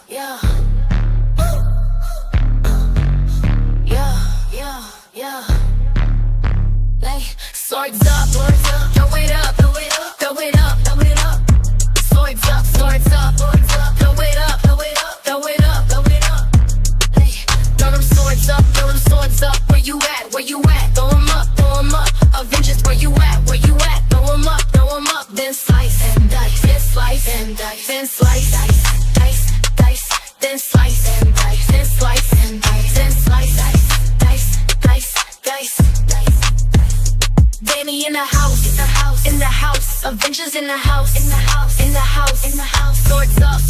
yeah. Like, swords up, throw it up, throw it up, throw it up, throw it up. Swords up, throw it up, throw it up, throw it up, throw it up, throw it up. Like, throw them swords up, throw them swords up. Where you at? Where you at? Throw them up, throw them up. Avengers, where you at? Where you at? Throw them up, throw them up. Then slice and dice, then slice and dice, then slice, dice, dice, dice, then slice and dice, then slice and dice, then slice, dice, dice, dice, dice, dice. Danny in the house, in the house, in the house. Avengers in the house, in the house, in the house, in the house. Swords up,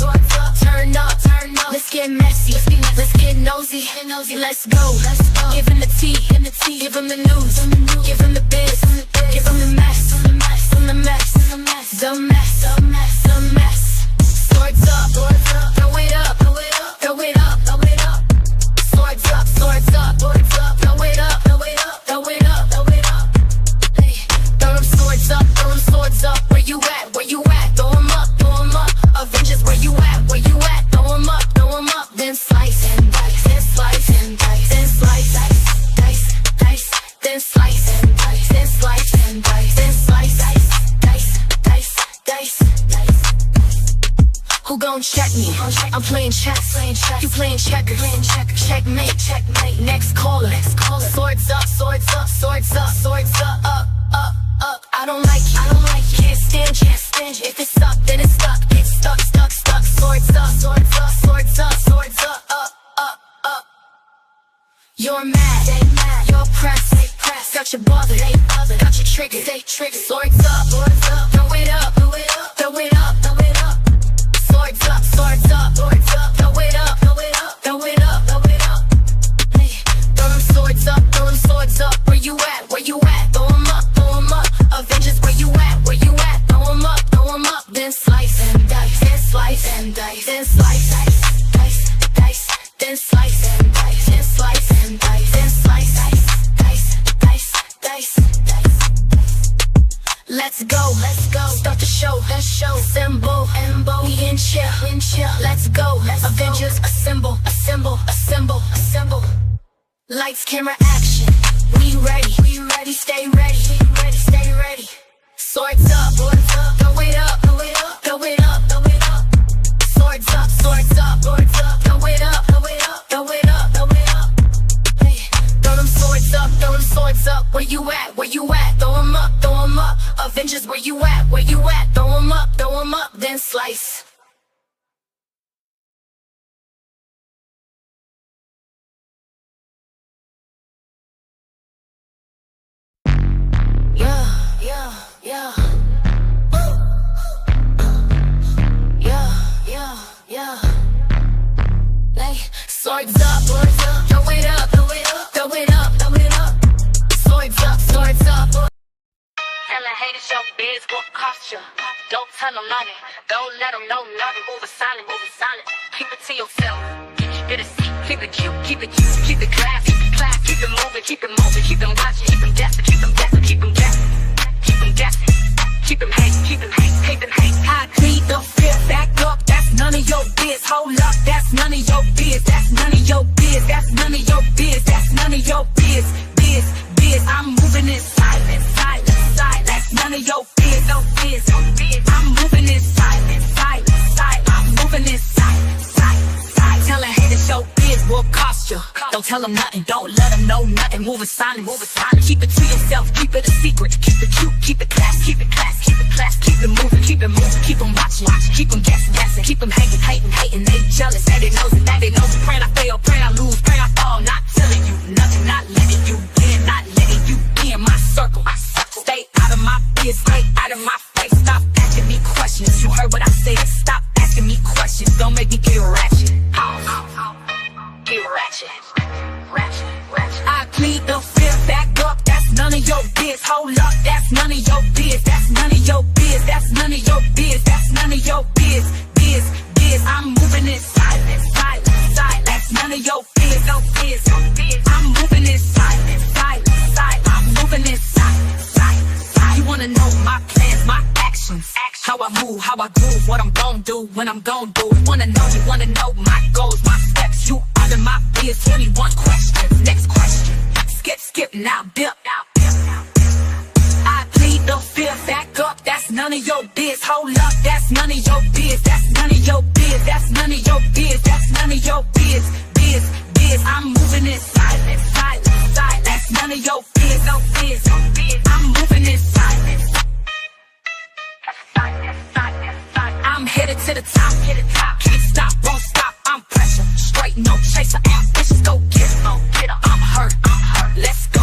turn up, turn up. Let's get messy, let's get nosy, let's go, let's go. Give him the tea, give him the news, give him the biz, give him the mess, the mess, the mess, the mess, the mess. Swords up, throw it up, throw it up, throw it up, throw it up. Swords up, throw it up, throw it up, throw it up, throw it up, throw it up. Throw them swords up, throw them swords up. Where you at? Where you at? Throw them up, throw them up. Avengers, where you at? Where you at? Throw them up, throw them up. Then slice and dice, then slice and dice, then slice, dice, dice, dice, then slice and dice, then slice and dice, then slice, dice, dice, dice, dice, dice. Who gon' check me? I'm playing chess, you playing checkers, checkmate, checkmate. Next caller, swords up, swords up, swords up, swords up, up, up. I don't like you, can't stand you. If it's stuck, then it's stuck. It's stuck, stuck, stuck. Swords up, swords up, swords up, swords up, up, up, up. You're mad, they mad. You're pressed, they pressed. Got you bothered, they bothered. Got you triggered, they triggered. Swords up, throw it up, throw it up, throw it up, throw it up. Swords up, swords up, swords up. Throw it up, throw it up, throw it up, throw it up. Hey, throw them swords up, throw them swords up. Where you at? Where you at? Throw them up, throw them up. Avengers, where you at? Where you at? Throw them up, throw them up. Then slice and dice, then slice and dice, then slice, dice, dice, dice, then slice and dice, then slice and dice, then slice, dice, dice, dice, dice, dice. Let's go, start the show, symbol, we in chill, let's go, Avengers, assemble, lights, camera, action, we ready, stay ready, stay ready. Swords up, throw it up, throw it up, throw it up, throw it up. Swords up, throw it up, throw it up, throw it up, throw it up, throw it up. Hey, throw them swords up, throw them swords up. Where you at? Where you at? Throw them up, throw them up. Avengers, where you at? Where you at? Throw them up, then slice. Yeah. Like, swords up, throw it up, throw it up, throw it up, throw it up. Swords up, swords up. Tell a hater show biz what cost you. Don't tell them nothing. Don't let them know nothing. Move it silent, move it silent. Keep it to yourself. Get a seat, keep it cute, keep it cute, keep it class, keep it moving, keep it moving, keep them watching, keep them guessing, keep them guessing, keep them guessing, keep them guessing, keep them hating, keep them hating, hate them hating. I clean the fear back up, that's none of your biz. Hold up, that's none of your biz, that's none of your biz, that's none of your biz, that's none of your biz, biz. I'm moving in silence, that's none of your biz, no biz, I'm moving in silence, I'm moving in silence. Tell a hater show biz will cost you. Don't tell them nothing, don't let them know nothing. Moving silent, keep it to yourself, keep it a secret. Keep it cute, keep it class, keep it class, keep it class. Keep it moving, keep them watching, keep them guessing, keep them hating. They jealous, they knows it, praying I fail, praying I lose, praying I fall. Not telling you nothing, not letting you in, not letting you in my circle. Stay out of my biz, stay out of my face. Stop asking me questions, you heard what I said. Stop asking me questions, don't make me get ratchet. Get ratchet. I plead the fifth, back up, that's none of your biz. Hold up, that's none of your biz, that's none of your biz, that's none of your biz, that's none of your biz, biz. I'm moving in silence, that's none of your biz, no biz. I'm moving in silence, I'm moving in silence. You wanna know my plans, my actions. How I move, how I groove, what I'm gon' do, when I'm gon' do it. You wanna know my goals, my steps. You under my biz, 21 questions. Next question. Skip, now dip. I plead the fifth, back up, that's none of your biz. Hold up, that's none of your biz. That's none of your biz, that's none of your biz. That's none of your biz. I'm moving in silence. That's none of your biz, no biz. I'm moving in silence. I'm headed to the top, can't stop, won't stop, I'm pressure, straight no chaser, ambitious, go get 'em, I'm hurt, let's go,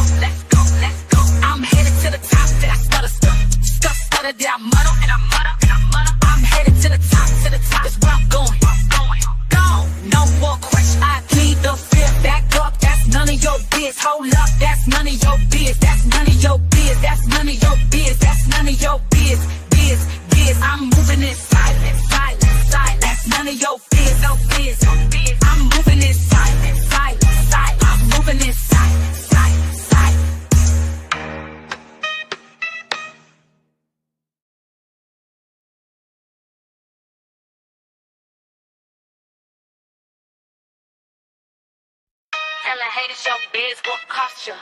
I'm headed to the top, did I stutter, did I muddle, I'm headed to the top, that's where I'm going, no more question, I plead the fifth, back up, that's none of your biz, hold up, that's none of your biz, that's none of your biz, that's none of your biz, that's none of your biz, I'm moving in silence, that's none of your biz, no biz, I'm moving in silence, I'm moving in silence. Tell the haters your biz what cost you.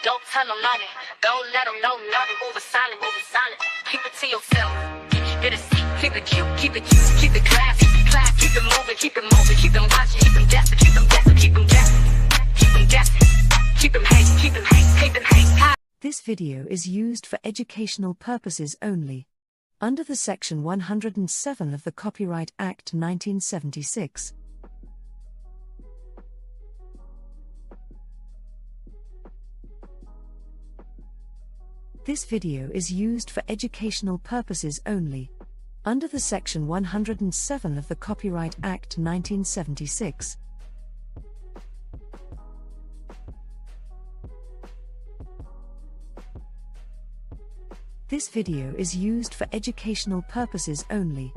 Don't tell them nothing. Don't let them know nothing. Move it silent. Keep it to yourself. Get a seat. Keep it cute. Keep it class. Keep it moving. Keep them watching. Keep them guessing. Keep them guessing. Keep them hating. This video is used for educational purposes only. Under the Section 107 of the Copyright Act 1976. This video is used for educational purposes only. Under the Section 107 of the Copyright Act 1976. This video is used for educational purposes only.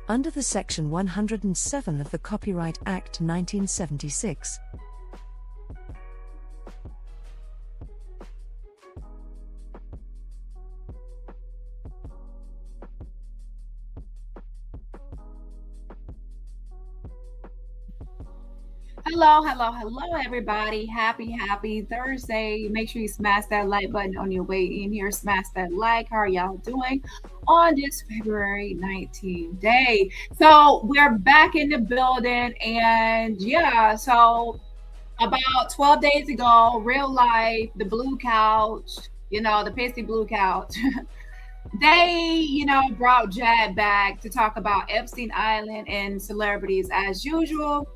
Under the Section 107 of the Copyright Act 1976. Hello, everybody. Happy Thursday. Make sure you smash that like button on your way in here. Smash that like. How are y'all doing on this February 19th day? So we're back in the building, and yeah, so about 12 days ago, real life, the blue couch, the pissy blue couch, they, brought Jad back to talk about Epstein Island and celebrities as usual.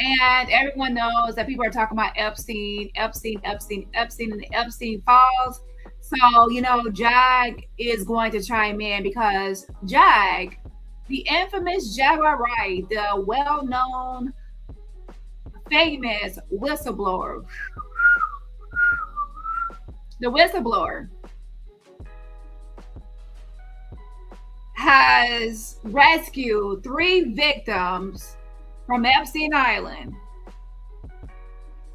And everyone knows that people are talking about Epstein, and the Epstein files. So, Jag is going to chime in because Jag, the infamous Jaguar Wright, the well-known, famous whistleblower, has rescued 3 victims from Epstein Island.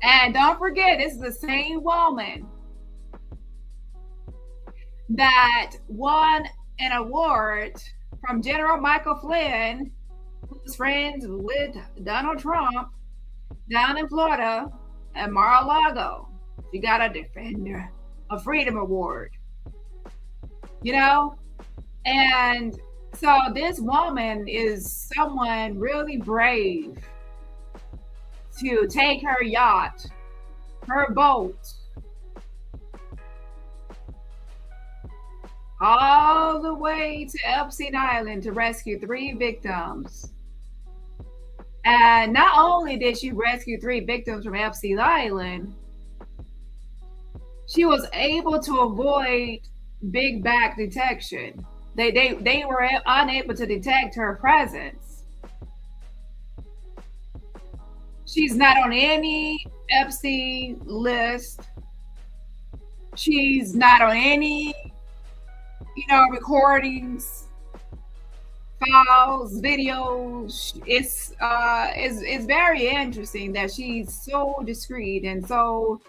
And don't forget, this is the same woman that won an award from General Michael Flynn, who's friends with Donald Trump, down in Florida at Mar-a-Lago. She got a Defender of Freedom Award. And so this woman is someone really brave to take her yacht, her boat, all the way to Epstein Island to rescue 3 victims. And not only did she rescue 3 victims from Epstein Island, she was able to avoid big back detection. They were unable to detect her presence. She's not on any Epstein list. She's not on any, recordings, files, videos. It's very interesting that she's so discreet and so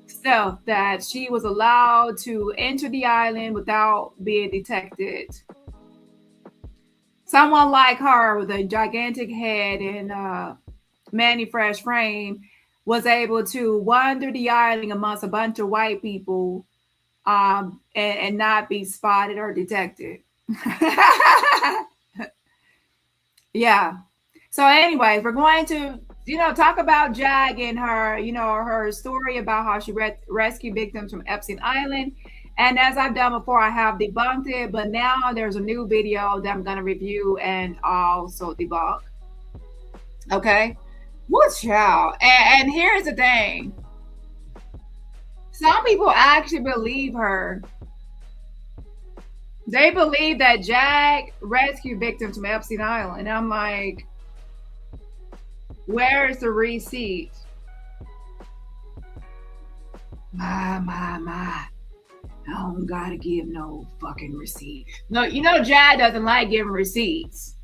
stealth that she was allowed to enter the island without being detected. someone like her with a gigantic head and Manny Fresh frame was able to wander the island amongst a bunch of white people and not be spotted or detected. Yeah. So anyways, we're going to, talk about Jag and her, her story about how she rescued victims from Epstein Island. And as I've done before, I have debunked it, but now there's a new video that I'm going to review and also debunk. Okay. What's y'all? And here's the thing. Some people actually believe her. They believe that Jag rescued victims from Epstein Island. And I'm like, where is the receipt? My. I don't gotta give no fucking receipt. No, Jag doesn't like giving receipts.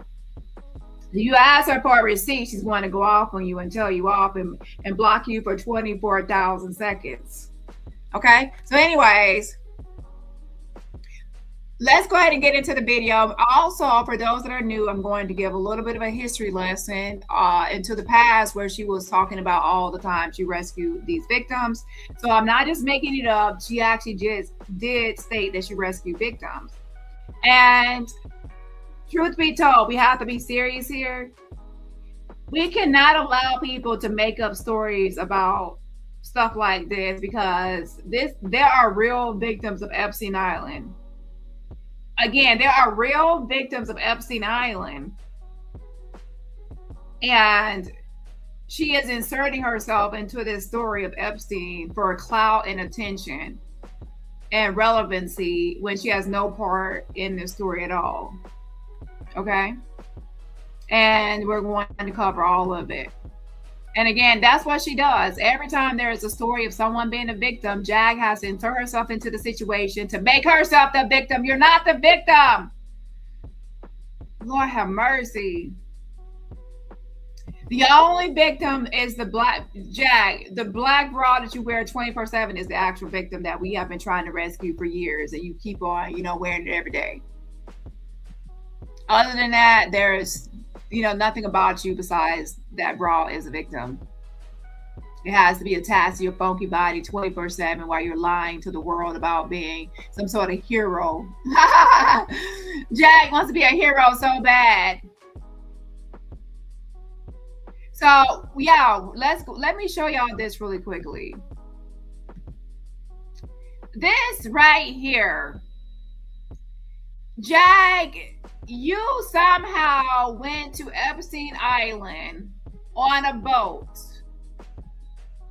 You ask her for a receipt, she's going to go off on you and tell you off and block you for 24,000 seconds. Okay? So anyways, let's go ahead and get into the video. Also, for those that are new, I'm going to give a little bit of a history lesson into the past where she was talking about all the time she rescued these victims. So I'm not just making it up. She actually just did state that she rescued victims. And truth be told, we have to be serious here. We cannot allow people to make up stories about stuff like this because there are real victims of Epstein Island. Again, there are real victims of Epstein Island. And she is inserting herself into this story of Epstein for clout and attention and relevancy when she has no part in this story at all. Okay? And we're going to cover all of it. And again, that's what she does. Every time there is a story of someone being a victim, Jag has to insert herself into the situation to make herself the victim. You're not the victim. Lord have mercy. The only victim is the black Jag. The black bra that you wear 24/7 is the actual victim that we have been trying to rescue for years, and you keep on, wearing it every day. Other than that, there's nothing about you besides that bra is a victim. It has to be attached to your funky body 24/7 while you're lying to the world about being some sort of hero. Jag wants to be a hero so bad. So yeah, let me show y'all this really quickly. This right here, Jag, you somehow went to Epstein Island on a boat.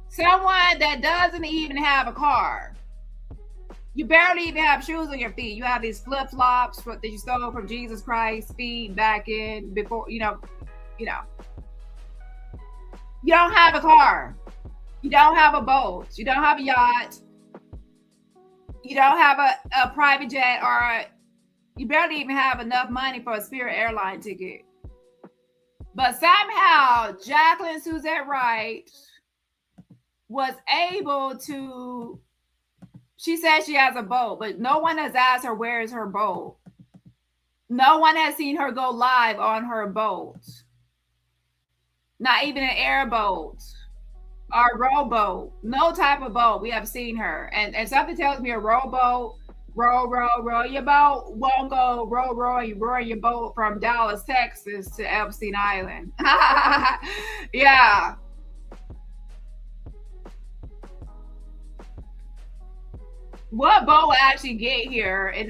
Someone that doesn't even have a car. You barely even have shoes on your feet. You have these flip-flops that you stole from Jesus Christ's feet back in before, you don't have a car. You don't have a boat. You don't have a yacht. You don't have a private jet, or you barely even have enough money for a Spirit airline ticket. But somehow Jacqueline Suzette Wright was able to, she says she has a boat, but no one has asked her where is her boat. No one has seen her go live on her boat. Not even an airboat or a rowboat. No type of boat we have seen her. And something tells me a rowboat, row your boat won't go row your boat from Dallas, Texas to Epstein Island. Yeah. What boat will actually get here and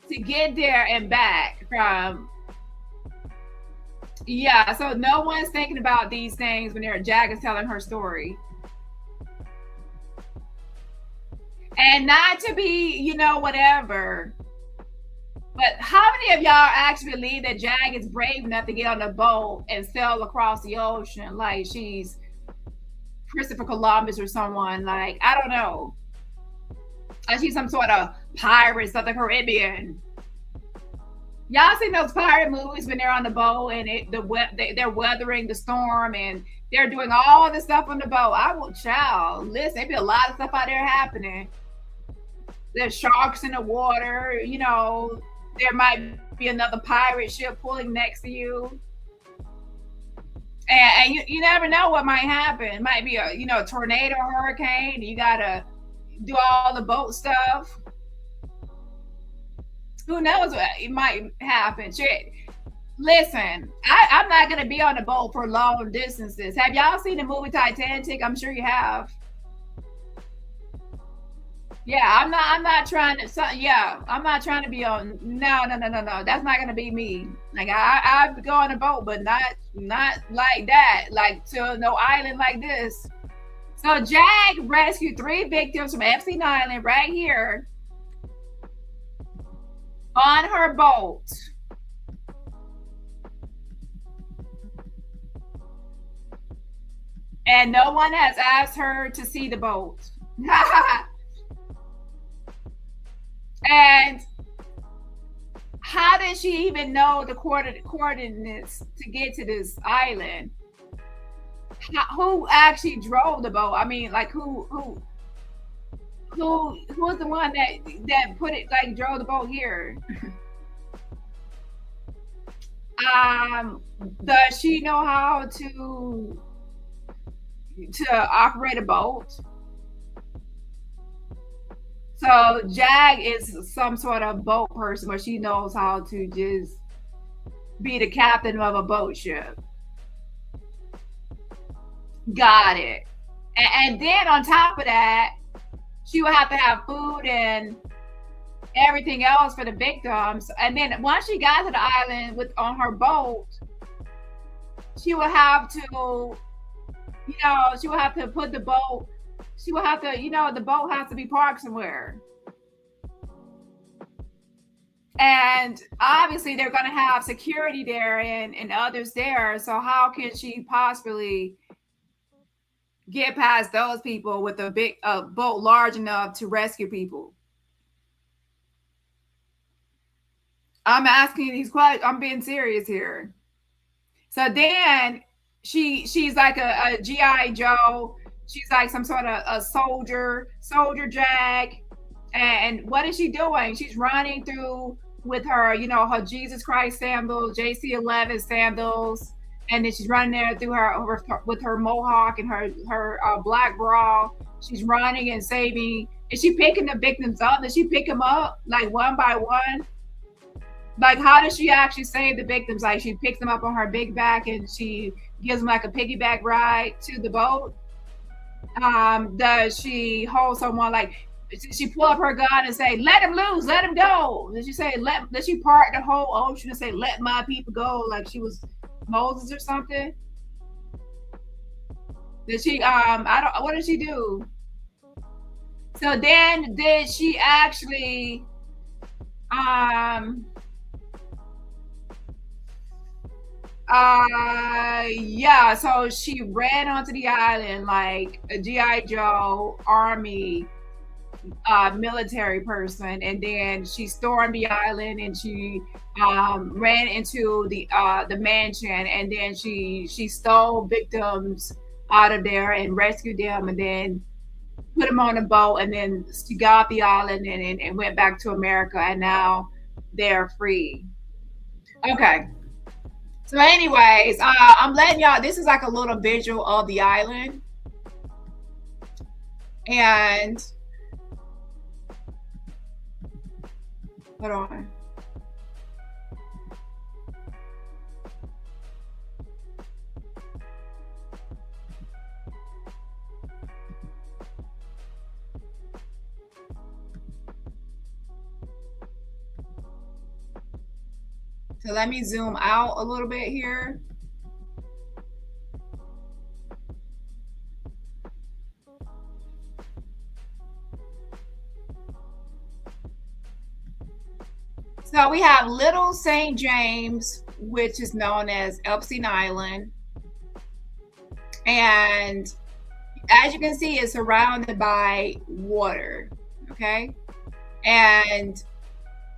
to get there and back from? Yeah, so no one's thinking about these things when Jag is telling her story. And not to be, whatever. But how many of y'all actually believe that Jag is brave enough to get on a boat and sail across the ocean like she's Christopher Columbus or someone? Like, I don't know. Like she's some sort of Pirates of the Caribbean. Y'all seen those pirate movies when they're on the boat and they're weathering the storm and they're doing all this stuff on the boat? I will, child, listen, there be a lot of stuff out there happening. There's sharks in the water, there might be another pirate ship pulling next to you. And you never know what might happen. It might be a tornado, hurricane. You gotta do all the boat stuff. Who knows what it might happen? Shit. Listen, I'm not gonna be on the boat for long distances. Have y'all seen the movie Titanic? I'm sure you have. Yeah, I'm not trying to. I'm not trying to be on. No. That's not gonna be me. Like I go on a boat, but not like that. Like to no island like this. So Jag rescued 3 victims from Epstein Island right here on her boat. And no one has asked her to see the boat. And how did she even know the coordinates to get to this island? Who actually drove the boat? I mean, like who was the one that put it, like drove the boat here? Does she know how to operate a boat? So Jag is some sort of boat person, but she knows how to just be the captain of a boat ship. Got it. And then on top of that, she would have to have food and everything else for the victims. And then once she got to the island on her boat, she would have to, she would have to put the boat. She will have to, the boat has to be parked somewhere. And obviously they're going to have security there and others there. So how can she possibly get past those people with a big boat large enough to rescue people? I'm asking these questions. I'm being serious here. So then she's like a G.I. Joe. She's like some sort of a soldier Jag. And what is she doing? She's running through with her, her Jesus Christ sandals, JC11 sandals. And then she's running there through with her mohawk and her black bra. She's running and saving. Is she picking the victims up? Does she pick them up like one by one? Like, how does she actually save the victims? Like, she picks them up on her big back and she gives them like a piggyback ride to the boat? Does she hold someone, like, does she pull up her gun and say, let him loose, let him go? Does she say, does she part the whole ocean and say, let my people go, like she was Moses or something? Did she, what did she do? So then did she actually, yeah, so she ran onto the island like a G.I. Joe army military person, and then she stormed the island and she ran into the mansion, and then she stole victims out of there and rescued them, and then put them on a boat, and then she got off the island and went back to America, and now they're free. Okay. So anyways, I'm letting y'all, this is like a little visual of the island. And hold on. So let me zoom out a little bit here. So we have Little St. James, which is known as Epstein Island. And as you can see, it's surrounded by water, okay? And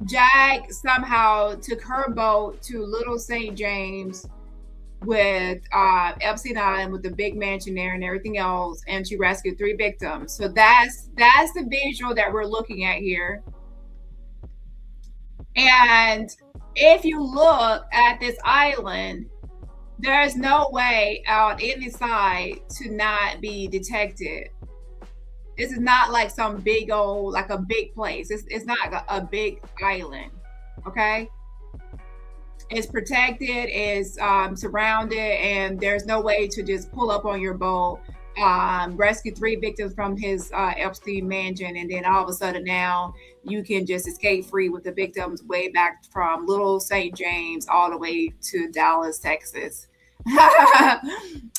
Jag somehow took her boat to Little St. James with Epstein Island, with the big mansion there and everything else, and she rescued 3 victims. So that's the visual that we're looking at here. And if you look at this island, there's no way on any side to not be detected. This is not like some big old, like a big place. It's not a big island, okay? It's protected, it's surrounded, and there's no way to just pull up on your boat, rescue 3 victims from his Epstein mansion, and then all of a sudden now you can just escape free with the victims way back from Little St. James all the way to Dallas, Texas.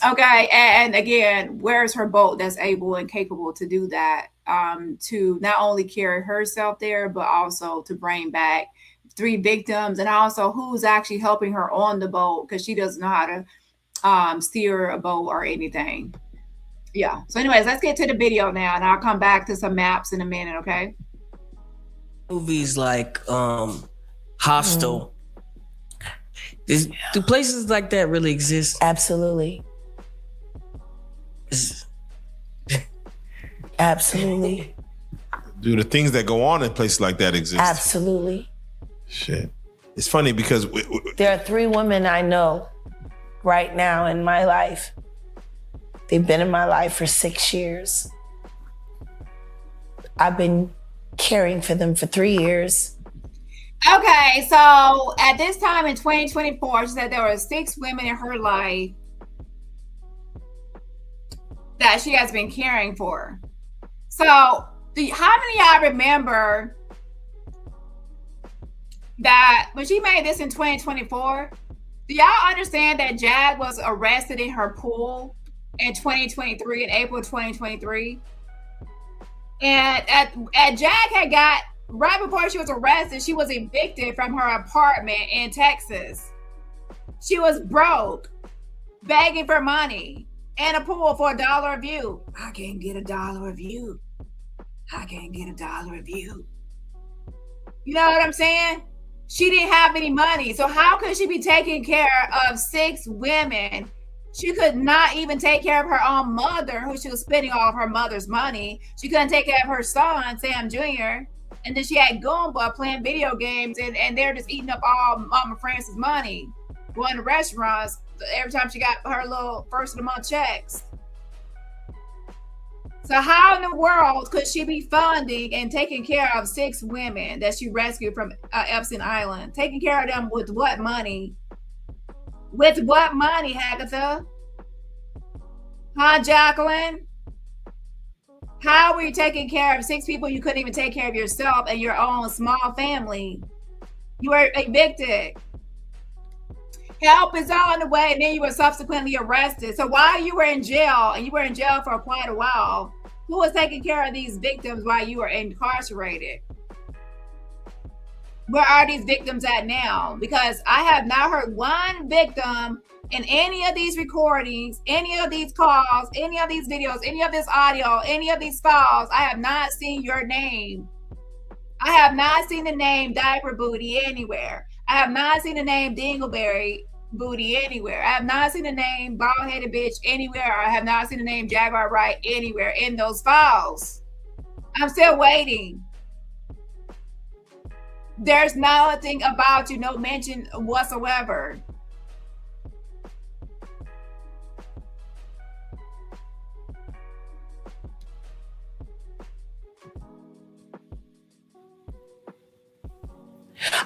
Okay, and again, where's her boat that's able and capable to do that, to not only carry herself there but also to bring back 3 victims, and also who's actually helping her on the boat, because she doesn't know how to steer a boat or anything. Yeah, so anyways, let's get to the video now, and I'll come back to some maps in a minute. Okay, movies like Hostel. Do places like that really exist? Absolutely. Absolutely. Do the things that go on in places like that exist? Absolutely. Shit. It's funny because there are 3 women I know right now in my life. They've been in my life for 6 years. I've been caring for them for 3 years. Okay, so at this time in 2024, she said there were 6 women in her life that she has been caring for. So, how many of y'all remember that when she made this in 2024, do y'all understand that Jag was arrested in her pool in 2023, in April 2023? And at Jag had got, right before she was arrested, she was evicted from her apartment in Texas. She was broke, begging for money, in a pool for $1 a view. I can't get $1 a view. I can't get $1 a view. You know what I'm saying? She didn't have any money. So how could she be taking care of 6 women? She could not even take care of her own mother, who she was spending all of her mother's money. She couldn't take care of her son, Sam Jr., and then she had Goomba playing video games, and they're just eating up all Mama Francis' money, going to restaurants every time she got her little first of the month checks. So how in the world could she be funding and taking care of 6 women that she rescued from Epstein Island? Taking care of them with what money? With what money, Hagatha? Huh, Jacqueline? How were you taking care of 6 people you couldn't even take care of yourself and your own small family? You were evicted. Help is on the way, and then you were subsequently arrested. So while you were in jail, and you were in jail for quite a while, who was taking care of these victims while you were incarcerated? Where are these victims at now? Because I have not heard one victim in any of these recordings, any of these calls, any of these videos, any of this audio, any of these files. I have not seen your name. I have not seen the name Diaper Booty anywhere. I have not seen the name Dingleberry Booty anywhere. I have not seen the name Bald Headed Bitch anywhere. I have not seen the name Jaguar Wright anywhere in those files. I'm still waiting. There's nothing about you, no mention whatsoever.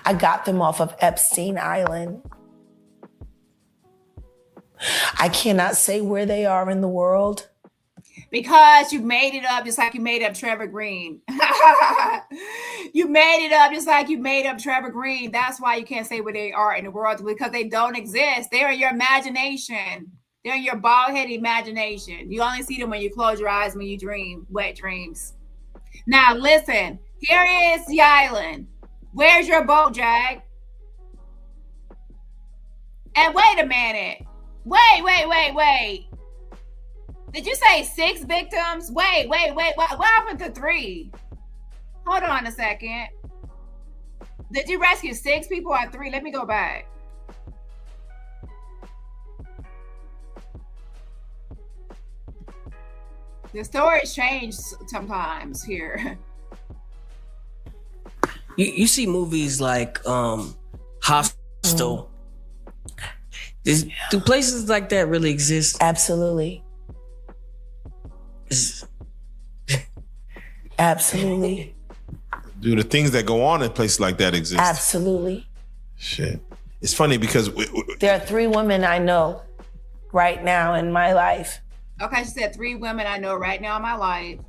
I got them off of Epstein Island. I cannot say where they are in the world. Because you made it up just like you made up Trevor Green. You made it up just like you made up Trevor Green. That's why you can't say where they are in the world, because they don't exist. They're in your imagination. They're in your bald-headed imagination. You only see them when you close your eyes, when you dream wet dreams. Now listen, here is the island. Where's your boat, Jag? And wait a minute. Wait. Did you say 6 victims? Wait. What happened to 3? Hold on a second. Did you rescue 6 people or 3? Let me go back. The stories change sometimes here. You see movies like Hostel. hostel. Do places like that really exist? Absolutely. Absolutely. Do the things that go on in places like that exist? Absolutely. Shit. It's funny because There are 3 women I know right now in my life. Okay, she said 3 women I know right now in my life.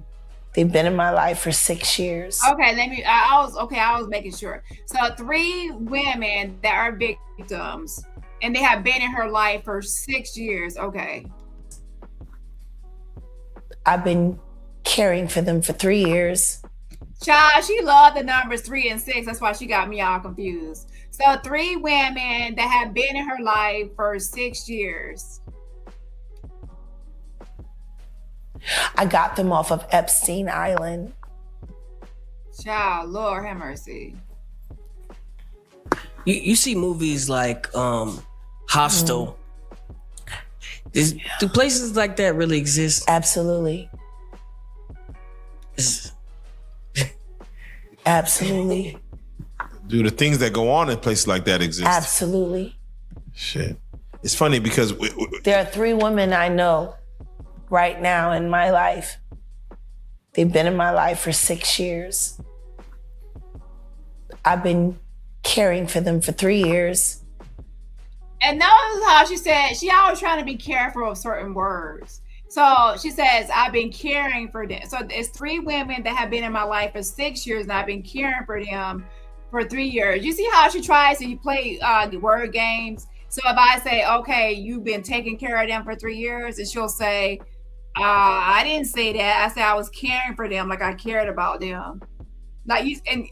They've been in my life for 6 years. Okay, I was making sure. So 3 women that are victims and they have been in her life for 6 years. Okay. I've been caring for them for 3 years. Child, she loved the numbers 3 and 6. That's why she got me all confused. So 3 women that have been in her life for 6 years. I got them off of Epstein Island. Child, Lord have mercy. You see movies like Hostel. Do places like that really exist? Absolutely. Absolutely. do the things that go on in places like that exist? Absolutely. Shit. It's funny because There are 3 women I know right now in my life. They've been in my life for 6 years. I've been caring for them for 3 years. And notice how she said she always trying to be careful of certain words. So she says, I've been caring for them. So it's 3 women that have been in my life for 6 years, and I've been caring for them for 3 years. You see how she tries to play the word games? So if I say, okay, you've been taking care of them for 3 years, and she'll say, I didn't say that. I said I was caring for them, like I cared about them. Like you, and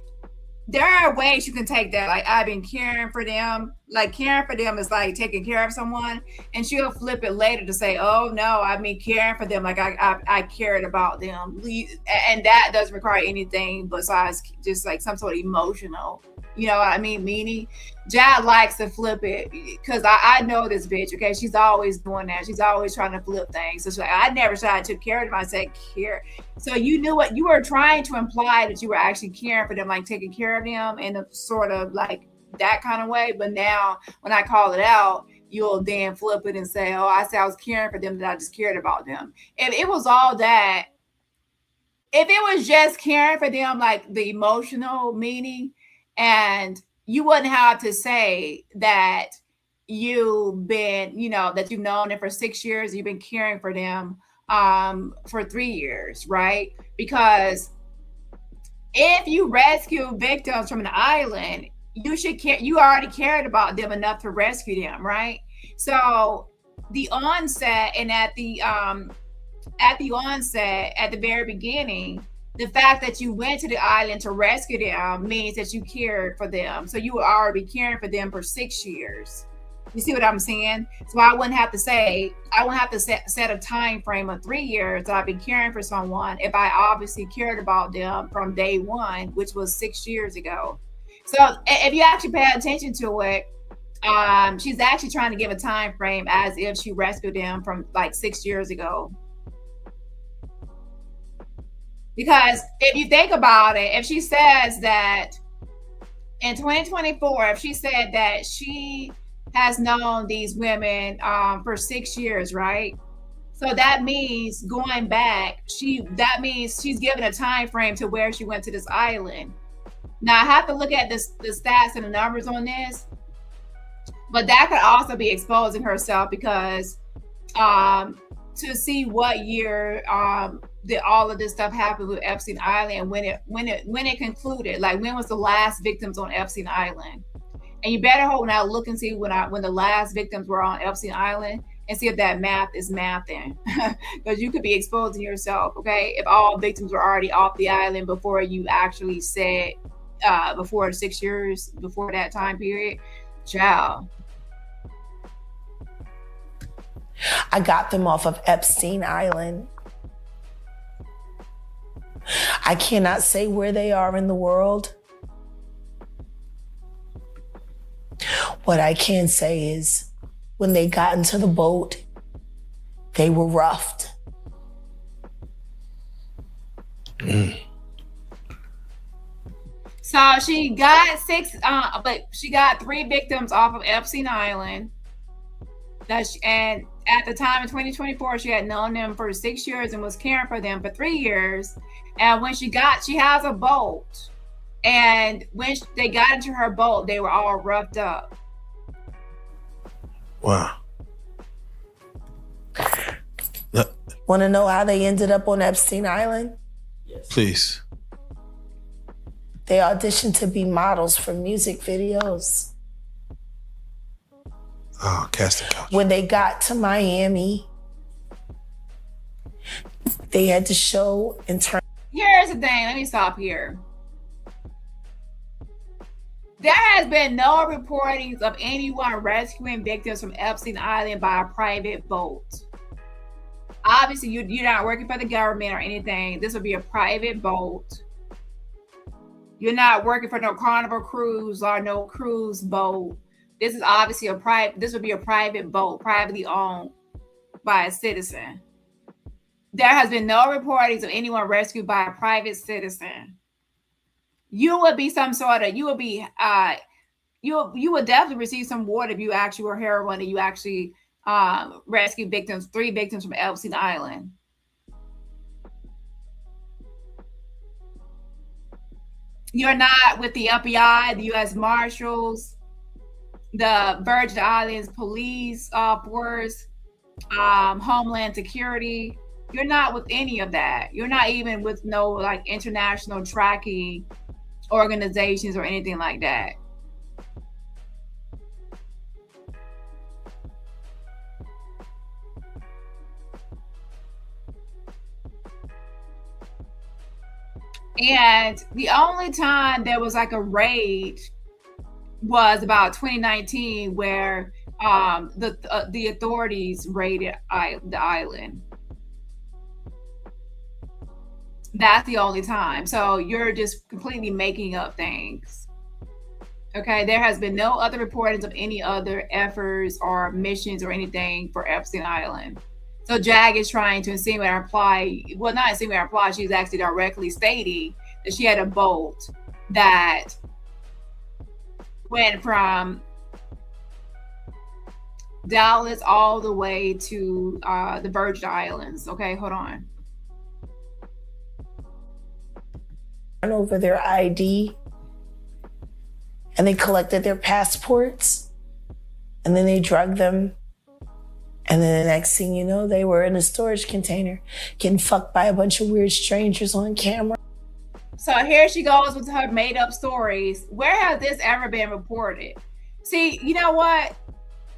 there are ways you can take that. Like I've been caring for them. Like caring for them is like taking care of someone, and she'll flip it later to say, "Oh no, I've been caring for them. Like I cared about them." And that doesn't require anything besides just like some sort of emotional. You know what I mean? Meaning, Jad likes to flip it because I know this bitch. Okay, she's always doing that. She's always trying to flip things. So she's like, I never said I took care of them. I said care. So you knew what you were trying to imply, that you were actually caring for them, like taking care of them in a sort of like that kind of way. But now when I call it out, you'll then flip it and say, oh, I said I was caring for them, that I just cared about them. If it was all that, if it was just caring for them, like the emotional meaning, and you wouldn't have to say that you've been, that you've known them for 6 years, you've been caring for them for 3 years, right? Because if you rescue victims from an island, you should care. You already cared about them enough to rescue them, right? So the onset, and at the very beginning, the fact that you went to the island to rescue them means that you cared for them. So you were already caring for them for 6 years. You see what I'm saying? So I wouldn't have to set a time frame of 3 years that I've been caring for someone if I obviously cared about them from day one, which was 6 years ago. So if you actually pay attention to it, she's actually trying to give a time frame as if she rescued them from like 6 years ago. Because if you think about it, if she says that in 2024, if she said that she has known these women for 6 years, right? So that means going back, that means she's given a time frame to where she went to this island. Now I have to look at the stats and the numbers on this, but that could also be exposing herself because to see what year that all of this stuff happened with Epstein Island, and when it concluded, like when was the last victims on Epstein Island? And you better hope now look and see when the last victims were on Epstein Island, and see if that math is mathing, because you could be exposing yourself. Okay, if all victims were already off the island before you actually said before 6 years before that time period, child. I got them off of Epstein Island. I cannot say where they are in the world. What I can say is when they got into the boat, they were roughed. So she got but she got 3 victims off of Epstein Island. And at the time in 2024, she had known them for 6 years and was caring for them for 3 years. And when she has a boat. And when they got into her boat, they were all roughed up. Wow. Want to know how they ended up on Epstein Island? Please. They auditioned to be models for music videos. Oh, casting couch. When they got to Miami, they had to show and turn. Here's the thing. Let me stop here. There has been no reportings of anyone rescuing victims from Epstein Island by a private boat. Obviously, you're not working for the government or anything. This would be a private boat. You're not working for no Carnival Cruise or no cruise boat. This is obviously this would be a private boat, privately owned by a citizen. There has been no reportings of anyone rescued by a private citizen. You would be you would definitely receive some reward if you actually were heroin and you actually rescued 3 victims from Epstein Island. You're not with the FBI, the U.S. Marshals, the Virgin Islands police force, Homeland Security. You're not with any of that. You're not even with no like international tracking organizations or anything like that. And the only time there was like a raid was about 2019, where the authorities raided the island. That's the only time. So you're just completely making up things. Okay, there has been no other reportings of any other efforts or missions or anything for Epstein Island. So Jag is trying to insinuate or imply, well, not insinuate or imply, she's actually directly stating that she had a boat that went from Dallas all the way to the Virgin Islands. Okay, hold on. Over their ID, and they collected their passports, and then they drugged them, and then the next thing you know, they were in a storage container getting fucked by a bunch of weird strangers on camera. So here she goes with her made-up stories. Where has this ever been reported? See, you know what?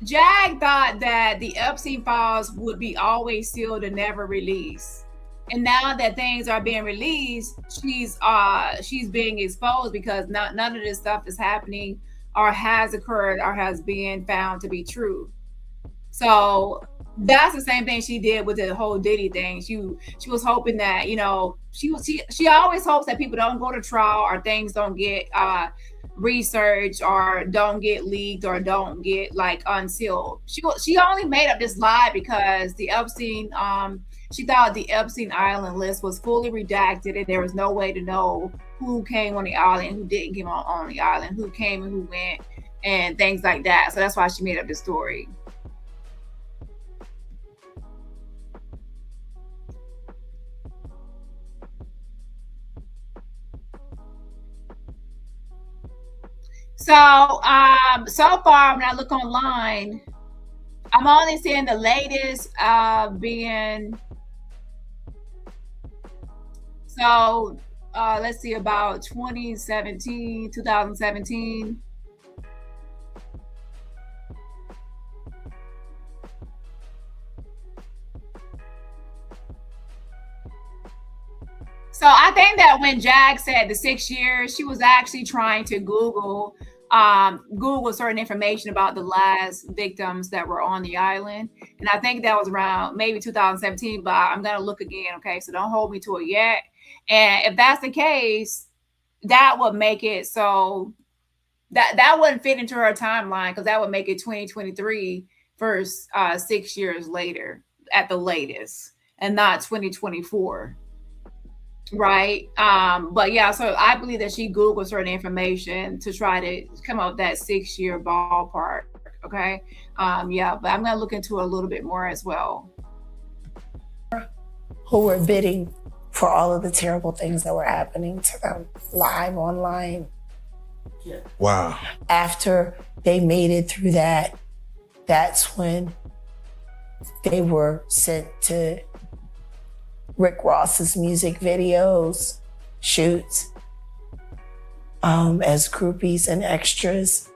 Jag thought that the Epstein files would be always sealed and never released. And now that things are being released, she's being exposed because none of this stuff is happening or has occurred or has been found to be true. So that's the same thing she did with the whole Diddy thing. She was hoping that, you know, she always hopes that people don't go to trial or things don't get researched or don't get leaked or don't get like unsealed. She only made up this lie because the Epstein she thought the Epstein Island list was fully redacted and there was no way to know who came on the island, who didn't come on the island, who came and who went, and things like that. So that's why she made up the story. So, so far, when I look online, I'm only seeing the latest being, so let's see, about 2017. So I think that when Jag said the 6 years, she was actually trying to Google certain information about the last victims that were on the island. And I think that was around maybe 2017, but I'm going to look again. Okay. So don't hold me to it yet. And if that's the case, that would make it so that wouldn't fit into her timeline, because that would make it 2023 first 6 years later at the latest, and not 2024. right? But yeah, so I believe that she Googled certain information to try to come up with that 6-year ballpark. Okay. Yeah, but I'm gonna look into it a little bit more as well. Who were bidding for all of the terrible things that were happening to them live online. Wow. After they made it through that, that's when they were sent to Rick Ross's music videos, shoots, as groupies and extras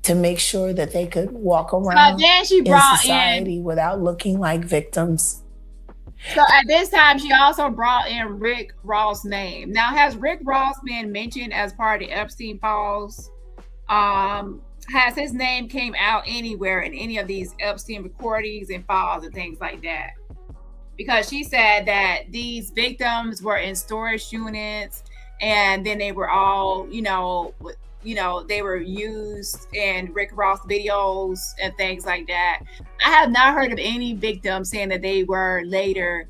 to make sure that they could walk around then she in brought society without looking like victims. So at this time, she also brought in Rick Ross' name. Now, has Rick Ross been mentioned as part of the Epstein files? Has his name came out anywhere in any of these Epstein recordings and files and things like that? Because she said that these victims were in storage units, and then they were all, they were used in Rick Ross videos and things like that. I have not heard of any victim saying that they were later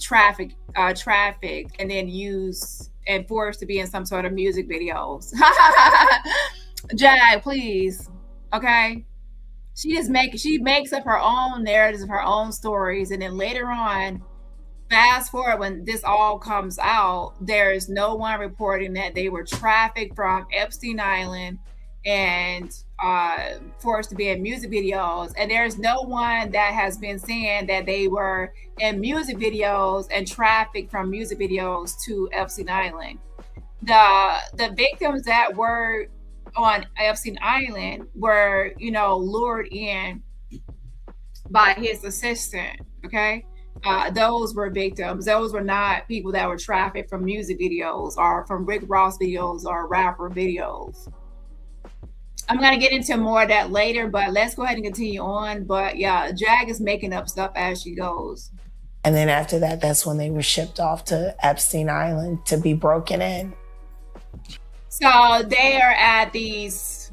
trafficked and then used and forced to be in some sort of music videos. Jag, please. Okay. She makes up her own narratives of her own stories, and then later on, fast forward when this all comes out, there's no one reporting that they were trafficked from Epstein Island and forced to be in music videos. And there's no one that has been saying that they were in music videos and trafficked from music videos to Epstein Island. The victims that were on Epstein Island were, lured in by his assistant, okay? Those were victims. Those were not people that were trafficked from music videos or from Rick Ross videos or rapper videos. I'm going to get into more of that later, but let's go ahead and continue on. But yeah, Jag is making up stuff as she goes. And then after that, that's when they were shipped off to Epstein Island to be broken in. So they are at these,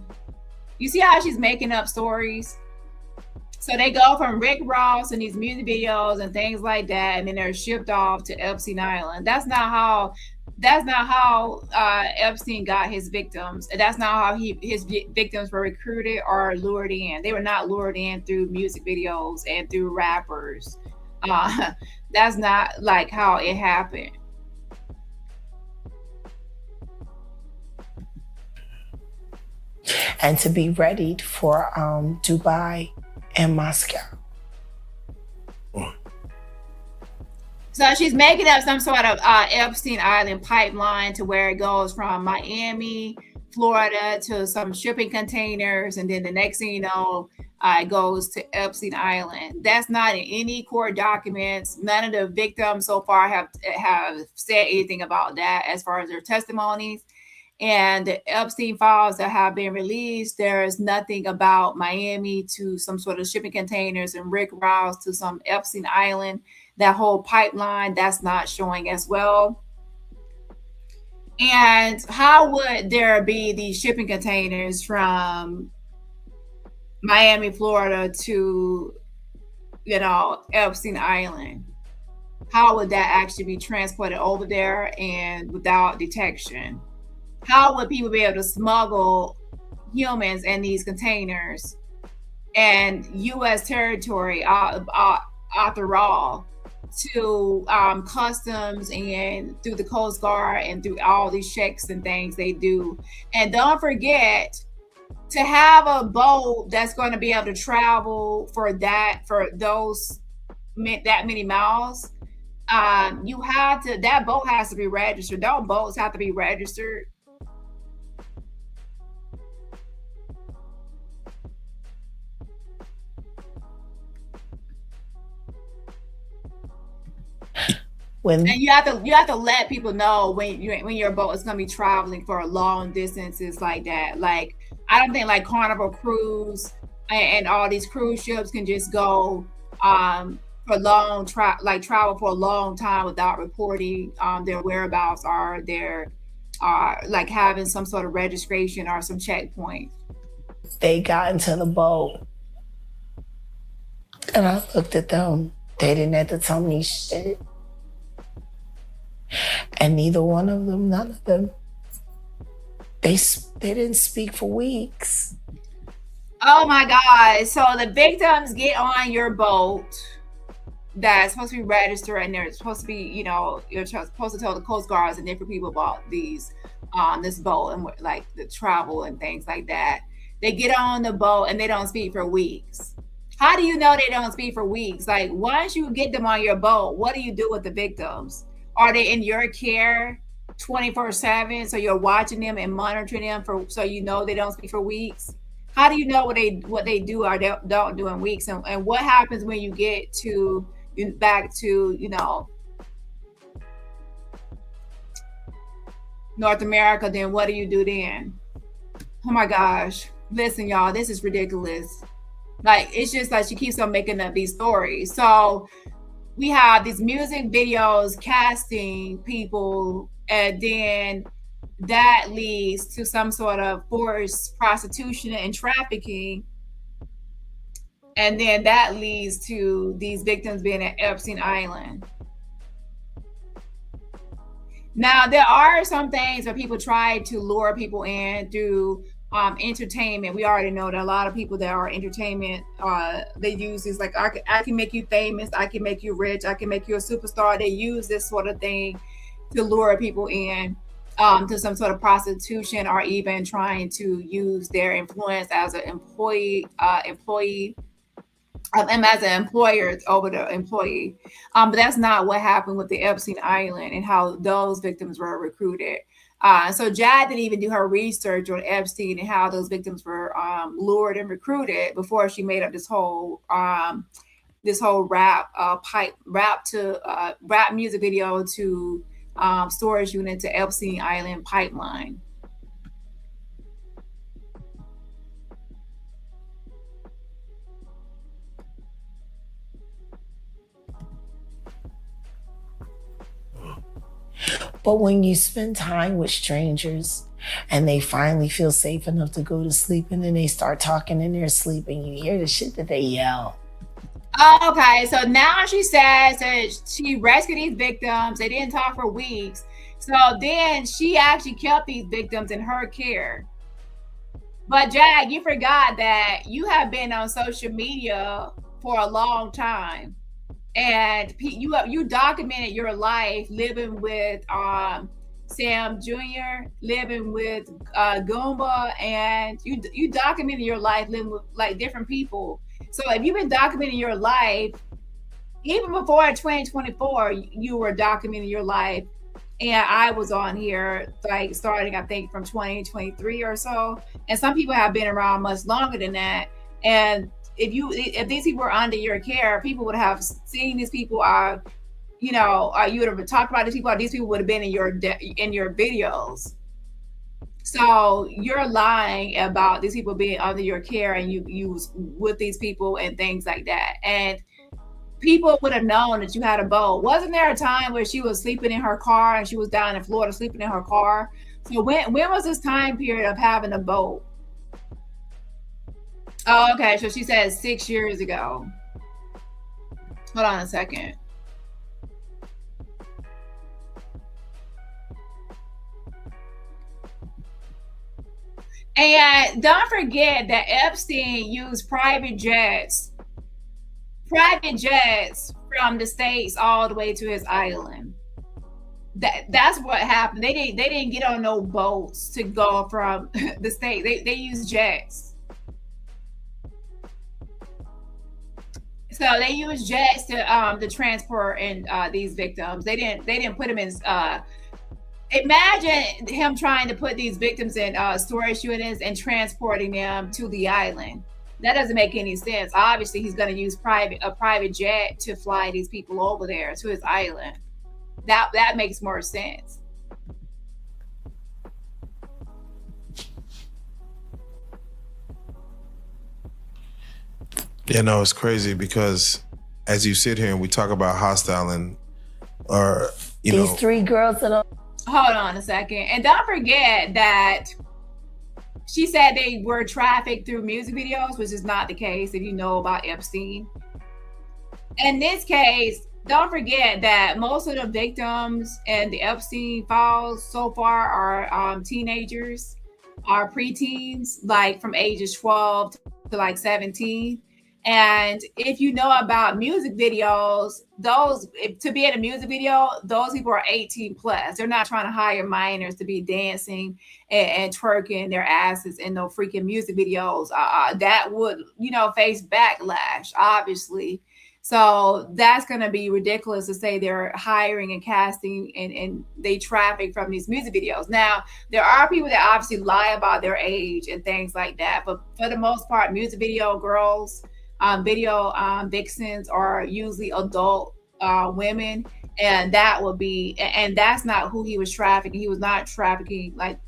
you see how she's making up stories? So they go from Rick Ross and these music videos and things like that, and then they're shipped off to Epstein Island. That's not how Epstein got his victims. That's not how his victims were recruited or lured in. They were not lured in through music videos and through rappers. That's not like how it happened. And to be readied for Dubai and Moscow. So she's making up some sort of Epstein Island pipeline to where it goes from Miami, Florida to some shipping containers. And then the next thing you know, it goes to Epstein Island. That's not in any court documents. None of the victims so far have said anything about that as far as their testimonies. And the Epstein files that have been released, there's nothing about Miami to some sort of shipping containers and Rick Ross to some Epstein Island. That whole pipeline, that's not showing as well. And how would there be these shipping containers from Miami, Florida to, Epstein Island? How would that actually be transported over there and without detection? How would people be able to smuggle humans in these containers and U.S. territory out the raw to customs and through the Coast Guard and through all these checks and things they do? And don't forget to have a boat that's going to be able to travel for that many miles. That boat has to be registered. Those boats have to be registered. And you have to let people know when your boat is going to be traveling for long distances like that. Like, I don't think like Carnival Cruise and all these cruise ships can just go for travel for a long time without reporting their whereabouts or their like having some sort of registration or some checkpoint. They got into the boat and I looked at them. They didn't have to tell me shit. And neither one of them, none of them, they didn't speak for weeks. Oh my God. So the victims get on your boat that's supposed to be registered, and they're supposed to be, you know, you're supposed to tell the Coast Guards and different people about these, this boat and like the travel and things like that. They get on the boat and they don't speak for weeks. How do you know they don't speak for weeks? Like, once you get them on your boat, what do you do with the victims? Are they in your care 24/7? So you're watching them and monitoring them so you know they don't speak for weeks? How do you know what they do or they don't do in weeks? And what happens when you get back to, you know, North America? Then what do you do then? Oh my gosh. Listen, y'all, this is ridiculous. Like, it's just like she keeps on making up these stories. So we have these music videos casting people, and then that leads to some sort of forced prostitution and trafficking. And then that leads to these victims being at Epstein Island. Now, there are some things where people try to lure people in through entertainment. We already know that a lot of people that are entertainment, they use this, like, I can make you famous, I can make you rich, I can make you a superstar. They use this sort of thing to lure people in to some sort of prostitution, or even trying to use their influence as an employee them as an employer over the employee. But that's not what happened with the Epstein Island and how those victims were recruited. So Jad didn't even do her research on Epstein and how those victims were lured and recruited before she made up this whole rap music video to storage unit to Epstein Island pipeline. But when you spend time with strangers and they finally feel safe enough to go to sleep, and then they start talking in their sleep and you hear the shit that they yell. Okay, so now she says that she rescued these victims. They didn't talk for weeks. So then she actually kept these victims in her care. But Jag, you forgot that you have been on social media for a long time. And you documented your life living with Sam Jr., living with Goomba, and you documented your life living with like different people. So if you've been documenting your life, even before 2024, you were documenting your life. And I was on here like starting, I think, from 2023 or so. And some people have been around much longer than that. And if these people were under your care, people would have seen these people you would have talked about these people. These people would have been in your videos. So you're lying about these people being under your care, and you was with these people and things like that. And people would have known that you had a boat. Wasn't there a time where she was sleeping in her car and she was down in Florida sleeping in her car? So when was this time period of having a boat? Oh, okay. So she said 6 years ago. Hold on a second. And don't forget that Epstein used private jets from the States all the way to his island. That's what happened. They didn't get on no boats to go from the state. They used jets. So they used jets to transport these victims. They didn't put them in. Imagine him trying to put these victims in storage units and transporting them to the island. That doesn't make any sense. Obviously, he's going to use a private jet to fly these people over there to his island. That makes more sense. Yeah, no, it's crazy because as you sit here and we talk about hostile and these three girls that are. Hold on a second. And don't forget that she said they were trafficked through music videos, which is not the case if you know about Epstein. In this case, don't forget that most of the victims in the Epstein files so far are teenagers, are preteens, like from ages 12 to like 17. And if you know about music videos, to be in a music video, those people are 18 plus. They're not trying to hire minors to be dancing and twerking their asses in no freaking music videos. That would, face backlash, obviously. So that's going to be ridiculous to say they're hiring and casting and they traffic from these music videos. Now, there are people that obviously lie about their age and things like that. But for the most part, music video girls, video vixens are usually adult women. And that's not who he was trafficking. He was not trafficking like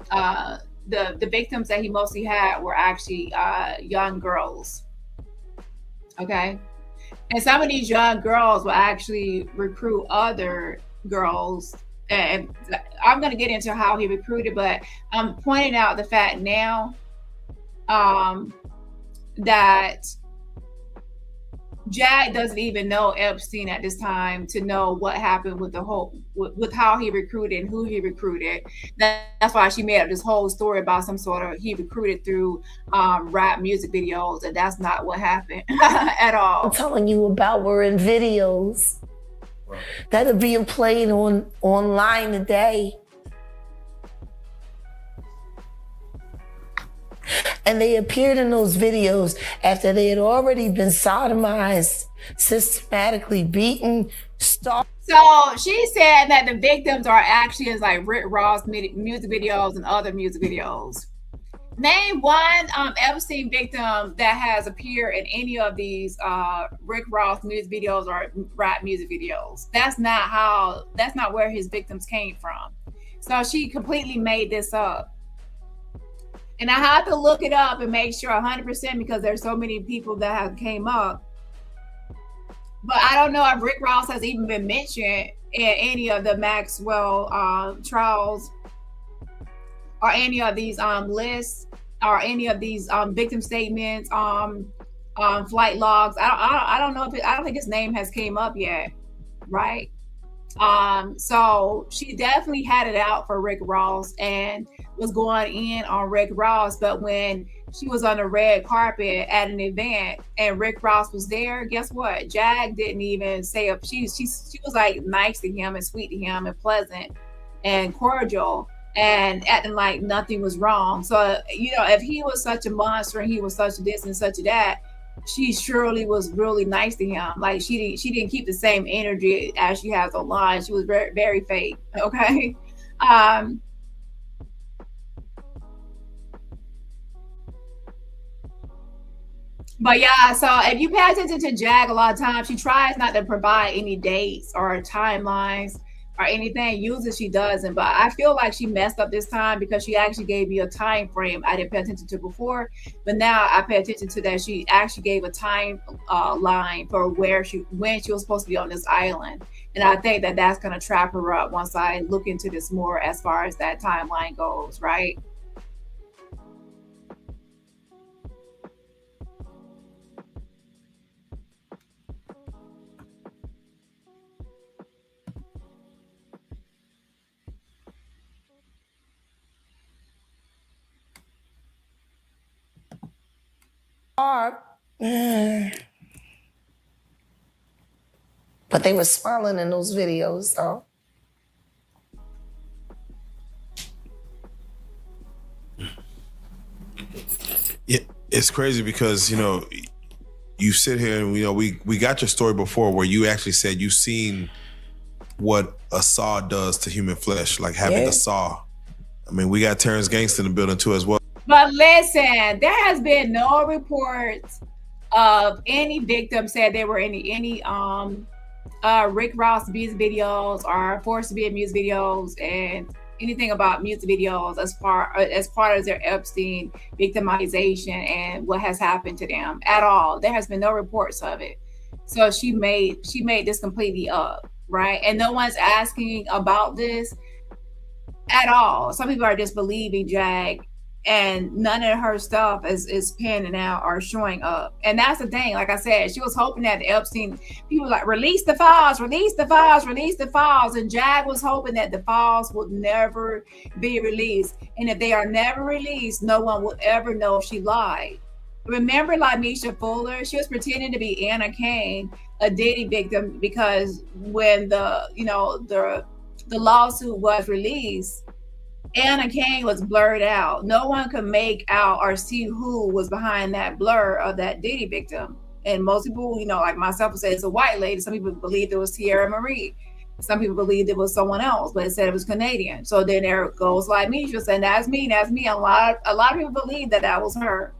the victims that he mostly had were actually young girls. Okay. And some of these young girls will actually recruit other girls. And I'm going to get into how he recruited, but I'm pointing out the fact now that Jag doesn't even know Epstein at this time to know what happened with with how he recruited and who he recruited. That's why she made up this whole story about some sort of he recruited through rap music videos, and that's not what happened at all. I'm telling you about were in videos that are being played online today. And they appeared in those videos after they had already been sodomized, systematically beaten, stalked. So she said that the victims are actually like Rick Ross music videos and other music videos. Name one Epstein victim that has appeared in any of these Rick Ross music videos or rap music videos. That's not where his victims came from. So she completely made this up. And I had to look it up and make sure 100% because there's so many people that have came up. But I don't know if Rick Ross has even been mentioned in any of the Maxwell trials or any of these lists or any of these victim statements, flight logs. I don't know I don't think his name has came up yet, right? So she definitely had it out for Rick Ross and was going in on Rick Ross. But when she was on the red carpet at an event and Rick Ross was there, guess what? Jag didn't even say up. She was like nice to him and sweet to him and pleasant and cordial and acting like nothing was wrong. So, if he was such a monster and he was such a this and such a that, she surely was really nice to him. Like she didn't keep the same energy as she has online. She was very, very fake. Okay. But yeah, so if you pay attention to Jag a lot of times, she tries not to provide any dates or timelines or anything. Usually she doesn't, but I feel like she messed up this time because she actually gave me a time frame I didn't pay attention to before, but now I pay attention to that. She actually gave a time line for when she was supposed to be on this island, and I think that that's going to trap her up once I look into this more as far as that timeline goes, right? But they were smiling in those videos, though. Yeah, it's crazy because you sit here and we got your story before where you actually said you've seen what a saw does to human flesh, like having a saw. I mean, we got Terrence Gangster in the building too as well. But listen, there has been no reports of any victim said they were in any Rick Ross music videos or forced to be in music videos and anything about music videos as part of their Epstein victimization and what has happened to them at all. There has been no reports of it. So she made this completely up, right? And no one's asking about this at all. Some people are just believing Jag and none of her stuff is panning out or showing up. And that's the thing. Like I said, she was hoping that the Epstein people were like, release the files, release the files, release the files. And Jag was hoping that the files would never be released. And if they are never released, no one will ever know if she lied. Remember Lamisha Fuller? She was pretending to be Anna Kane, a Diddy victim, because when the lawsuit was released, Anna Kane was blurred out. No one could make out or see who was behind that blur of that Diddy victim. And most people, like myself, would say it's a white lady. Some people believed it was Tierra Marie. Some people believed it was someone else, but it said it was Canadian. So then there goes like me. She was saying, that's me. A lot of people believe that was her.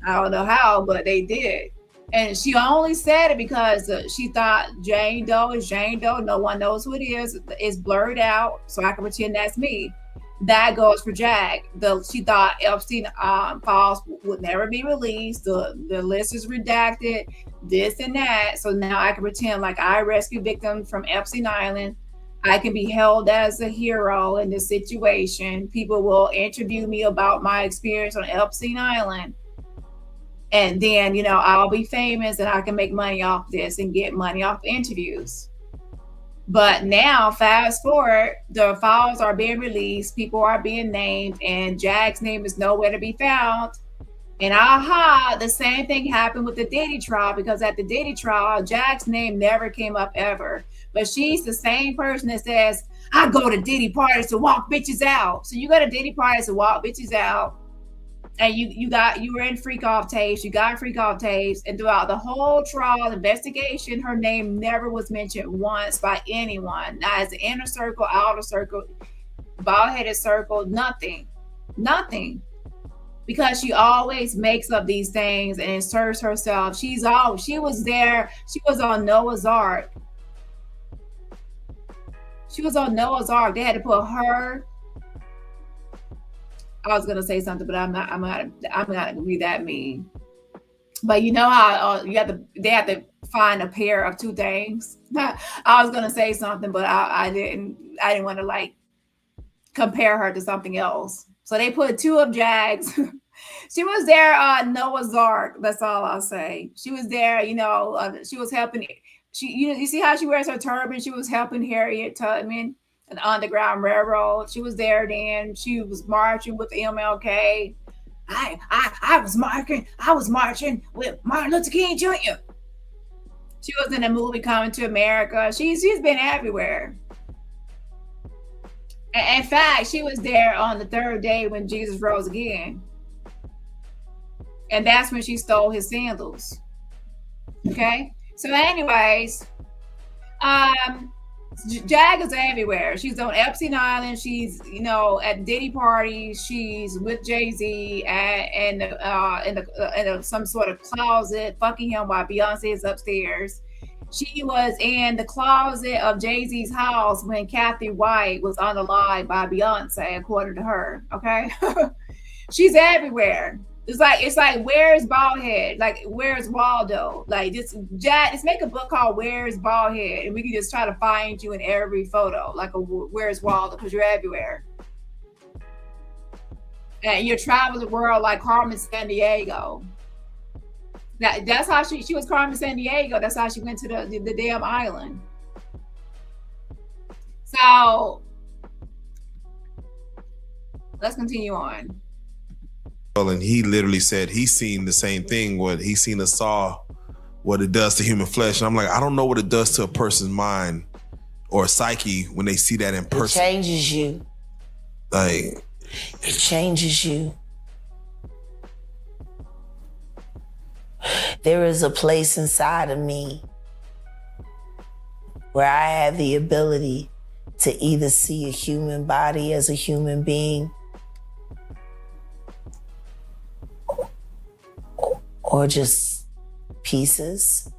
I don't know how, but they did. And she only said it because she thought Jane Doe is Jane Doe. No one knows who it is. It's blurred out, so I can pretend that's me. That goes for Jag. She thought Epstein files would never be released. The list is redacted, this and that. So now I can pretend like I rescued victims from Epstein Island. I can be held as a hero in this situation. People will interview me about my experience on Epstein Island. And then, I'll be famous and I can make money off this and get money off interviews. But now, fast forward, the files are being released, people are being named, and Jag's name is nowhere to be found. And the same thing happened with the Diddy trial, because at the Diddy trial, Jag's name never came up ever. But she's the same person that says, I go to Diddy parties to walk bitches out. So you go to Diddy parties to walk bitches out. And you were in freak off tapes, you got freak off tapes, and throughout the whole trial investigation, her name never was mentioned once by anyone. Not as the inner circle, outer circle, bald-headed circle, nothing. Because she always makes up these things and inserts herself. She was there, she was on Noah's Ark. She was on Noah's Ark. They had to put her. I was gonna say something, but I'm not gonna be that mean. But you know how they have to find a pair of two things. I was gonna say something, but I didn't want to compare her to something else. So they put two of Jag's. She was there on Noah's Ark. That's all I'll say. She was there. She was helping. You see how she wears her turban? She was helping Harriet Tubman. An Underground Railroad. She was there then. She was marching with MLK. I was marching with Martin Luther King Jr. She was in a movie Coming to America. She's been everywhere. In fact, she was there on the third day when Jesus rose again. And that's when she stole his sandals. Okay? So anyways, Jag is everywhere. She's on Epstein Island. She's, at Diddy parties. She's with Jay-Z in some sort of closet, fucking him while Beyonce is upstairs. She was in the closet of Jay-Z's house when Kathy White was unalived by Beyonce, according to her. Okay, she's everywhere. It's like where's Baldhead? Like where's Waldo? Like just make a book called Where's Baldhead, and we can just try to find you in every photo, like where's Waldo, because you're everywhere. And you travel the world like Carmen Sandiego. That's how she was Carmen Sandiego. That's how she went to the damn island. So let's continue on. And he literally said he's seen the same thing. What he's seen saw what it does to human flesh. And I'm like, I don't know what it does to a person's mind or psyche when they see that in person. It changes you. It changes you. There is a place inside of me where I have the ability to either see a human body as a human being or just pieces.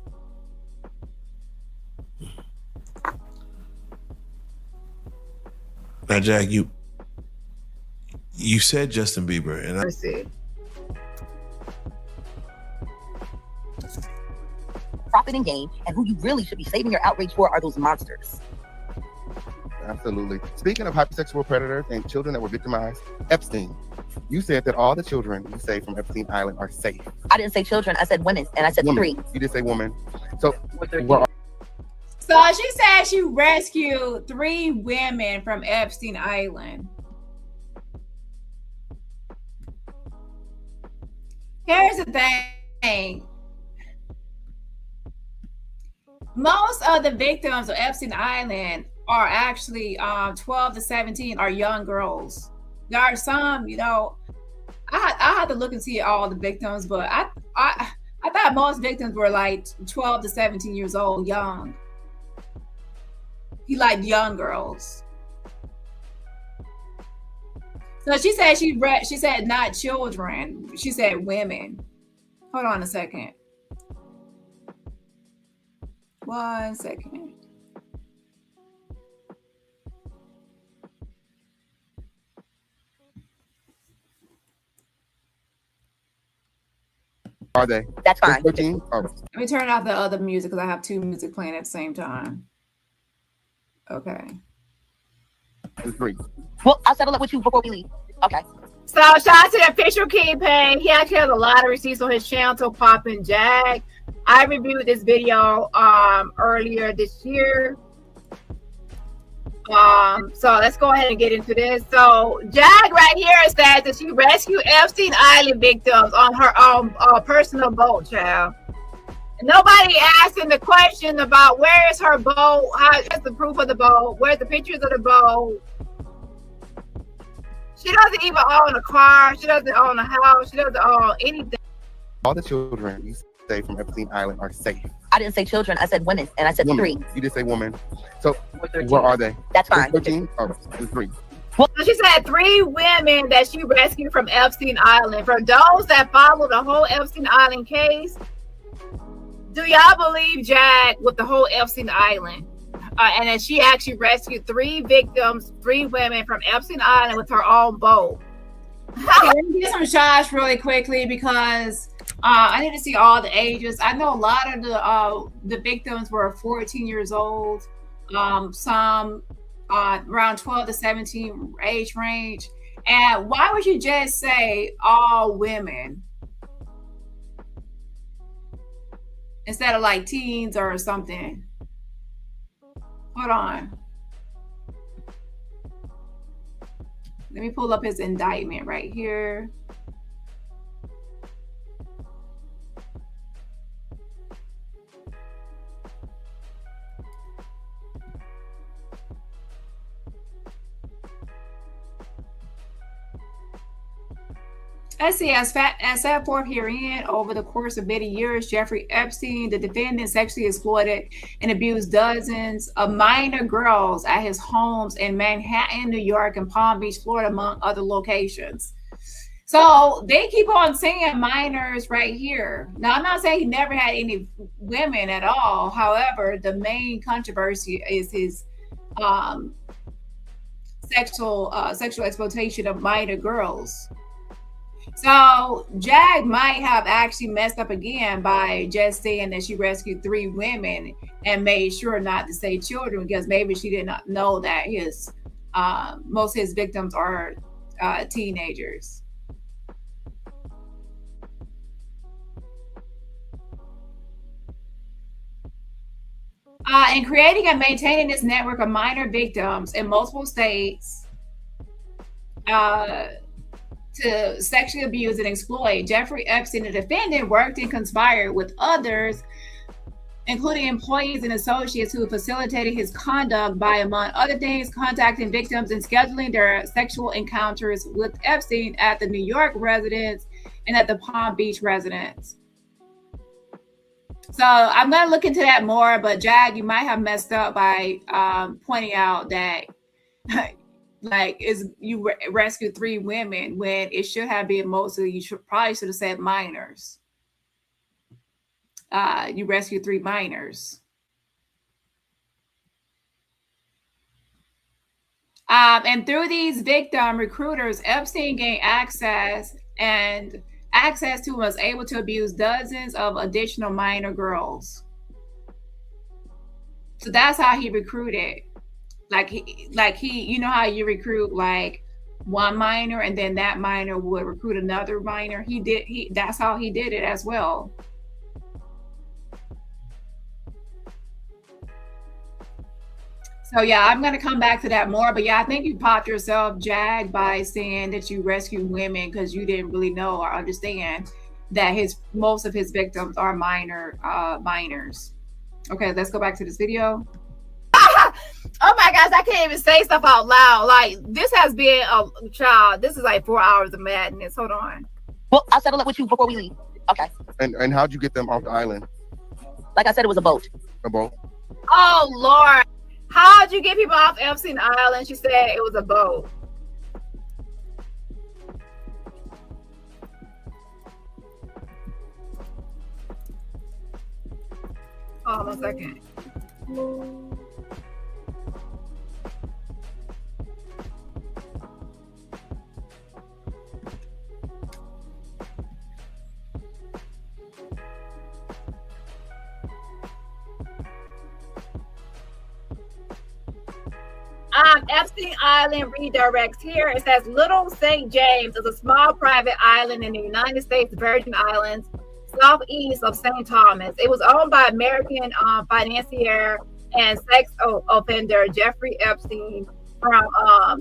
Now, Jack, you said Justin Bieber, and I see. Profit and gain, and who you really should be saving your outrage for are those monsters. Absolutely. Speaking of hypersexual predators and children that were victimized, Epstein. You said that all the children you saved from Epstein Island are safe. I didn't say children. I said women, and I said Woman. 3. You did say woman. So So she said she rescued 3 women from Epstein Island. Here's the thing. Most of the victims of Epstein Island are actually 12 to 17 are young girls. There are some, you know, I had to look and see all the victims, but I thought most victims were like 12 to 17 years old, young. He liked young girls. So she said she said not children. She said women. Hold on a second. 1 second. are they? That's fine. 13? Oh, Let me turn off the other music because I have 2 music playing at the same time. Okay. it's 3. Well, I'll settle it with you before we leave. Okay. So shout out to the official campaign. He actually has a lot of receipts on his channel, so Poppin' Jag. I reviewed this video earlier this year. So let's go ahead and get into this. So Jag right here says that she rescued Epstein Island victims on her own personal boat, child. Nobody asking the question about where is her boat, where's the proof of the boat, where's the pictures of the boat. She doesn't even own a car, she doesn't own a house, she doesn't own anything. All the children you saved from Epstein Island are safe. I didn't say children. I said women, and I said Woman. 3. You did say woman. So 13. where are they? That's fine. 13? Oh, it's 3. So she said 3 women that she rescued from Epstein Island. For those that follow the whole Epstein Island case, do y'all believe Jag with the whole Epstein Island? And then she actually rescued 3 victims, 3 women from Epstein Island with her own boat. Okay, let me get some shots really quickly because I need to see all the ages. I know a lot of the victims were 14 years old, some around 12 to 17 age range. And why would you just say all women instead of like teens or something? Hold on. Let me pull up his indictment right here. Let's see, as set forth herein, over the course of many years, Jeffrey Epstein, the defendant, sexually exploited and abused dozens of minor girls at his homes in Manhattan, New York, and Palm Beach, Florida, among other locations. So they keep on saying minors right here. Now, I'm not saying he never had any women at all. However, the main controversy is his sexual exploitation of minor girls. So Jag might have actually messed up again by just saying that she rescued 3 women and made sure not to say children, because maybe she did not know that his most of his victims are teenagers. In creating and maintaining this network of minor victims in multiple states, to sexually abuse and exploit, Jeffrey Epstein, the defendant, worked and conspired with others, including employees and associates, who facilitated his conduct by, among other things, contacting victims and scheduling their sexual encounters with Epstein at the New York residence and at the Palm Beach residence. So I'm going to look into that more, but Jag, you might have messed up by pointing out that like you rescued 3 women when it should have been mostly, you probably should have said minors. You rescued 3 minors. And through these victim recruiters, Epstein gained access to, was able to abuse dozens of additional minor girls. So that's how he recruited. Like he, you know how you recruit like one minor, and then that minor would recruit another minor. That's how he did it as well. So yeah, I'm gonna come back to that more. But yeah, I think you popped yourself, Jag, by saying that you rescue women because you didn't really know or understand that most of his victims are minors. Okay, let's go back to this video. Oh my gosh, I can't even say stuff out loud. Like, this has been a child. This is like 4 hours of madness. Hold on. Well, I'll settle it with you before we leave. Okay. And how'd you get them off the island? Like I said, it was a boat. A boat? Oh Lord. How'd you get people off Epstein Island? She said it was a boat. Hold on a second. Epstein Island redirects here. It says Little St. James is a small private island in the United States Virgin Islands, southeast of St. Thomas. It was owned by American financier and sex offender Jeffrey Epstein from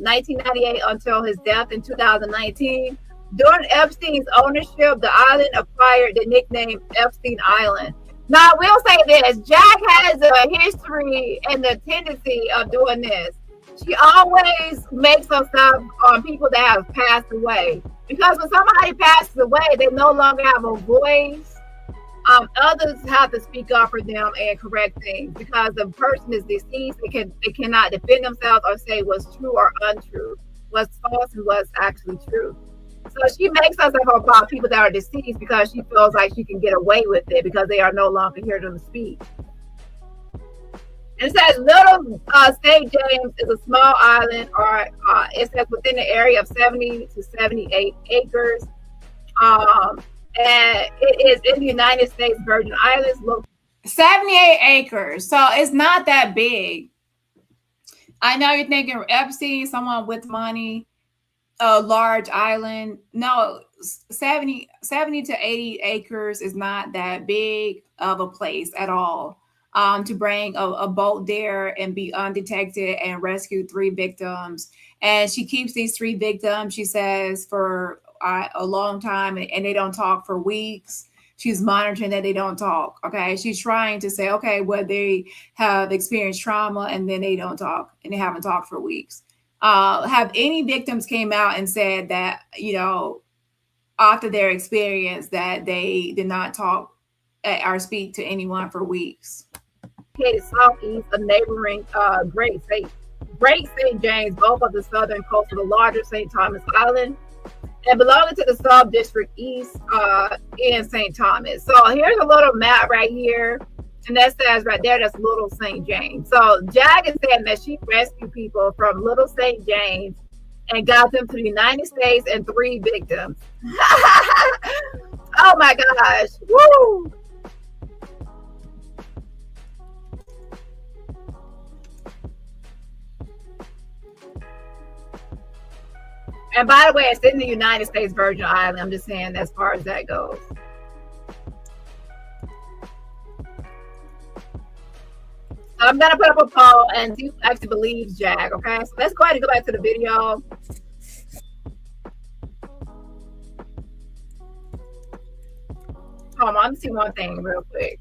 1998 until his death in 2019. During Epstein's ownership, the island acquired the nickname Epstein Island. Now, we'll say this. Jack has a history and the tendency of doing this. She always makes up stuff on people that have passed away. Because when somebody passes away, they no longer have a voice. Others have to speak up for them and correct things. Because the person is deceased, they cannot defend themselves or say what's true or untrue, what's false and what's actually true. So she makes us up about people that are deceased because she feels like she can get away with it because they are no longer here to speak. And it says Little St. James is a small island, or it says within the area of 70 to 78 acres. And it is in the United States Virgin Islands. 78 acres. So it's not that big. I know you're thinking Epstein, someone with money, a large island. No, 70 to 80 acres is not that big of a place at all. To bring a boat there and be undetected and rescue 3 victims. And she keeps these 3 victims, she says, for a long time, and they don't talk for weeks. She's monitoring that they don't talk. Okay. She's trying to say, okay, well, they have experienced trauma and then they don't talk and they haven't talked for weeks. Have any victims came out and said that, after their experience that they did not talk or speak to anyone for weeks? Southeast of neighboring Great St. James, both of the southern coast of the larger St. Thomas Island, and belonging to the sub-district east in St. Thomas. So here's a little map right here, and that says right there, that's Little St. James. So Jag is saying that she rescued people from Little St. James and got them to the United States and 3 victims. Oh my gosh. Woo! And by the way, it's in the United States Virgin Island. I'm just saying as far as that goes. I'm going to put up a poll and see who actually believes Jag, okay? So let's go ahead and go back to the video. Hold on, let me see one thing real quick.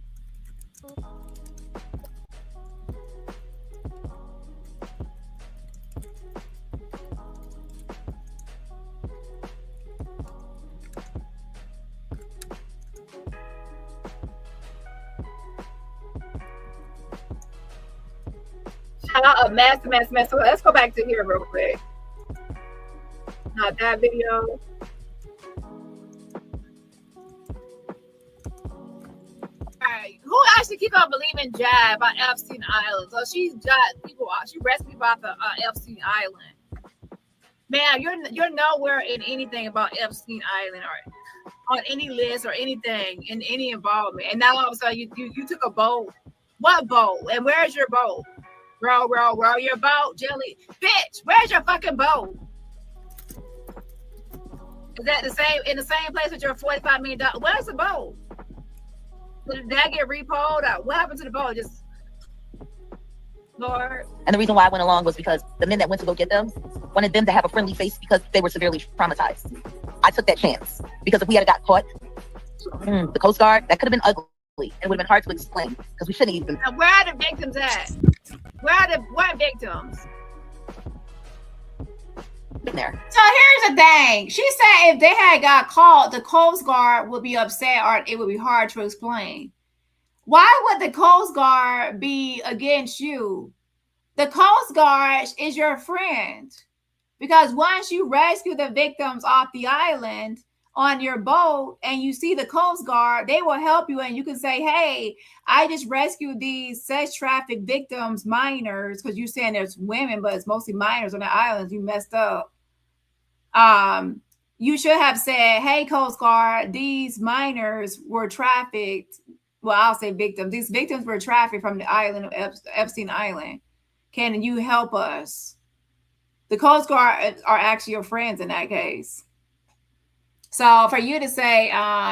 A mess. So let's go back to here real quick. Not that video. Alright, who actually keep on believing Jag about Epstein Island? So she rescued people off the Epstein Island. Man, you're nowhere in anything about Epstein Island or on any list or anything in any involvement. And now all of a sudden you took a boat. What boat? And where's your boat? Row your boat, Jelly. Bitch, where's your fucking boat? Is that the same in the same place with your $45 million? Where's the boat? Did that get repoed? What happened to the boat? Just Lord. And the reason why I went along was because the men that went to go get them wanted them to have a friendly face because they were severely traumatized. I took that chance because if we had got caught, the Coast Guard, that could have been ugly. It would have been hard to explain because we shouldn't even. Now, where are the victims at? What victims? Been there. So here's the thing. She said if they had got caught, the Coast Guard would be upset or it would be hard to explain. Why would the Coast Guard be against you? The Coast Guard is your friend. Because once you rescue the victims off the island on your boat and you see the Coast Guard, they will help you and you can say, hey, I just rescued these sex traffic victims, minors, because you're saying there's women, but it's mostly minors on the islands. You messed up. You should have said, hey, Coast Guard, these minors were trafficked. Well, I'll say victims. These victims were trafficked from the island of Epstein Island. Can you help us? The Coast Guard are actually your friends in that case. So for you to say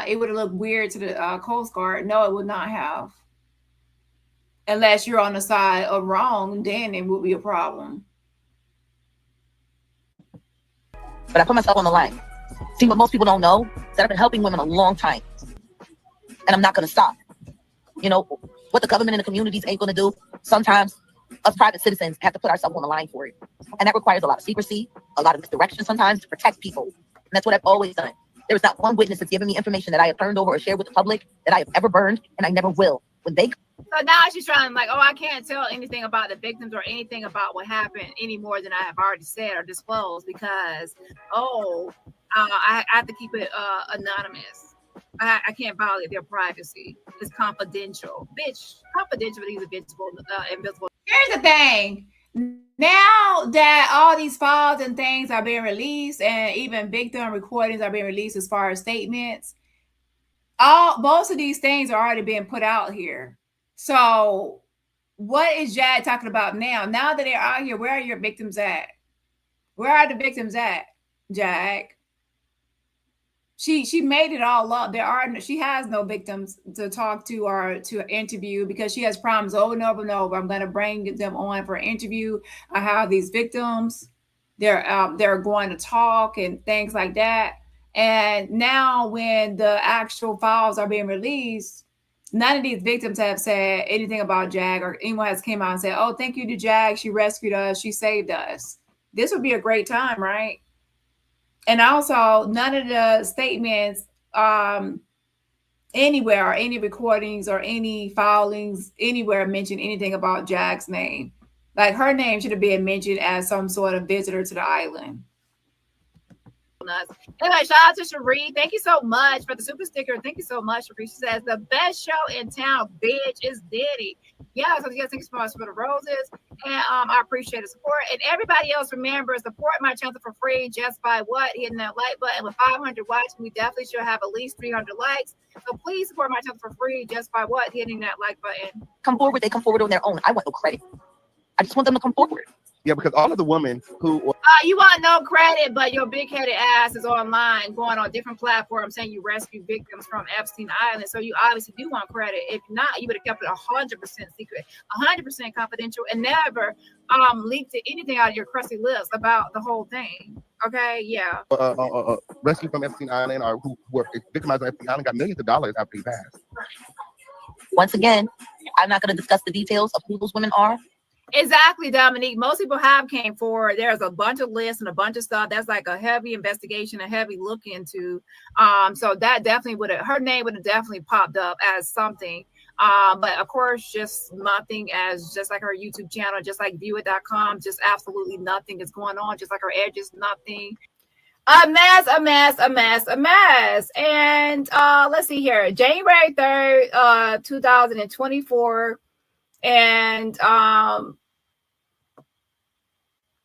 it would have looked weird to the Coast Guard, no, it would not have. Unless you're on the side of wrong, then it would be a problem. But I put myself on the line. See, what most people don't know is that I've been helping women a long time. And I'm not going to stop. You know, what the government and the communities ain't going to do, sometimes us private citizens have to put ourselves on the line for it. And that requires a lot of secrecy, a lot of misdirection sometimes to protect people. And that's what I've always done. There is not one witness that's given me information that I have turned over or shared with the public that I have ever burned, and I never will. When they... So now she's trying like, oh, I can't tell anything about the victims or anything about what happened any more than I have already said or disclosed because, I have to keep it anonymous. I can't violate their privacy. It's confidential. Bitch, confidential, but he's invisible. Here's the thing. Now that all these files and things are being released and even victim recordings are being released as far as statements, most of these things are already being put out here. So what is Jag talking about now? Now that they're out here, where are your victims at? Where are the victims at, Jag? She made it all up. She has no victims to talk to or to interview because she has promised over and over and over. I'm going to bring them on for an interview. I have these victims. They're going to talk and things like that. And now when the actual files are being released, none of these victims have said anything about Jag or anyone has came out and said, oh, thank you to Jag. She rescued us. She saved us. This would be a great time, right? And also, none of the statements anywhere or any recordings or any filings anywhere mention anything about Jag's name. Like her name should have been mentioned as some sort of visitor to the island. Anyway, shout out to Cherie. Thank you so much for the super sticker. Thank you so much, Cherie. She says the best show in town, bitch, is Diddy. Yeah, so yes, thank you so much for the roses. And I appreciate the support. And everybody else, remember, support my channel for free just by what? Hitting that like button. With 500 watching, we definitely should have at least 300 likes. So please support my channel for free just by what? Hitting that like button. Come forward, they come forward on their own. I want no credit. I just want them to come forward. Yeah, because all of the women who... you want no credit, but your big-headed ass is online going on different platforms saying you rescue victims from Epstein Island. So you obviously do want credit. If not, you would have kept it 100% secret, 100% confidential, and never leaked anything out of your crusty lips about the whole thing. Okay, yeah. Rescue from Epstein Island or who were victimized on Epstein Island got millions of dollars after he passed. Once again, I'm not going to discuss the details of who those women are. Exactly, Dominique. Most people have came forward. There's a bunch of lists and a bunch of stuff. That's like a heavy investigation, a heavy look into. So that definitely would have, her name would have definitely popped up as something. But of course, just nothing as just like her YouTube channel, just like viewit.com, just absolutely nothing is going on. Just like her edge, just nothing. A mess, a mess, a mess, a mess. And let's see here. January 3rd, 2024. And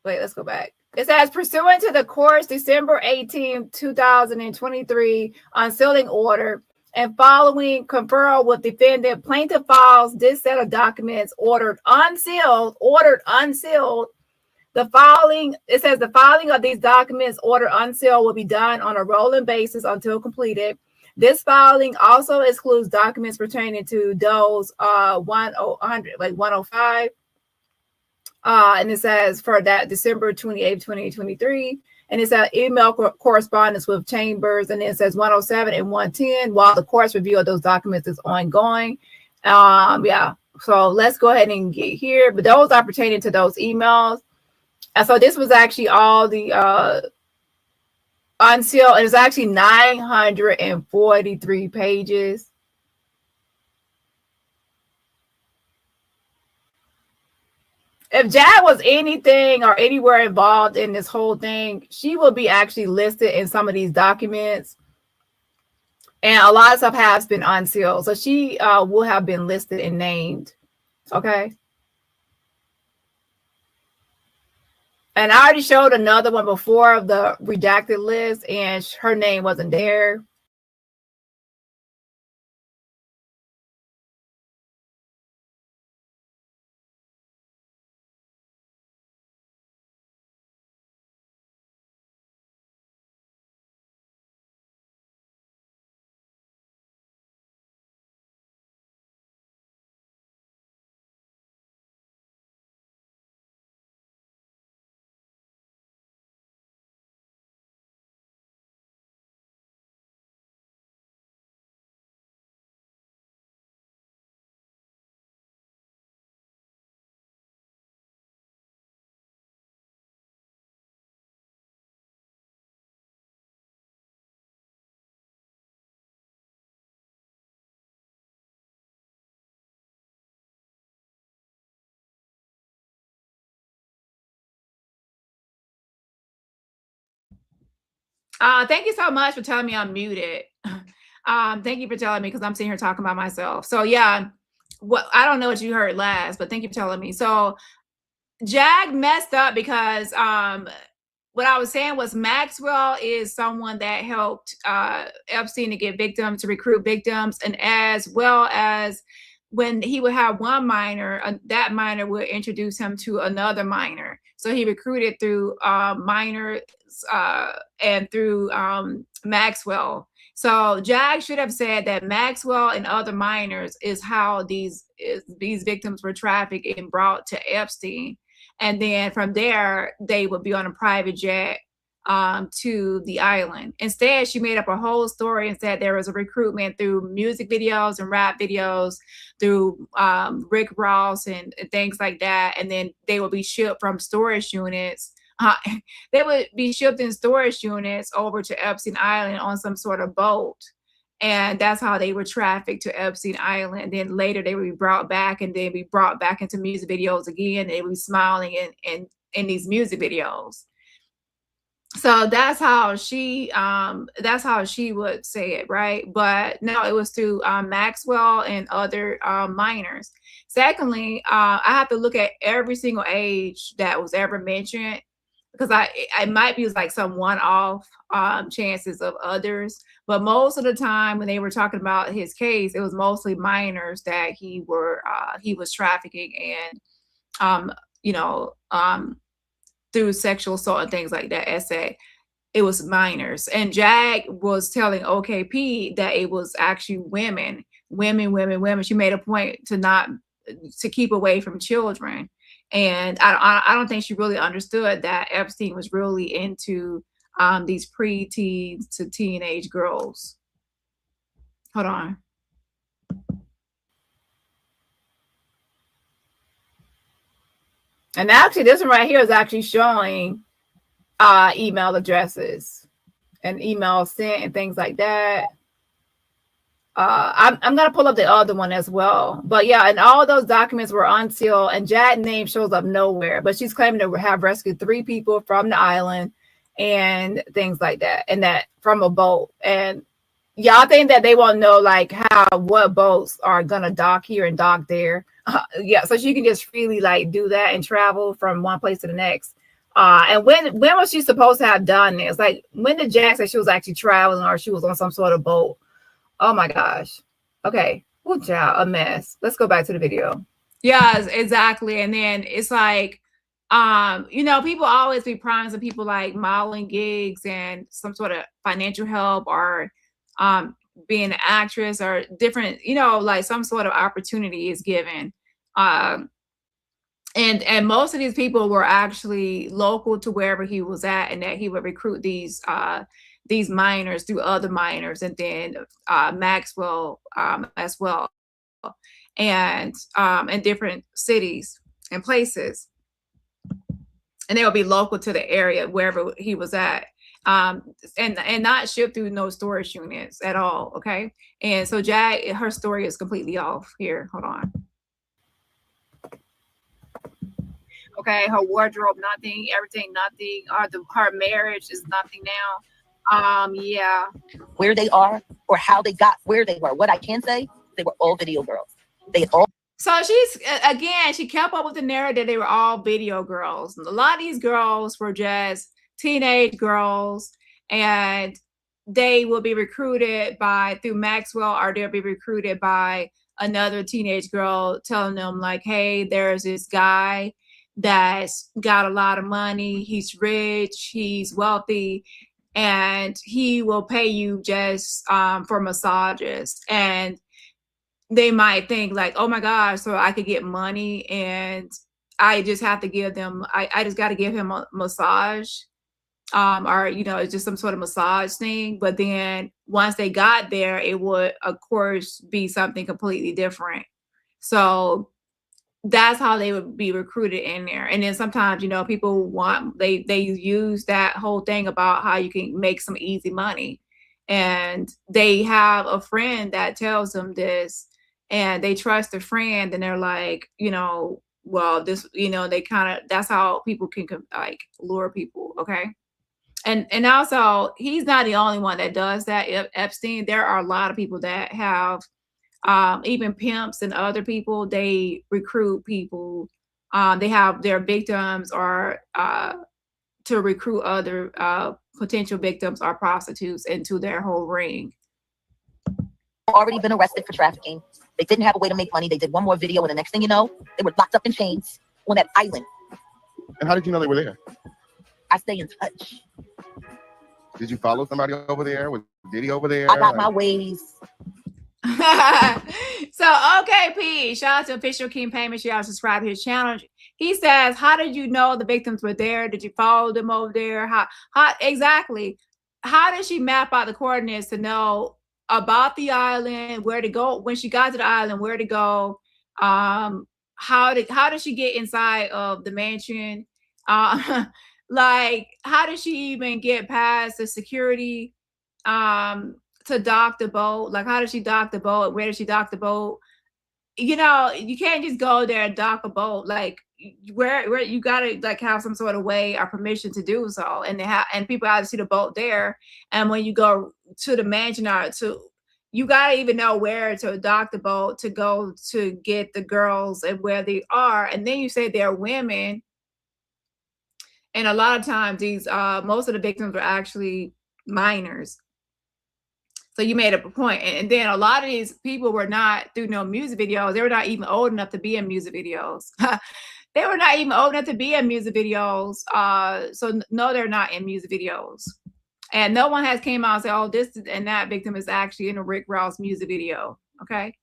wait, let's go back. It says, pursuant to the court's December 18, 2023 unsealing order and following conferral with defendant, plaintiff files this set of documents ordered unsealed The filing, it says the filing of these documents order unsealed will be done on a rolling basis until completed. This filing also excludes documents pertaining to those 105. And it says for that December 28th, 2023. And it says email correspondence with chambers. And it says 107 and 110 while the court's review of those documents is ongoing. Yeah. So let's go ahead and get here. But those are pertaining to those emails. And so this was actually all the unsealed. It's actually 943 pages. If Jag was anything or anywhere involved in this whole thing, she will be actually listed in some of these documents. And a lot of stuff has been unsealed. So she will have been listed and named. Okay. And I already showed another one before of the redacted list, and her name wasn't there. Thank you so much for telling me I'm muted. Thank you for telling me because I'm sitting here talking about myself. So yeah, I don't know what you heard last, but thank you for telling me. So Jag messed up because what I was saying was Maxwell is someone that helped Epstein to get victims, to recruit victims, and as well as when he would have one minor, that minor would introduce him to another minor. So he recruited through minors and through Maxwell. So Jag should have said that Maxwell and other minors is how these victims were trafficked and brought to Epstein. And then from there, they would be on a private jet to the island. Instead, she made up a whole story and said there was a recruitment through music videos and rap videos, through Rick Ross and things like that. And then they would be shipped from storage units. They would be shipped in storage units over to Epstein Island on some sort of boat. And that's how they were trafficked to Epstein Island. Then later they would be brought back and they'd be brought back into music videos again. They would be smiling in these music videos. So that's how she would say it, right? But no, it was through Maxwell and other minors. Secondly, I have to look at every single age that was ever mentioned, because I might be like some one-off chances of others, but most of the time when they were talking about his case, it was mostly minors that he was trafficking and through sexual assault and things like that. Essay, it was minors, and Jag was telling OKP that it was actually women. She made a point to keep away from children. And I don't think she really understood that Epstein was really into these pre-teens to teenage girls. Hold on. And actually, this one right here is actually showing email addresses and emails sent and things like that. I'm gonna pull up the other one as well, but yeah, and all those documents were unsealed, and Jad's name shows up nowhere, but she's claiming to have rescued 3 people from the island and things like that, and that from a boat. And y'all think that they won't know like what boats are gonna dock here and dock there? Yeah, so she can just freely like do that and travel from one place to the next. And when was she supposed to have done this? Like, when did Jack say she was actually traveling or she was on some sort of boat? Oh my gosh. Okay. Good job. A mess. Let's go back to the video. Yeah, exactly. And then it's like, You know, people always be promising people like modeling gigs and some sort of financial help, or being an actress, or different, you know, like some sort of opportunity is given. Um, and most of these people were actually local to wherever he was at, and that he would recruit these minors through other minors, and then Maxwell as well, and in different cities and places, and they would be local to the area wherever he was at, and not shipped through no storage units at all. Okay, and so her story is completely off here. Hold on. Okay, her wardrobe, nothing. Everything, nothing. Her marriage is nothing now. Yeah. Where they are or how they got where they were. What I can say, they were all video girls. They had all. So she kept up with the narrative. They were all video girls. A lot of these girls were just teenage girls, and they will be recruited through Maxwell, or they'll be recruited by another teenage girl telling them like, hey, there's this guy that's got a lot of money. He's rich, he's wealthy, and he will pay you just for massages. And they might think like, oh my gosh, so I could get money and I just have to give them, I just got to give him a massage, or, you know, it's just some sort of massage thing. But then once they got there, it would, of course, be something completely different. So that's how they would be recruited in there. And then sometimes, you know, people they use that whole thing about how you can make some easy money. And they have a friend that tells them this, and they trust a friend, and they're like, you know, well, this, you know, they kind of, that's how people can like lure people. Okay. And also, he's not the only one that does that. Epstein, there are a lot of people that have, even pimps and other people, they recruit people. They have their victims, or to recruit other potential victims or prostitutes into their whole ring. Already been arrested for trafficking. They didn't have a way to make money. They did one more video, and the next thing you know, they were locked up in chains on that island. And how did you know they were there? I stay in touch. Did you follow somebody over there? Was Diddy over there? I got my ways. So, okay, P, shout out to Official King Payment. Y'all subscribe to his channel. He says, how did you know the victims were there? Did you follow them over there? How exactly? How did she map out the coordinates to know about the island, where to go when she got to the island, where to go? How did she get inside of the mansion? Like, how did she even get past the security to dock the boat? Like, how did she dock the boat? Where did she dock the boat? You know, you can't just go there and dock a boat. Like, where you gotta like have some sort of way or permission to do so. And and people have to see the boat there. And when you go to the mansion, or you gotta even know where to dock the boat to go to get the girls and where they are. And then you say they're women. And a lot of times these most of the victims were actually minors. So you made up a point. And then a lot of these people were not doing no music videos. They were not even old enough to be in music videos. They were not even old enough to be in music videos. So no, they're not in music videos. And no one has came out and said, oh, this and that victim is actually in a Rick Ross music video. Okay.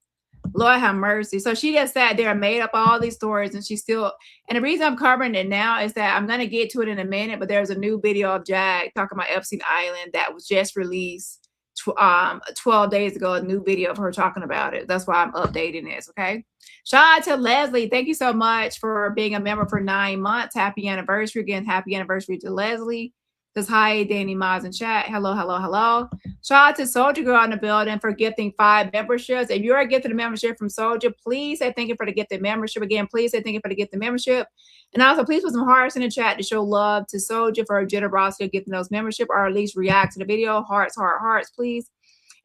Lord have mercy. So she just sat there and made up all these stories, and she still, and the reason I'm covering it now is that I'm going to get to it in a minute, but there's a new video of Jag talking about Epstein Island that was just released 12 days ago, a new video of her talking about it. That's why I'm updating this. Okay. Shout out to Leslie. Thank you so much for being a member for 9 months. Happy anniversary. Again, happy anniversary to Leslie. Says hi, Danny Miles in chat. Hello, hello, hello. Shout out to Soldier Girl in the building for gifting 5 memberships. If you're gifting a membership from Soldier, please say thank you for the gifted membership. Again, please say thank you for the gifted membership. And also, please put some hearts in the chat to show love to Soldier for her generosity of gifting those membership, or at least react to the video. Hearts, hearts, please.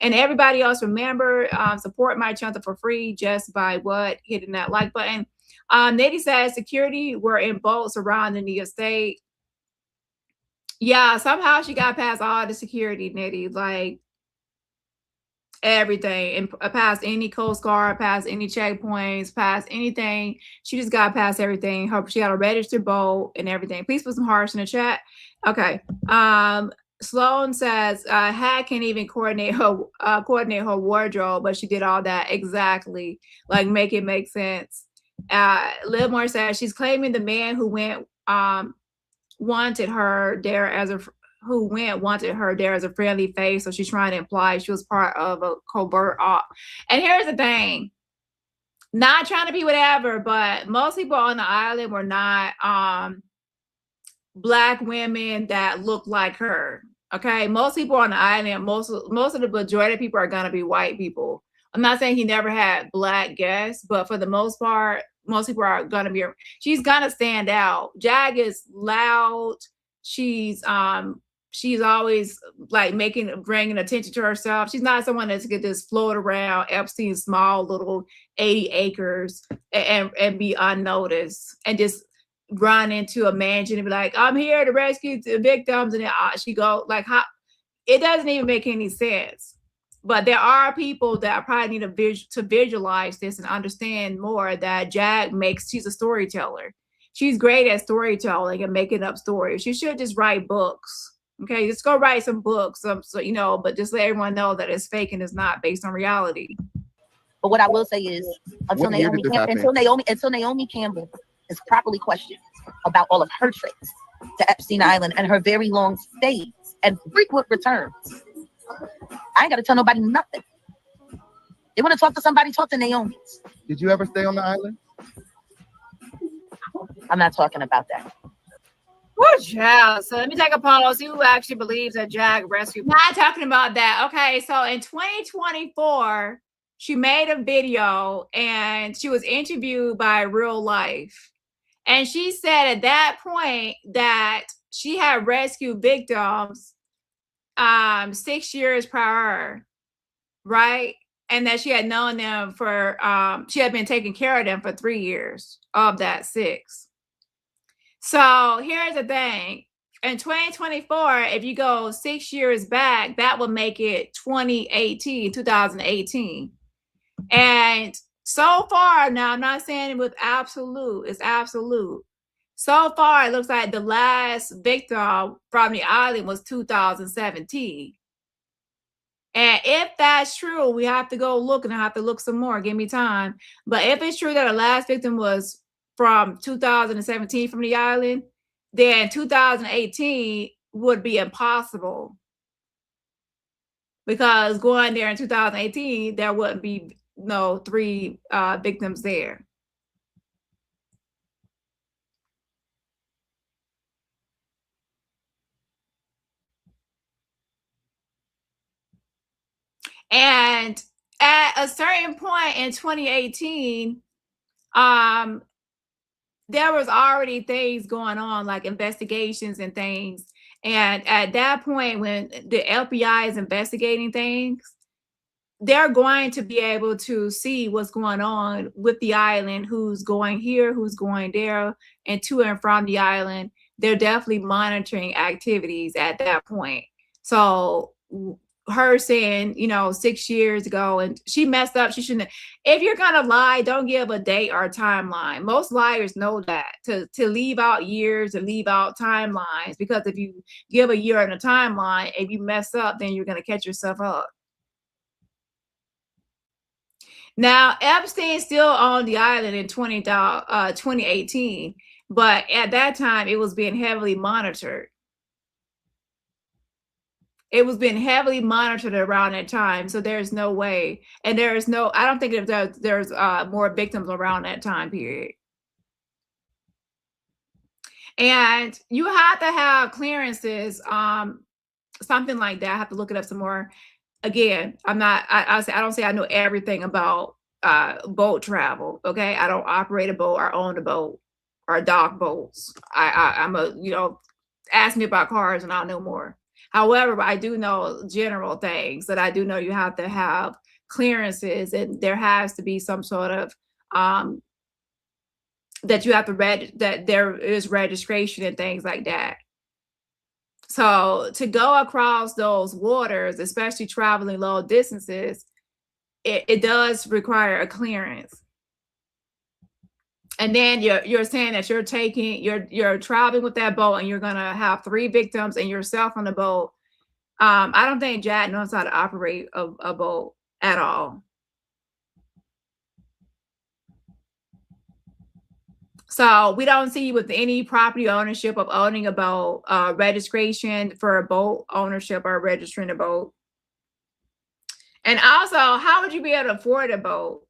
And everybody else, remember, support my channel for free just by hitting that like button. Nettie says security were in boats surrounding the estate. Yeah, somehow she got past all the security, Nettie. Like, everything, and past any Coast Guard, past any checkpoints, past anything. She just got past everything. She had a registered boat and everything. Please put some hearts in the chat. Okay. Sloan says Hat can't even coordinate her wardrobe, but she did all that exactly. Like, make it make sense. Livermore says she's claiming the man who went wanted her there as a friendly face, so she's trying to imply she was part of a covert op. And here's the thing, not trying to be whatever, but most people on the island were not Black women that look like her. Okay, most people on the island, most of the majority of people are gonna be white people. I'm not saying he never had Black guests, but for the most part, most people are gonna be. She's gonna stand out. Jag is loud. She's always like bringing attention to herself. She's not someone that's gonna just float around Epstein's small little 80 acres and be unnoticed and just run into a mansion and be like, I'm here to rescue the victims, and then she go like, how? It doesn't even make any sense. But there are people that probably need to visualize this and understand more that Jag she's a storyteller. She's great at storytelling and making up stories. She should just write books. Okay, just go write some books. So but just let everyone know that it's fake and it's not based on reality. But what I will say is, until Naomi Campbell is properly questioned about all of her trips to Epstein Island and her very long stays and frequent returns, I ain't got to tell nobody nothing. They want to talk to somebody, talk to Naomi. Did you ever stay on the island? I'm not talking about that. Oh, yeah. So let me take a pause. See who actually believes that Jag rescued. Not talking about that. Okay, so in 2024, she made a video and she was interviewed by Real Life. And she said at that point that she had rescued victims 6 years prior, right? And that she had known them for, she had been taking care of them for 3 years of that 6. So here's the thing. In 2024, if you go 6 years back, that would make it 2018. And so far, now I'm not saying it was absolute, it's absolute. So far, it looks like the last victim from the island was 2017. And if that's true, we have to go look, and I have to look some more. Give me time. But if it's true that the last victim was from 2017 from the island, then 2018 would be impossible. Because going there in 2018, there wouldn't be 3 victims there. And at a certain point in 2018, there was already things going on, like investigations and things. And at that point, when the FBI is investigating things, they're going to be able to see what's going on with the island, who's going here, who's going there, and to and from the island. They're definitely monitoring activities at that point. So her saying, 6 years ago, and she messed up, she shouldn't. If you're gonna lie, don't give a date or a timeline. Most liars know that, to leave out years and leave out timelines, because if you give a year and a timeline, if you mess up, then you're gonna catch yourself up. Now, Epstein still owned the island in 2018, but at that time, it was being heavily monitored. It was being heavily monitored around that time, so there's no way, and I don't think there's more victims around that time period. And you have to have clearances, something like that. I have to look it up some more. Again, I don't say I know everything about boat travel. Okay, I don't operate a boat or own a boat or dock boats. I'm ask me about cars and I'll know more. However, I do know general things, that I do know you have to have clearances, and there has to be some sort of that you have to that there is registration and things like that. So to go across those waters, especially traveling long distances, it does require a clearance. And then you're saying that you're traveling with that boat and you're gonna have 3 victims and yourself on the boat. I don't think Jack knows how to operate a boat at all. So we don't see you with any property ownership of owning a boat, registration for a boat ownership or registering a boat. And also, how would you be able to afford a boat?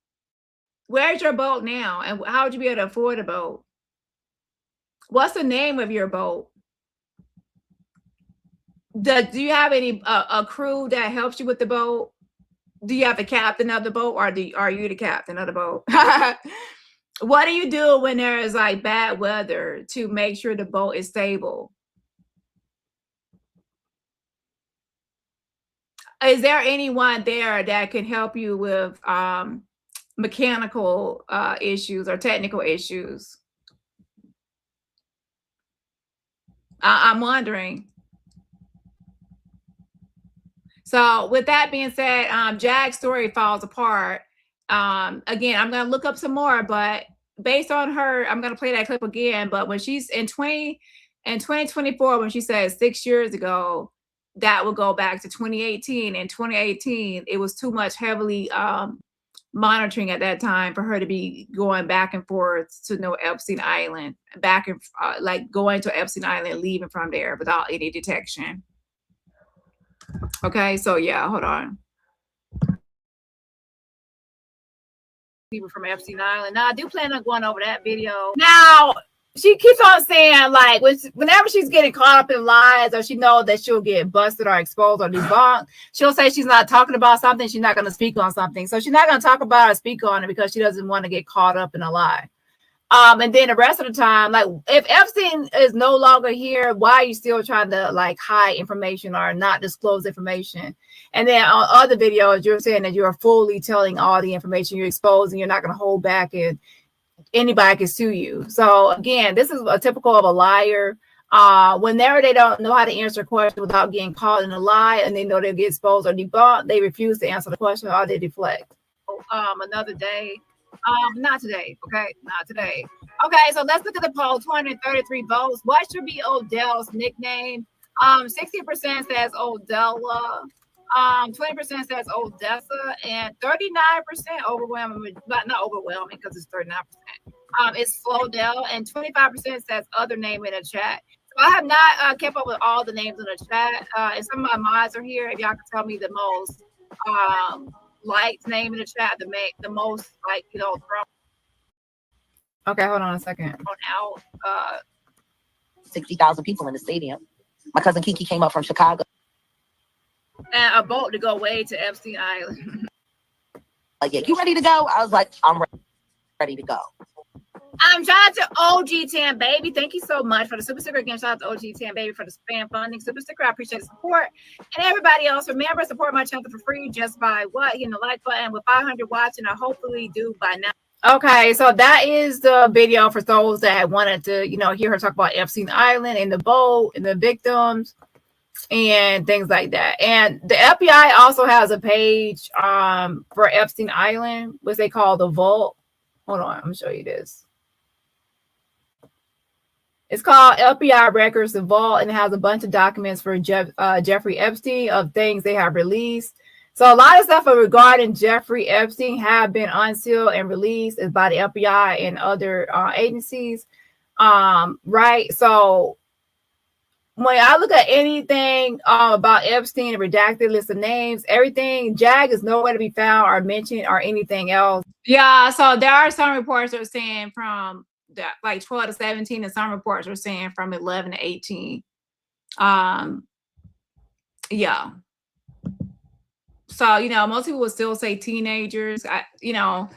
Where's your boat now? And how would you be able to afford a boat? What's the name of your boat? Do you have any a crew that helps you with the boat? Do you have the captain of the boat, or are you the captain of the boat? What do you do when there is like bad weather to make sure the boat is stable? Is there anyone there that can help you with mechanical issues or technical issues? I'm wondering. So with that being said, Jack's story falls apart. Again, I'm going to look up some more, but based on her, I'm going to play that clip again. But when she's in 2024, when she says 6 years ago, that will go back to 2018. In 2018, it was too much heavily monitoring at that time for her to be going back and forth to Epstein Island, back and like going to Epstein Island, leaving from there without any detection. Okay, so yeah, hold on. People from Epstein Island. Now I do plan on going over that video. Now she keeps on saying, like, whenever she's getting caught up in lies, or she knows that she'll get busted or exposed or debunked, she'll say she's not talking about something, she's not going to speak on something. So she's not going to talk about or speak on it because she doesn't want to get caught up in a lie. And then the rest of the time, like, if Epstein is no longer here, why are you still trying to like hide information or not disclose information? And then on other videos, you're saying that you're fully telling all the information you're exposing, you're not going to hold back, and anybody can sue you. So again, this is a typical of a liar. Whenever they don't know how to answer a question without getting caught in a lie, and they know they'll get exposed or debunked, they refuse to answer the question or they deflect. Another day. Not today. Okay, not today. Okay, so let's look at the poll. 233 votes. What should be Odell's nickname? 60% says Odella. 20% says Odessa, and 39% overwhelming, but not overwhelming because it's 39%. It's Slowdell, and 25% says other name in the chat. So I have not kept up with all the names in the chat. And some of my mods are here. If y'all can tell me the most liked name in the chat, the most, like, you know, thrown. Okay, hold on a second. Out 60,000 people in the stadium. My cousin Kiki came up from Chicago. And a boat to go way to Epstein Island. Like, yeah, you ready to go? I was like, I'm ready to go. Shout out to OG10 Baby. Thank you so much for the super sticker. Again, shout out to OG10 Baby for the spam funding super sticker. I appreciate the support. And everybody else, remember, support my channel for free just by what? Hitting the like button. With 500 watching, I hopefully do by now. Okay, so that is the video for those that wanted to, you know, hear her talk about Epstein Island and the boat and the victims and things like that. And the FBI also has a page for Epstein Island, which they call the Vault. Hold on, I'm gonna show you this. It's called FBI Records, the Vault, and it has a bunch of documents for Jeffrey Epstein of things they have released. So a lot of stuff regarding Jeffrey Epstein have been unsealed and released by the FBI and other agencies. Right. So when I look at anything about Epstein, a redacted list of names, everything, Jag is nowhere to be found or mentioned or anything else. Yeah. So there are some reports that are saying from like 12 to 17, and some reports are saying from 11 to 18. Yeah. So, you know, most people would still say teenagers. You know,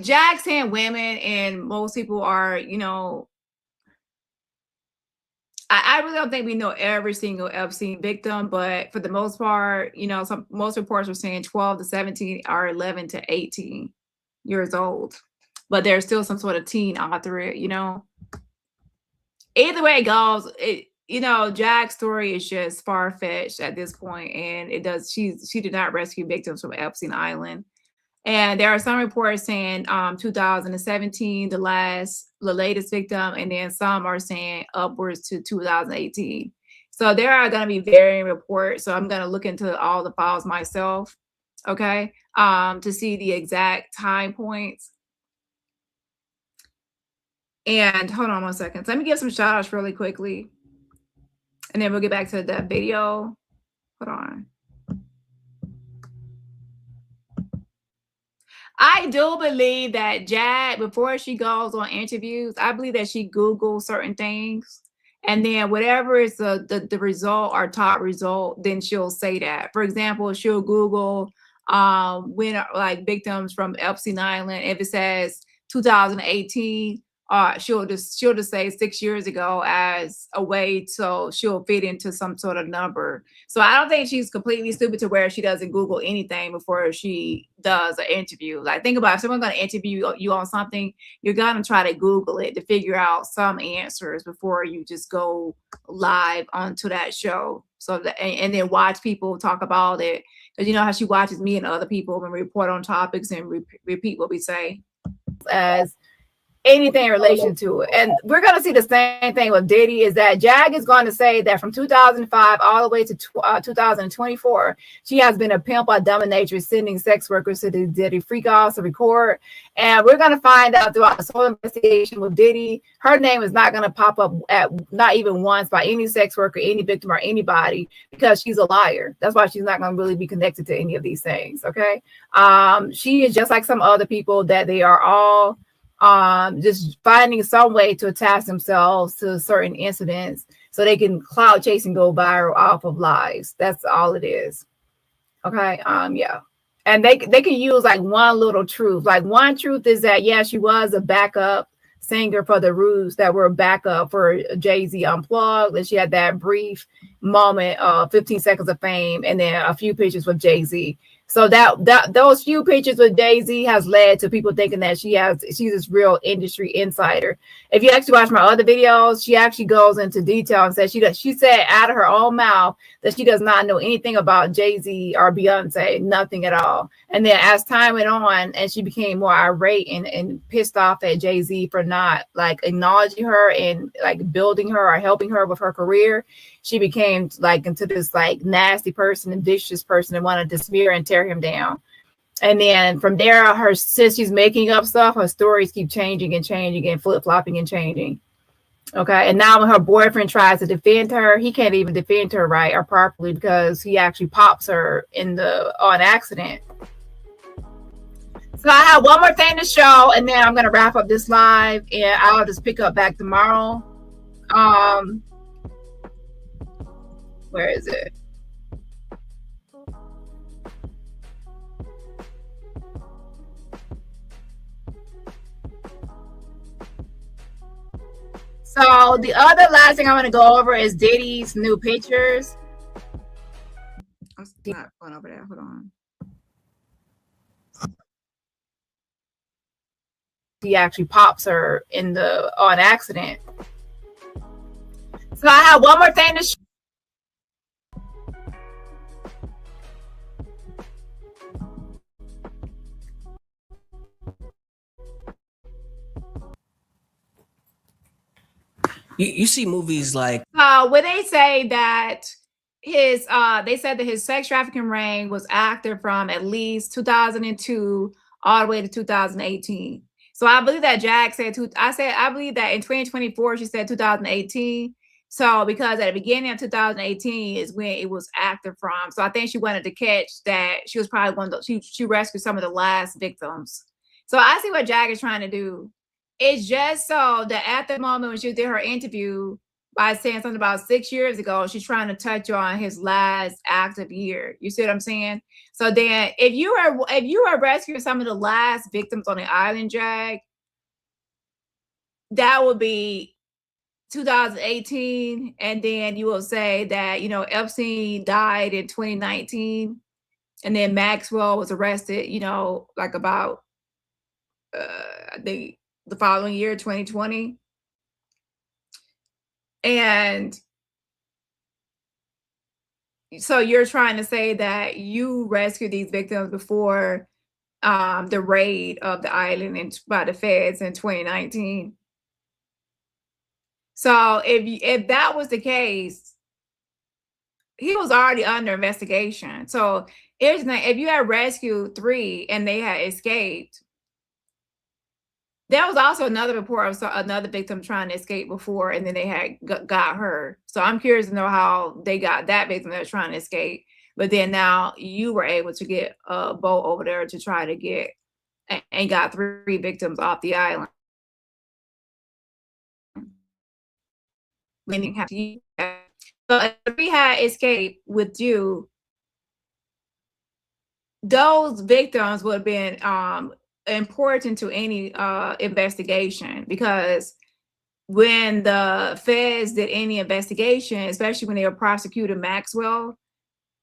Jag's saying women, and most people are, you know, I really don't think we know every single Epstein victim, but for the most part, you know, most reports are saying 12 to 17 or 11 to 18 years old. But there's still some sort of teen author, you know. Either way it goes, you know, Jack's story is just far-fetched at this point, and it does she did not rescue victims from Epstein Island. And there are some reports saying 2017, the latest victim, and then some are saying upwards to 2018. So there are going to be varying reports. So I'm going to look into all the files myself, okay, to see the exact time points. And hold on one second. So let me give some shout outs really quickly, and then we'll get back to that video. Hold on. I do believe that Jag, before she goes on interviews, I believe that she Googles certain things. And then whatever is the result or top result, then she'll say that. For example, she'll Google when like victims from Epstein Island. If it says 2018, she'll just say 6 years ago as a way, so she'll fit into some sort of number. So I don't think she's completely stupid to where she doesn't Google anything before she does an interview. Like, think about if someone's going to interview you on something, you're going to try to Google it to figure out some answers before you just go live onto that show. So that, and then watch people talk about it, because you know how she watches me and other people when we report on topics and repeat what we say as anything in relation to it. And we're going to see the same thing with Diddy, is that Jag is going to say that from 2005 all the way to 2024, she has been a pimp or dominatrix, sending sex workers to the Diddy freak-offs to record. And we're going to find out throughout this whole investigation with Diddy, her name is not going to pop up at not even once by any sex worker, any victim, or anybody, because she's a liar. That's why she's not going to really be connected to any of these things, okay? She is just like some other people, that they are all just finding some way to attach themselves to certain incidents so they can cloud chase and go viral off of lives. That's all it is. Okay. Yeah. And they can use like one little truth. Like, one truth is that, yeah, she was a backup singer for the Roots that were backup for Jay-Z Unplugged. And she had that brief moment of 15 seconds of fame and then a few pictures with Jay-Z. So that those few pictures with Jay-Z has led to people thinking that she's this real industry insider. If you actually watch my other videos, she actually goes into detail and says she said out of her own mouth that she does not know anything about Jay-Z or Beyonce, nothing at all. And then as time went on and she became more irate and pissed off at Jay-Z for not like acknowledging her and like building her or helping her with her career, she became like into this like nasty person and vicious person and wanted to smear and tear him down. And then from there, since she's making up stuff, her stories keep changing and flip-flopping and changing. Okay. And now when her boyfriend tries to defend her, he can't even defend her right or properly because he actually pops her on accident. So I have one more thing to show, and then I'm going to wrap up this live, and I'll just pick up back tomorrow. Where is it? So the other last thing I want to go over is Diddy's new pictures. I'm not going over there. Hold on. He actually pops her on accident. So I have one more thing to show. You see movies like When they say that they said that his sex trafficking ring was active from at least 2002 all the way to 2018. So I believe that Jag said I believe that in 2024 she said 2018. So because at the beginning of 2018 is when it was active from. So I think she wanted to catch that she was probably one of the, she rescued some of the last victims. So I see what Jag is trying to do. It's just so that at the moment when she did her interview by saying something about 6 years ago, she's trying to touch on his last active year. You see what I'm saying? So then if you are rescuing some of the last victims on the island, Jag, that would be 2018. And then you will say that, Epstein died in 2019. And then Maxwell was arrested, like about, the following year, 2020. And So you're trying to say that you rescued these victims before the raid of the island by the feds in 2019. So if that was the case, he was already under investigation. So here's the thing: if you had rescued 3 and they had escaped, there was also another report of another victim trying to escape before, and then they had got her. So I'm curious to know how they got that victim that was trying to escape. But then now you were able to get a boat over there to try to get and got 3 victims off the island. So if we had escaped with you, those victims would have been important to any investigation, because when the feds did any investigation, especially when they were prosecuting Maxwell,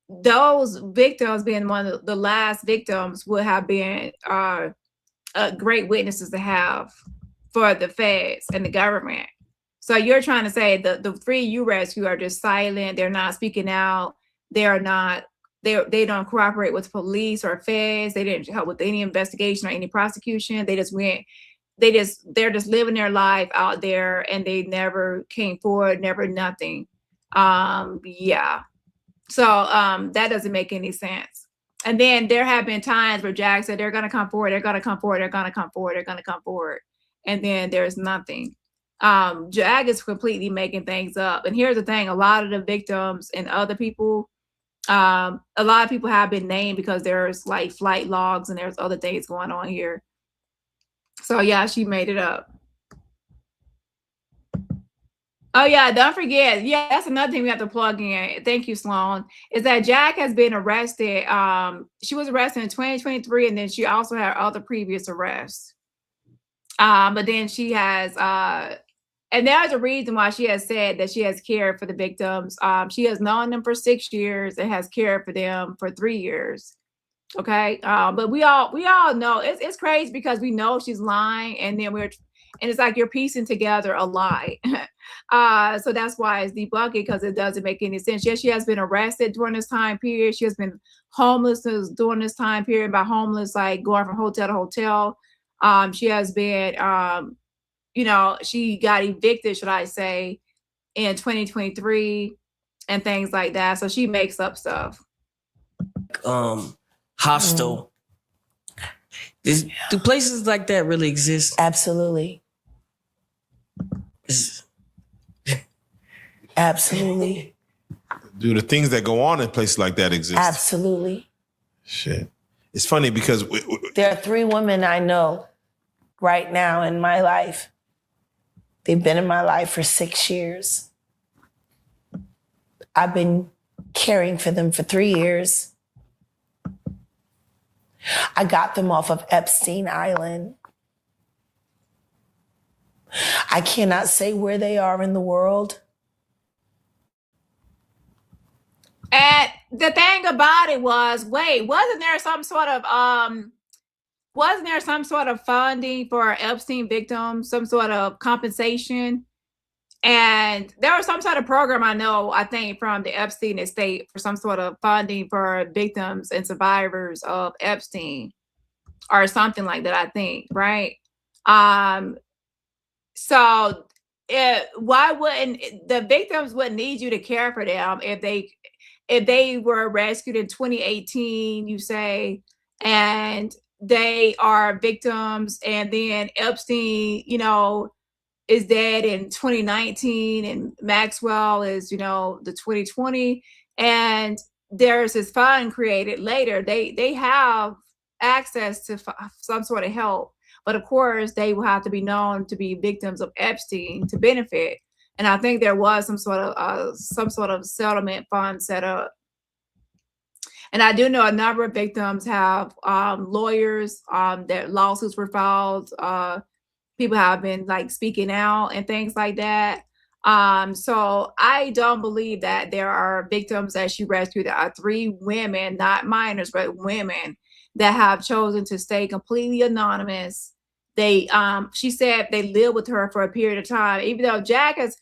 those victims, being one of the last victims, would have been great witnesses to have for the feds and the government. So you're trying to say the 3 you rescue are just silent, they're not speaking out, they don't cooperate with police or feds, they didn't help with any investigation or any prosecution, they're just living their life out there, and they never came forward, never nothing. Yeah. So that doesn't make any sense. And then there have been times where Jack said they're gonna come forward, they're gonna come forward, they're gonna come forward, they're gonna come forward, and then there's nothing. Jag is completely making things up. And here's the thing: a lot of the victims and other people, a lot of people have been named because there's like flight logs and there's other things going on here. So yeah, she made it up. Oh yeah, don't forget. Yeah, that's another thing we have to plug in. Thank you, Sloan. Is that Jack has been arrested. She was arrested in 2023, and then she also had other previous arrests. But then she has and there's a reason why she has said that she has cared for the victims. She has known them for 6 years and has cared for them for 3 years. Okay. But we all know it's crazy, because we know she's lying, and then it's like you're piecing together a lie. So that's why it's debunking, because it doesn't make any sense. Yes, she has been arrested during this time period. She has been homeless during this time period. By homeless, like going from hotel to hotel. She has been she got evicted, should I say, in 2023 and things like that. So she makes up stuff. Hostel. Do places like that really exist? Absolutely. Absolutely. Do the things that go on in places like that exist? Absolutely. Shit. It's funny because there are 3 women I know right now in my life. They've been in my life for 6 years. I've been caring for them for 3 years. I got them off of Epstein Island. I cannot say where they are in the world. And the thing about it was, wasn't there some sort of funding for Epstein victims, some sort of compensation? And there was some sort of program, I think, from the Epstein estate for some sort of funding for victims and survivors of Epstein or something like that, I think, right? So why wouldn't the victims wouldn't need you to care for them if they were rescued in 2018, you say, and they are victims, and then Epstein, is dead in 2019, and Maxwell is, the 2020, and there's this fund created later. They have access to some sort of help, but of course they will have to be known to be victims of Epstein to benefit. And I think there was some sort of settlement fund set up. And I do know a number of victims have lawyers. Their lawsuits were filed. People have been like speaking out and things like that. So I don't believe that there are victims that she rescued that are 3 women, not minors, but women that have chosen to stay completely anonymous. She said they lived with her for a period of time, even though Jack has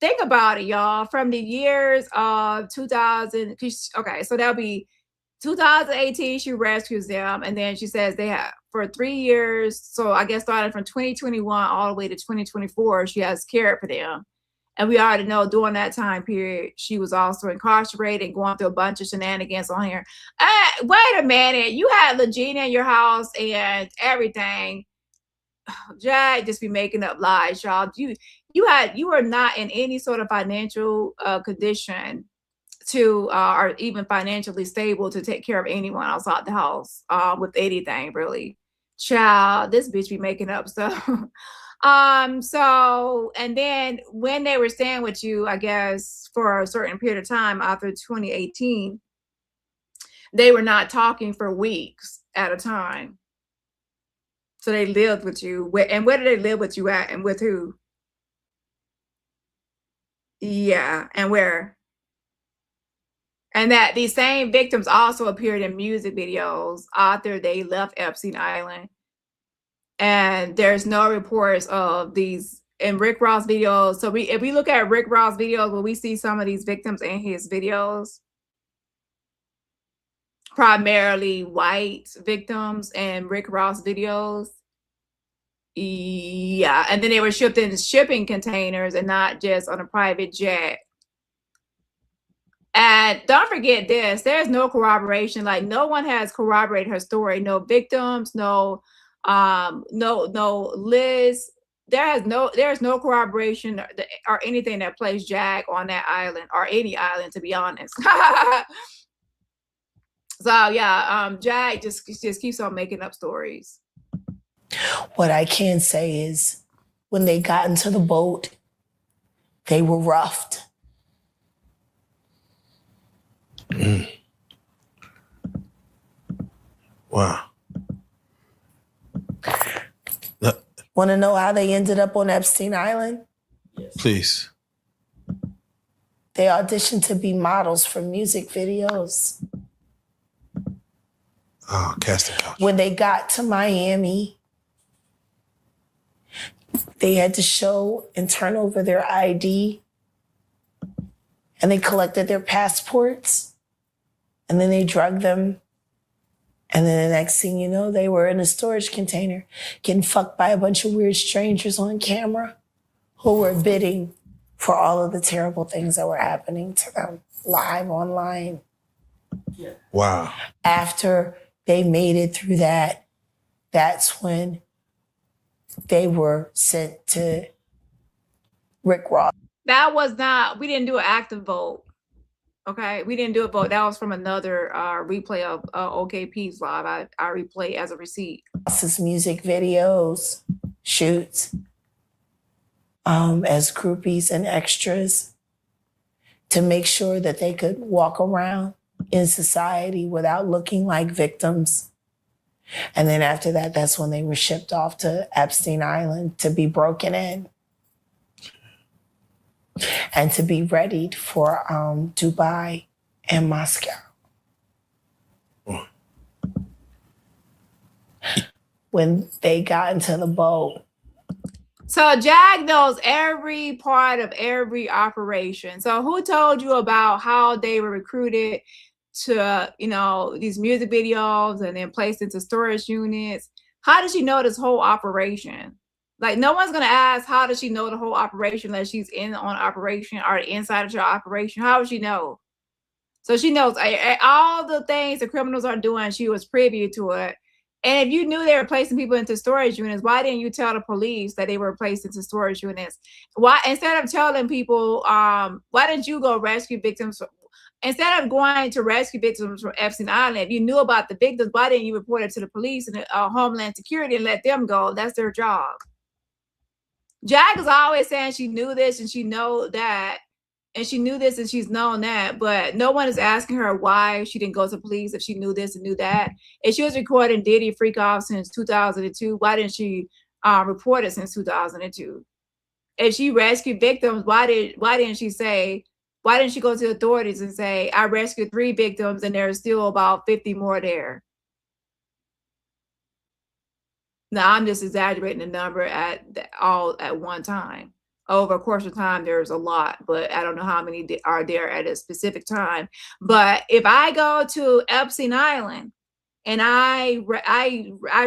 think about it, y'all. From the years of 2000, okay, so that'll be 2018, she rescues them, and then she says they have for 3 years. So I guess starting from 2021 all the way to 2024, she has cared for them. And we already know during that time period, she was also incarcerated and going through a bunch of shenanigans on here. Wait a minute, you had Legina in your house and everything. Jag just be making up lies, y'all. You were not in any sort of financial condition to or even financially stable to take care of anyone outside the house with anything really. Child, this bitch be making up stuff. So and then when they were staying with you, I guess for a certain period of time after 2018, they were not talking for weeks at a time. So they lived with you. And where did they live with you at and with who? Yeah, and where? And that these same victims also appeared in music videos after they left Epstein Island. And there's no reports of these in Rick Ross videos. So if we look at Rick Ross videos, will we see some of these victims in his videos? Primarily white victims and Rick Ross videos. Yeah, and then they were shipped in shipping containers and not just on a private jet. And don't forget this, there's no corroboration. Like no one has corroborated her story. No victims, no Liz. There's no corroboration or anything that plays Jag on that island or any island, to be honest. So yeah, Jag just keeps on making up stories. What I can say is when they got into the boat, they were roughed. Wow. Want to know how they ended up on Epstein Island? Please. They auditioned to be models for music videos. Oh, casting couch. When they got to Miami, they had to show and turn over their ID, and they collected their passports, and then they drugged them. And then the next thing you know, they were in a storage container getting fucked by a bunch of weird strangers on camera who were bidding for all of the terrible things that were happening to them live online. Wow. After they made it through that, that's when they were sent to Rick Ross. That was not, we didn't do an active vote. Okay, we didn't do a vote. That was from another replay of OKP's live. I replay as a receipt. Ross's music videos, shoots, as groupies and extras to make sure that they could walk around in society without looking like victims. And then after that, that's when they were shipped off to Epstein Island to be broken in and to be readied for Dubai and Moscow. When they got into the boat. So Jag knows every part of every operation. So who told you about how they were recruited to, these music videos and then placed into storage units? How does she know this whole operation? Like, no one's going to ask, how does she know the whole operation unless she's in on operation or inside of your operation? How would she know? So she knows all the things the criminals are doing. She was privy to it. And if you knew they were placing people into storage units, why didn't you tell the police that they were placed into storage units? Why, instead of telling people, why didn't you go rescue victims? Instead of going to rescue victims from Epstein Island, if you knew about the victims, why didn't you report it to the police and Homeland Security and let them go? That's their job. Jag is always saying she knew this and she know that, and she knew this and she's known that, but no one is asking her why she didn't go to police if she knew this and knew that. If she was recording Diddy Freak Off since 2002, why didn't she report it since 2002? If she rescued victims, why didn't she go to authorities and say, I rescued 3 victims and there's still about 50 more there? Now, I'm just exaggerating the number at one time. over a course of time, there's a lot, but I don't know how many are there at a specific time. But if I go to Epstein Island and I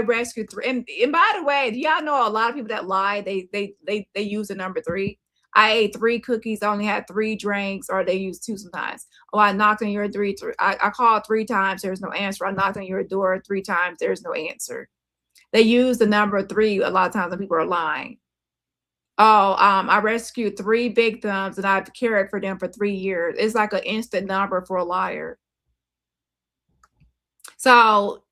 rescued three, and by the way, do y'all know a lot of people that lie? They use the number 3. I ate 3 cookies, I only had 3 drinks, or they use 2 sometimes. Oh, I knocked on your I called 3 times, there's no answer. I knocked on your door 3 times, there's no answer. They use the number 3 a lot of times when people are lying. Oh, I rescued 3 victims and I've cared for them for 3 years. It's like an instant number for a liar. So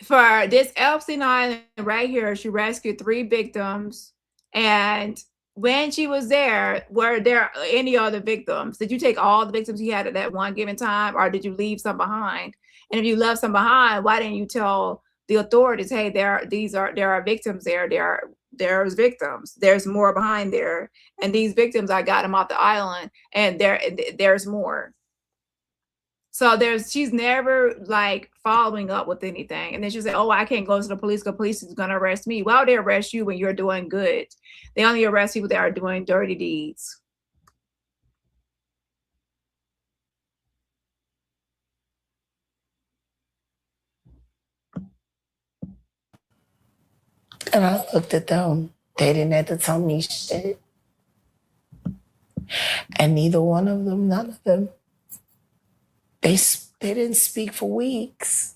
for this Epstein Island right here, she rescued 3 victims. And when she was there, were there any other victims? Did you take all the victims you had at that one given time, or did you leave some behind? And if you left some behind, why didn't you tell the authorities, hey, there are victims there. There's victims. There's more behind there. And these victims, I got them off the island, and there's more. So she's never like following up with anything. And then she said, oh, I can't go to the police because police is going to arrest me. Well, they arrest you when you're doing good. They only arrest people that are doing dirty deeds. And I looked at them. They didn't have to tell me shit. And neither one of them, none of them, they didn't speak for weeks.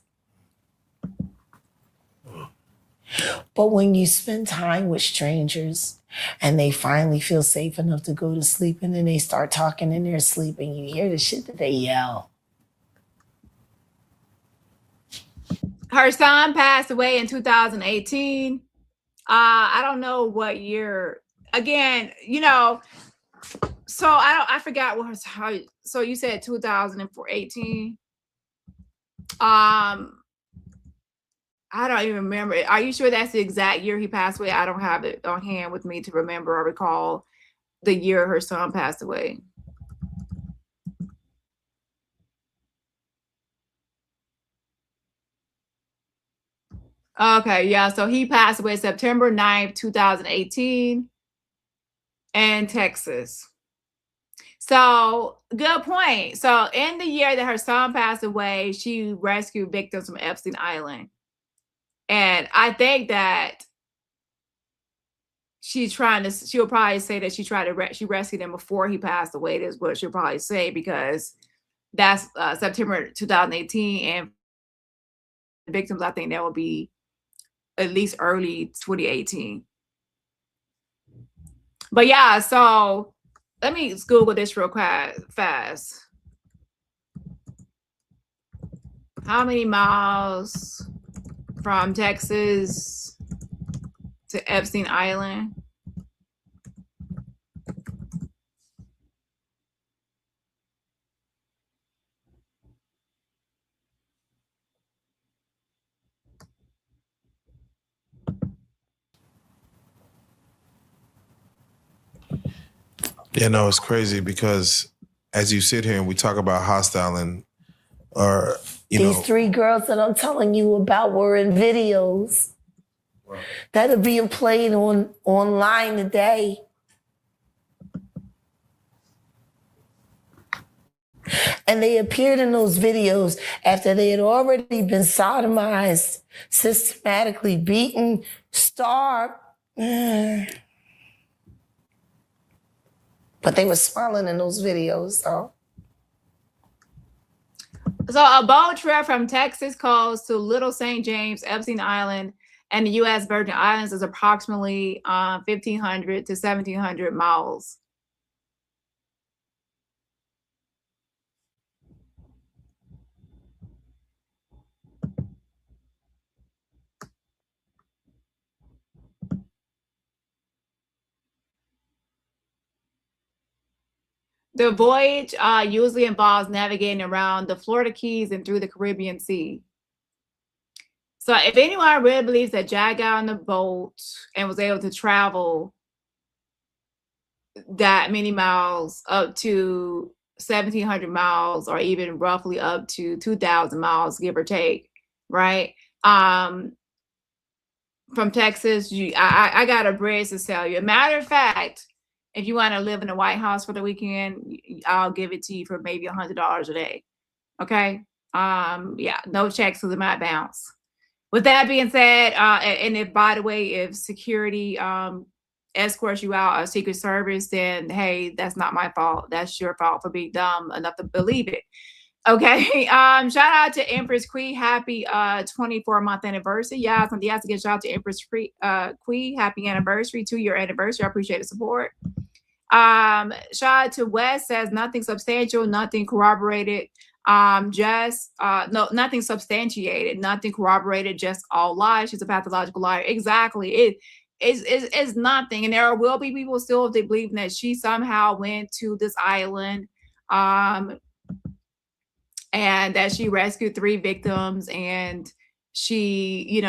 But when you spend time with strangers and they finally feel safe enough to go to sleep, and then they start talking in their sleep and you hear the shit that they yell. Her son passed away in 2018. I don't know what year. Again, you know, so I forgot what her, so you said 2018. I don't even remember. Are you sure that's the exact year he passed away? I don't have it on hand with me to remember or recall the year her son passed away. Okay, yeah. So he passed away September 9th, 2018 in Texas. So good point. So in the year that her son passed away, she rescued victims from Epstein Island. And I think that she'll probably say that she rescued him before he passed away. That's what she'll probably say, because that's September 2018, and victims, I think that will be at least early 2018. But yeah, so let me Google this real fast. How many miles from Texas to Epstein Island? Yeah, no, it's crazy because as you sit here and we talk about hostile and these 3 girls that I'm telling you about were in videos that are being played online today. And they appeared in those videos after they had already been sodomized, systematically beaten, starved. But they were smiling in those videos, though. So a boat trip from Texas coast to Little St. James, Epstein Island, and the U.S. Virgin Islands is approximately 1,500 to 1,700 miles. The voyage usually involves navigating around the Florida Keys and through the Caribbean Sea. So if anyone really believes that Jack got on the boat and was able to travel that many miles, up to 1,700 miles, or even roughly up to 2,000 miles, give or take, right? from Texas. I got a bridge to sell you. A matter of fact, if you want to live in the White House for the weekend, I'll give it to you for maybe $100 a day. Okay. Yeah, no checks because it might bounce. With that being said, and if, by the way, if security escorts you out, a Secret Service, then hey, that's not my fault. That's your fault for being dumb enough to believe it. Okay. Shout out to Empress Queen. Happy 24-month anniversary. Yeah, something else to get shout out to Empress Queen. Happy anniversary, 2-year anniversary. I appreciate the support. Shout out to Wes, says nothing substantial, nothing corroborated. Nothing substantiated, nothing corroborated, just all lies. She's a pathological liar. Exactly. It's nothing. And there will be people still, if they believe that she somehow went to this island, and that she rescued 3 victims, and she,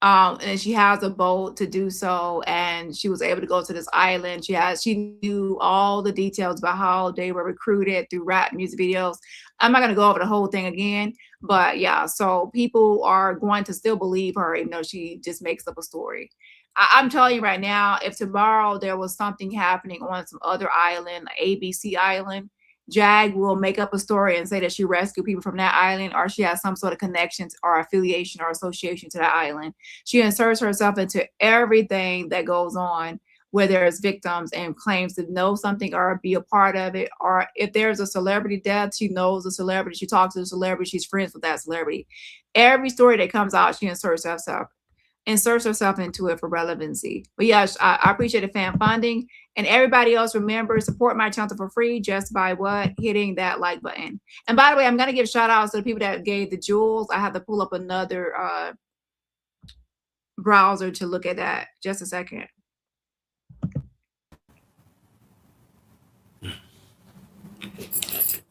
and she has a boat to do so, and she was able to go to this island. She knew all the details about how they were recruited through rap music videos. I'm not going to go over the whole thing again, but yeah, so people are going to still believe her, even though she just makes up a story. I'm telling you right now, if tomorrow there was something happening on some other island, ABC island, Jag will make up a story and say that she rescued people from that island, or she has some sort of connections or affiliation or association to that island. She inserts herself into everything that goes on where there's victims, and claims to know something or be a part of it. Or if there's a celebrity death, she knows the celebrity. She talks to the celebrity. She's friends with that celebrity. Every story that comes out, she inserts herself into it for relevancy. But yes, I appreciate the fan funding. And everybody else, remember, support my channel for free just by hitting that like button. And by the way, I'm going to give shout outs to the people that gave the jewels. I have to pull up another browser to look at that. Just a second.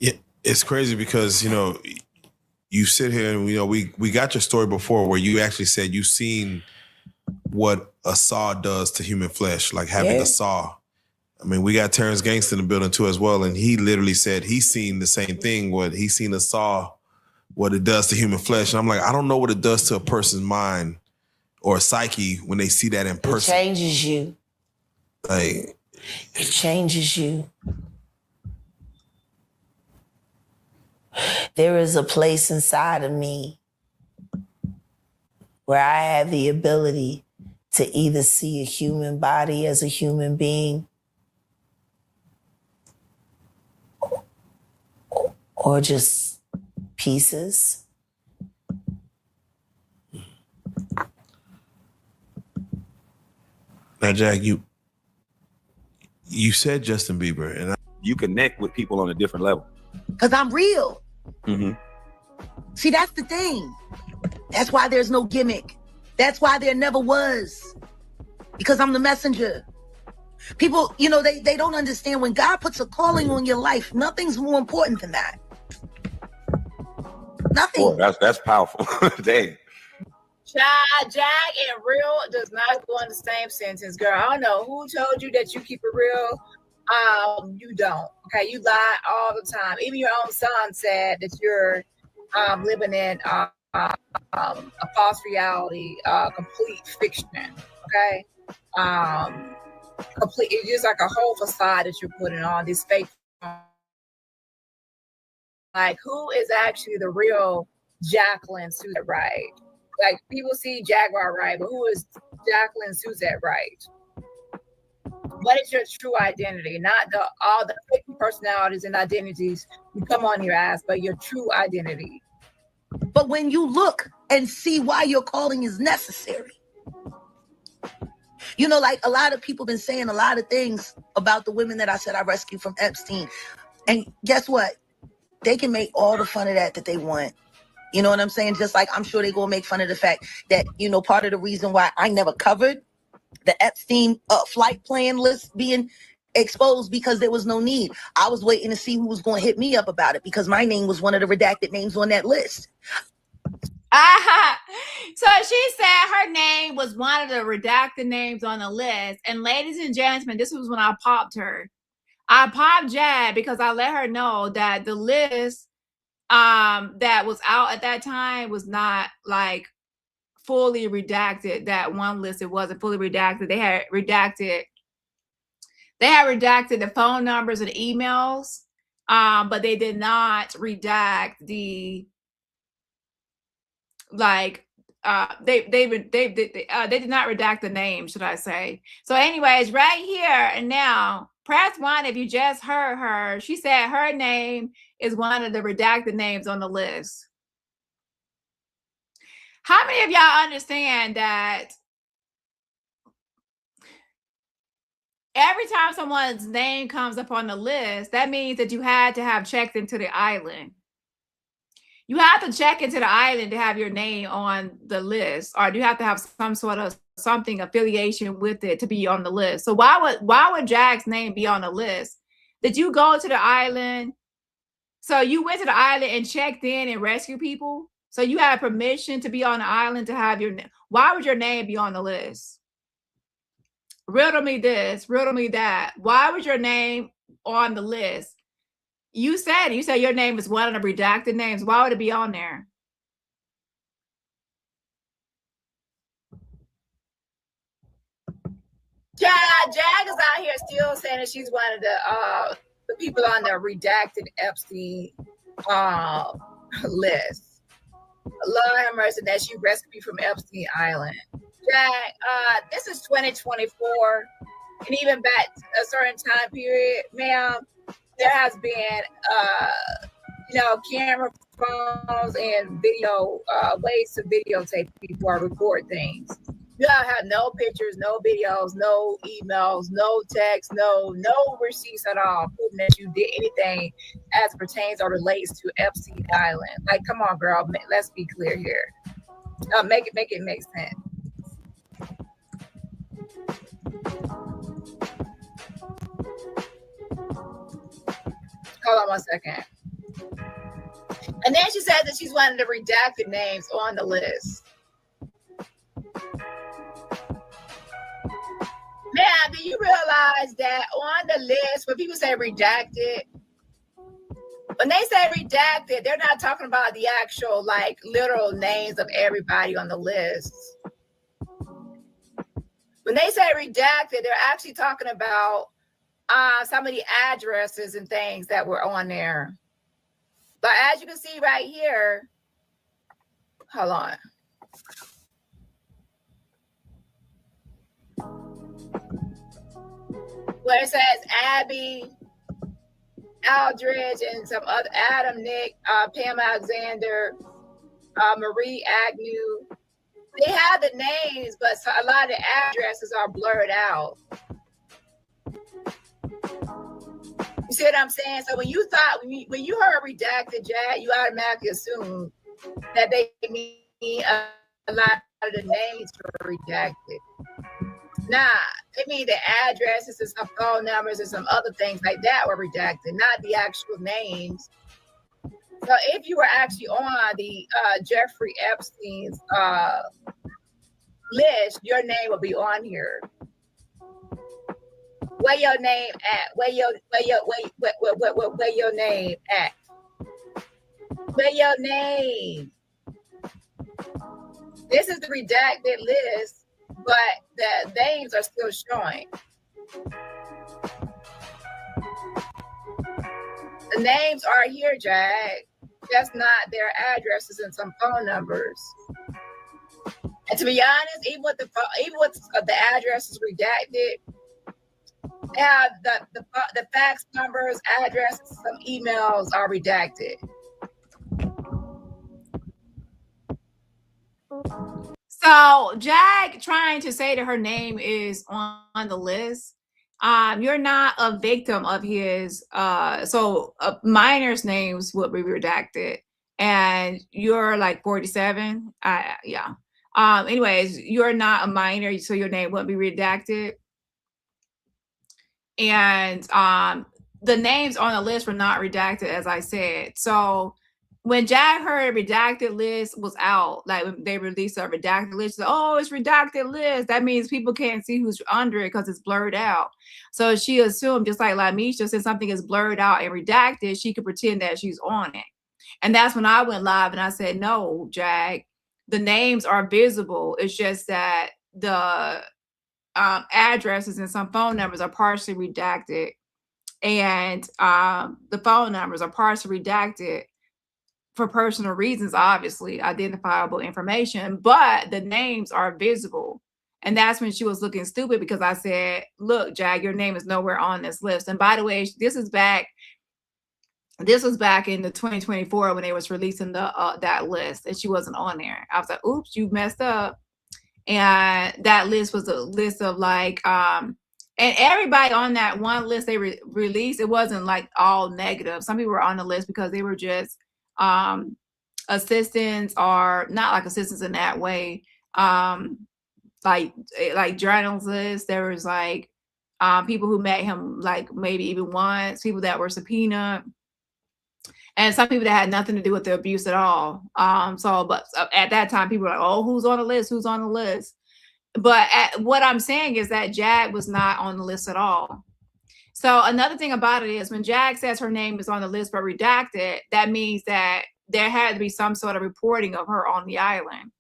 Yeah, it's crazy because, you sit here and, we got your story before where you actually said you've seen what a saw does to human flesh, like having a saw. I mean, we got Terrence Gangsta in the building too as well, and he literally said he's seen the same thing, he's seen a saw, what it does to human flesh. And I'm like, I don't know what it does to a person's mind or psyche when they see that in person. It changes you. Like, it changes you. There is a place inside of me where I have the ability to either see a human body as a human being or just pieces. Now, Jack, you said Justin Bieber, and you connect with people on a different level. Because I'm real. Mm-hmm. See, that's the thing. That's why there's no gimmick. That's why there never was. Because I'm the messenger. People, they don't understand when God puts a calling on your life, nothing's more important than that. Nothing. Boy, that's powerful. Dang. Jag and real does not go in the same sentence, girl. I don't know who told you that you keep it real. You don't. Okay, you lie all the time. Even your own son said that you're living in a false reality, complete fiction. Okay, complete. It's just like a whole facade that you're putting on this fake. Like, who is actually the real Jacqueline Suzette Wright? Like, people see Jaguar Wright, but who is Jacqueline Suzette Wright? What is your true identity? Not all the fake personalities and identities you come on your ass, but your true identity. But when you look and see why your calling is necessary, like a lot of people been saying a lot of things about the women that I said I rescued from Epstein. And guess what? They can make all the fun of that they want. You know what I'm saying? Just like I'm sure they gonna make fun of the fact that, part of the reason why I never covered the Epstein flight plan list being exposed, because there was no need. I was waiting to see who was going to hit me up about it, because my name was one of the redacted names on that list. So she said her name was one of the redacted names on the list. And ladies and gentlemen, this was when I popped her. I popped Jag because I let her know that the list that was out at that time was not like fully redacted that one list. It wasn't fully redacted. They had redacted the phone numbers and emails, but they did not redact the like they did not redact the name, should I say. So anyways, right here and now, press 1 if you just heard her. She said her name is one of the redacted names on the list. How many of y'all understand that every time someone's name comes up on the list, that means that you had to have checked into the island? You have to check into the island to have your name on the list, or do you have to have some sort of something affiliation with it to be on the list? So why would Jack's name be on the list? Did you go to the island? So you went to the island and checked in and rescued people? So you had permission to be on the island to have your name? Why would your name be on the list? Riddle me this, riddle me that. Why was your name on the list? You said your name is one of the redacted names. Why would it be on there? Jag is out here still saying that she's one of the people on the redacted Epstein list. Lord have mercy that she rescued from Epstein Island. Jag, this is 2024, and even back a certain time period, ma'am, there has been, camera phones and video ways to videotape people or record things. You don't have no pictures, no videos, no emails, no text, no receipts at all proving that you did anything as pertains or relates to Epstein Island. Like, come on, girl, let's be clear here. Make it make sense. Hold on one second. And then she said that she's one of the redacted names on the list. Now, do you realize that on the list, when people say redacted, when they say redacted, they're not talking about the actual, like, literal names of everybody on the list. When they say redacted, they're actually talking about some of the addresses and things that were on there. But as you can see right here, hold on. Where it says Abby, Aldridge, and some other, Adam, Nick, Pam Alexander, Marie Agnew. They have the names, but a lot of the addresses are blurred out. You see what I'm saying? So when you heard redacted, Jag, you automatically assume that they mean a lot of the names were redacted. Nah, they mean the addresses and some phone numbers and some other things like that were redacted, not the actual names. So if you were actually on the Jeffrey Epstein's list, your name will be on here. Where your name at? Where your name at? Where your name? This is the redacted list, but the names are still showing. The names are here, Jag. Just not their addresses and some phone numbers. And to be honest, even with the addresses redacted, they have the fax numbers, addresses, some emails are redacted. So Jag trying to say that her name is on the list. You're not a victim of his. So minors' names would be redacted, and you're like 47. Yeah. Anyways, you're not a minor, so your name wouldn't be redacted. And the names on the list were not redacted, as I said. So when Jag heard redacted list was out, like when they released a redacted list, said, oh, it's redacted list. That means people can't see who's under it because it's blurred out. So she assumed, just like Lamisha, since something is blurred out and redacted, she could pretend that she's on it. And that's when I went live and I said, no, Jag, the names are visible. It's just that the addresses and some phone numbers are partially redacted, and the phone numbers are partially redacted for personal reasons, obviously, identifiable information, but the names are visible. And that's when she was looking stupid, because I said, look, Jag, your name is nowhere on this list. And by the way, this was back in the 2024 when they was releasing the that list, and she wasn't on there. I was like, oops, you messed up. And that list was a list of like and everybody on that one list they released, it wasn't like all negative. Some people were on the list because they were just assistants, or not like assistants in that way, like journalists. There was like people who met him like maybe even once, people that were subpoenaed, and some people that had nothing to do with the abuse at all. But at that time, people were like, oh, who's on the list? Who's on the list? But what I'm saying is that Jag was not on the list at all. So another thing about it is, when Jag says her name is on the list but redacted, that means that there had to be some sort of reporting of her on the island,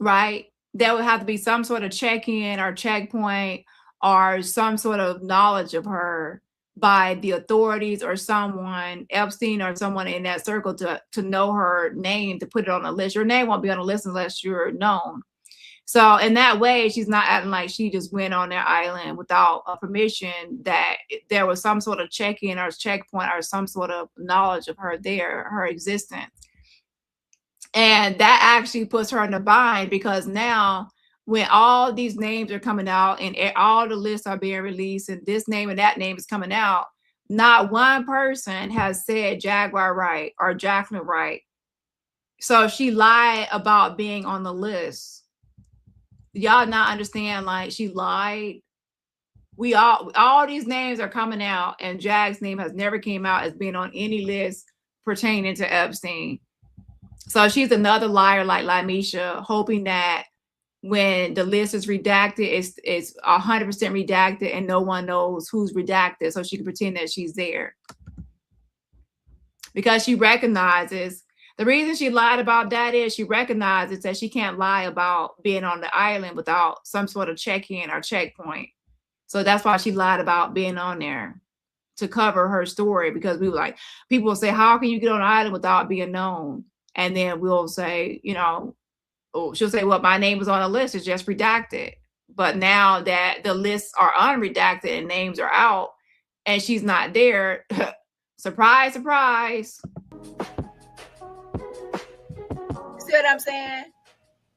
right? There would have to be some sort of check-in or checkpoint, or some sort of knowledge of her by the authorities or someone, Epstein or someone in that circle, to know her name, to put it on the list. Your name won't be on the list unless you're known. So in that way, she's not acting like she just went on their island without a permission, that there was some sort of check-in or checkpoint or some sort of knowledge of her there, her existence. And that actually puts her in a bind, because now when all these names are coming out and all the lists are being released and this name and that name is coming out, not one person has said Jaguar Wright or Jacqueline Wright. So she lied about being on the list. Y'all not understand, like, she lied. We all these names are coming out, and Jag's name has never came out as being on any list pertaining to Epstein. So she's another liar like Lamisha, hoping that when the list is redacted, it's 100% redacted and no one knows who's redacted, so she can pretend that she's there. Because she recognizes, the reason she lied about that is she recognizes that she can't lie about being on the island without some sort of check-in or checkpoint. So that's why she lied about being on there, to cover her story. Because people will say, how can you get on the island without being known? And then we'll say, she'll say, well, my name is on the list, it's just redacted. But now that the lists are unredacted and names are out and she's not there, surprise, surprise. See what I'm saying?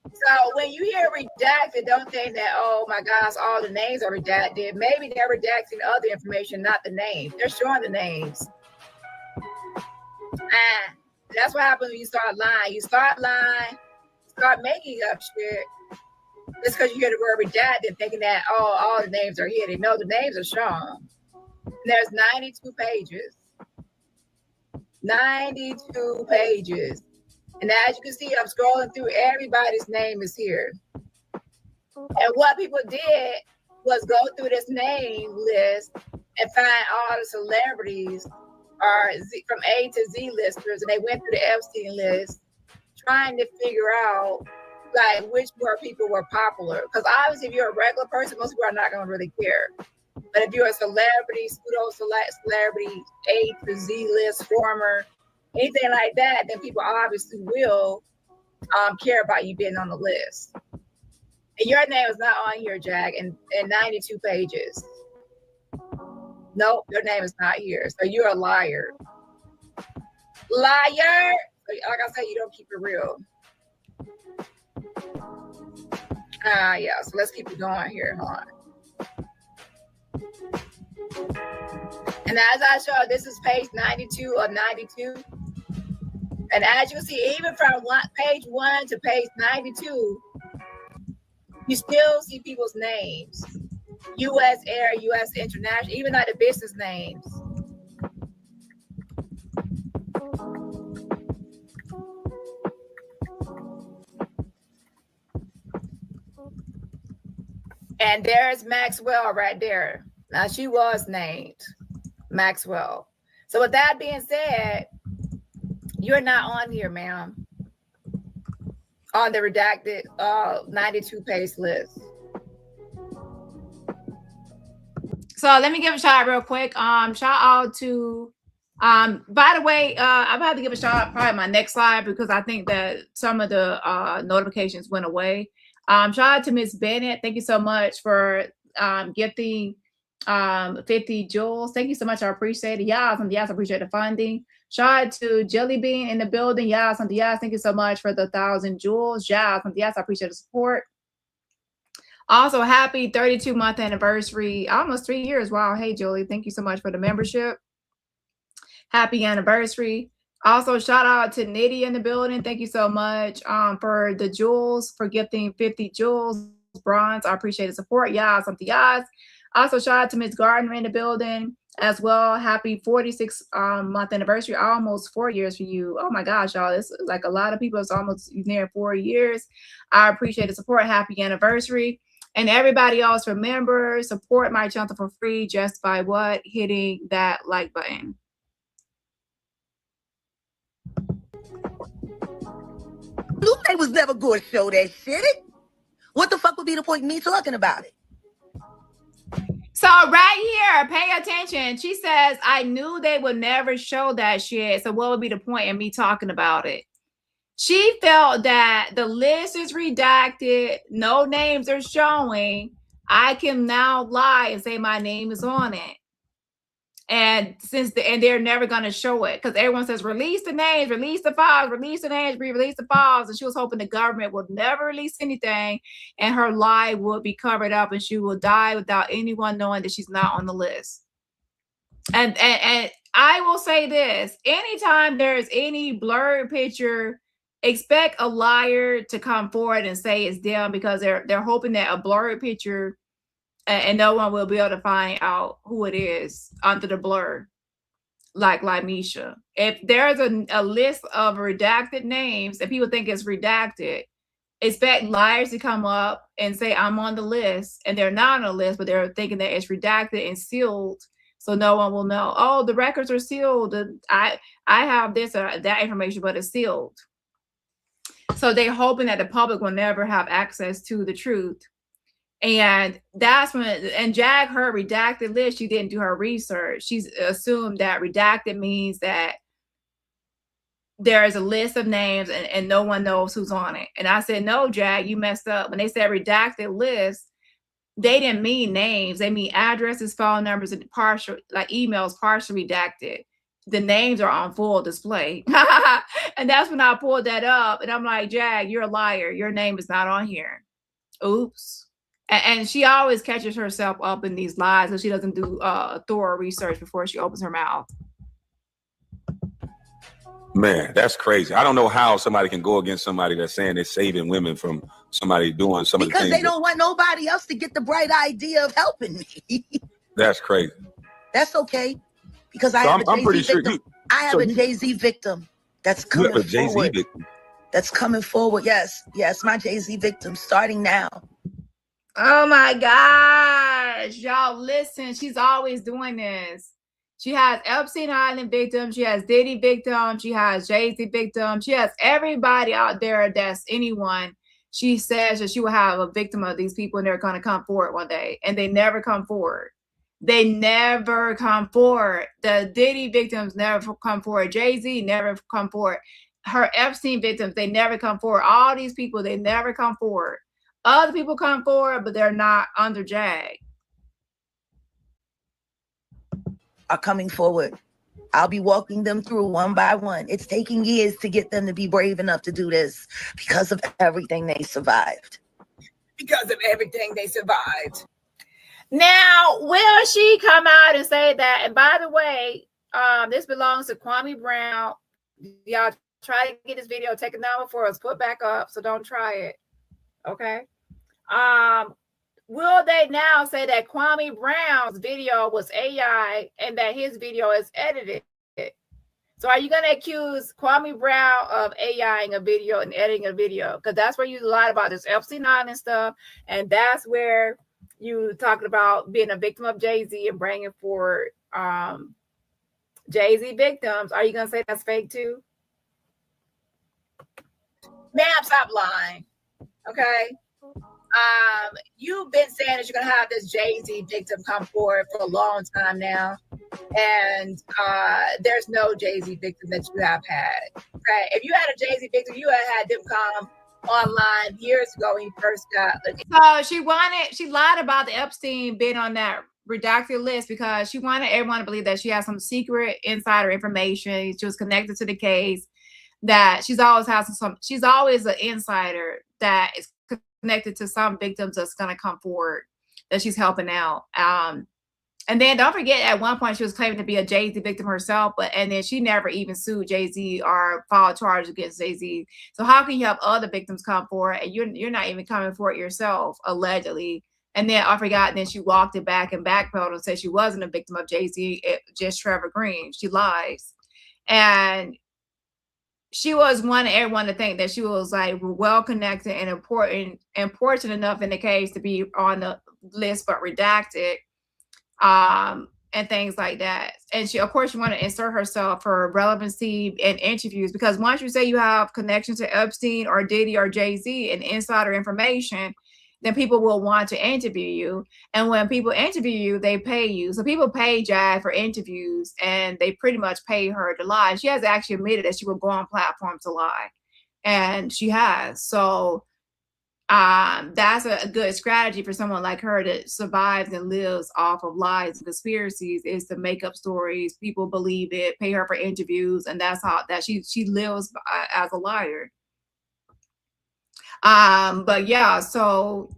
So when you hear redacted, don't think that, oh my gosh, all the names are redacted. Maybe they're redacting other information, not the name. They're showing the names. And that's what happens when you start lying. You start lying, start making up shit. Just because you hear the word redacted, thinking that, oh, all the names are hidden. No, the names are shown. There's 92 pages. 92 pages. And as you can see, I'm scrolling through, everybody's name is here. And what people did was go through this name list and find all the celebrities from A to Z listers, and they went through the Epstein list trying to figure out like which more people were popular. Because obviously, if you're a regular person, most people are not going to really care. But if you're a celebrity, pseudo-celebrity, A to Z list former, anything like that, then people obviously will care about you being on the list. And your name is not on here, Jag, in 92 pages. Nope, your name is not here. So you're a liar. Liar! Like I said, you don't keep it real. Yeah, so let's keep it going here. Hold on. And as I showed, this is page 92 of 92. And as you can see, even from page 1 to page 92, you still see people's names. U.S. Air, U.S. International, even like the business names. And there's Maxwell right there. Now, she was named Maxwell. So with that being said, you're not on here, ma'am. on the redacted 92-page list. So let me give a shout out real quick. Shout out to by the way, I'm about to give a shout out probably my next slide because I think that some of the notifications went away. Shout out to Miss Bennett. Thank you so much for gifting 50 jewels. Thank you so much. I appreciate it. Yes, I appreciate the funding. Shout out to Jelly Bean in the building. Yes, thank you so much for the 1,000 jewels. Yes, I appreciate the support. Also, happy 32-month anniversary. Almost 3 years. Wow. Hey, Julie. Thank you so much for the membership. Happy anniversary. Also, shout out to Nitty in the building. Thank you so much for the jewels, for gifting 50 jewels, bronze. I appreciate the support. Yes, Also, shout out to Miss Gardner in the building as well. Happy 46-month anniversary. Almost 4 years for you. Oh my gosh, y'all. It's like a lot of people. It's almost near 4 years. I appreciate the support. Happy anniversary. And everybody else, remember, support my channel for free just by what? Hitting that like button. Lupe was never going to show that shit. What the fuck would be the point of me talking about it? So right here, pay attention. She says, I knew they would never show that shit. So what would be the point in me talking about it? She felt that the list is redacted, no names are showing. I can now lie and say my name is on it. And they're never going to show it because everyone says release the names, release the files, release the names, release the files. And she was hoping the government would never release anything and her lie would be covered up and she will die without anyone knowing that she's not on the list. And I will say this, anytime there's any blurred picture, expect a liar to come forward and say it's them because they're hoping that a blurred picture and no one will be able to find out who it is under the blur, like Misha. If there's a list of redacted names and people think it's redacted, expect liars to come up and say, I'm on the list, and they're not on the list, but they're thinking that it's redacted and sealed, so no one will know. Oh, the records are sealed. I have this or that information, but it's sealed. So they're hoping that the public will never have access to the truth. And that's when, and Jag heard redacted list, she didn't do her research. She's assumed that redacted means that there's a list of names and no one knows who's on it. And I said, no, Jag, you messed up. When they said redacted list, they didn't mean names. They mean addresses, phone numbers, and partial, like emails, partially redacted. The names are on full display. And that's when I pulled that up. And I'm like, Jag, you're a liar. Your name is not on here. Oops. And she always catches herself up in these lies because she doesn't do thorough research before she opens her mouth. Man, that's crazy. I don't know how somebody can go against somebody that's saying they're saving women from somebody doing some of the things. Because they don't want nobody else to get the bright idea of helping me. That's crazy. That's okay. Because I have I'm pretty sure I have a Jay-Z victim that's coming forward. Jay-Z victim. That's coming forward. Yes, my Jay-Z victim starting now. Oh my gosh, y'all listen, she's always doing this. She has Epstein Island victims, she has Diddy victims, she has Jay-Z victims, she has everybody out there that's anyone. She says that she will have a victim of these people and they're going to come forward one day, and they never come forward. They never come forward. The Diddy victims never come forward. Jay-Z never come forward. Her Epstein victims, they never come forward. All these people, they never come forward. Other people come forward, but they're not under Jag. Are coming forward. I'll be walking them through one by one. It's taking years to get them to be brave enough to do this because of everything they survived. Because of everything they survived. Now, will she come out and say that? And by the way, this belongs to Kwame Brown. Y'all try to get this video taken down before it's put back up, so don't try it. Okay. Will they now say that Kwame Brown's video was AI and that his video is edited? So are you going to accuse Kwame Brown of AIing a video and editing a video? Because that's where you lied about this Epstein Island stuff. And that's where you talking about being a victim of Jay-Z and bringing forward Jay-Z victims. Are you going to say that's fake too? Ma'am, stop lying. Okay. You've been saying that you're gonna have this Jay-Z victim come forward for a long time now, and there's no Jay-Z victim that you have had. Okay, if you had a Jay-Z victim, you had them come online years ago when you first got. So she lied about the Epstein being on that redacted list because she wanted everyone to believe that she has some secret insider information. She was connected to the case. That she's always an insider that is connected to some victims that's going to come forward that she's helping out. And then don't forget, at one point she was claiming to be a Jay-Z victim herself, and then she never even sued Jay-Z or filed charges against Jay-Z. So how can you have other victims come forward and you're not even coming for it yourself, allegedly? And then I forgot, then she walked it back and backpedaled and said she wasn't a victim of Jay-Z, just Trevor Green. She lies. And she was wanting everyone to think that she was like well connected and important enough in the case to be on the list, but redacted, and things like that. And she, of course, she wanted to insert herself for relevancy in interviews, because once you say you have connections to Epstein or Diddy or Jay-Z and insider information, then people will want to interview you. And when people interview you, they pay you. So people pay Jag for interviews, and they pretty much pay her to lie. She has actually admitted that she would go on platforms to lie, and she has. So that's a good strategy for someone like her that survives and lives off of lies and conspiracies, is to make up stories. People believe it, pay her for interviews, and that's how she lives as a liar. But yeah, so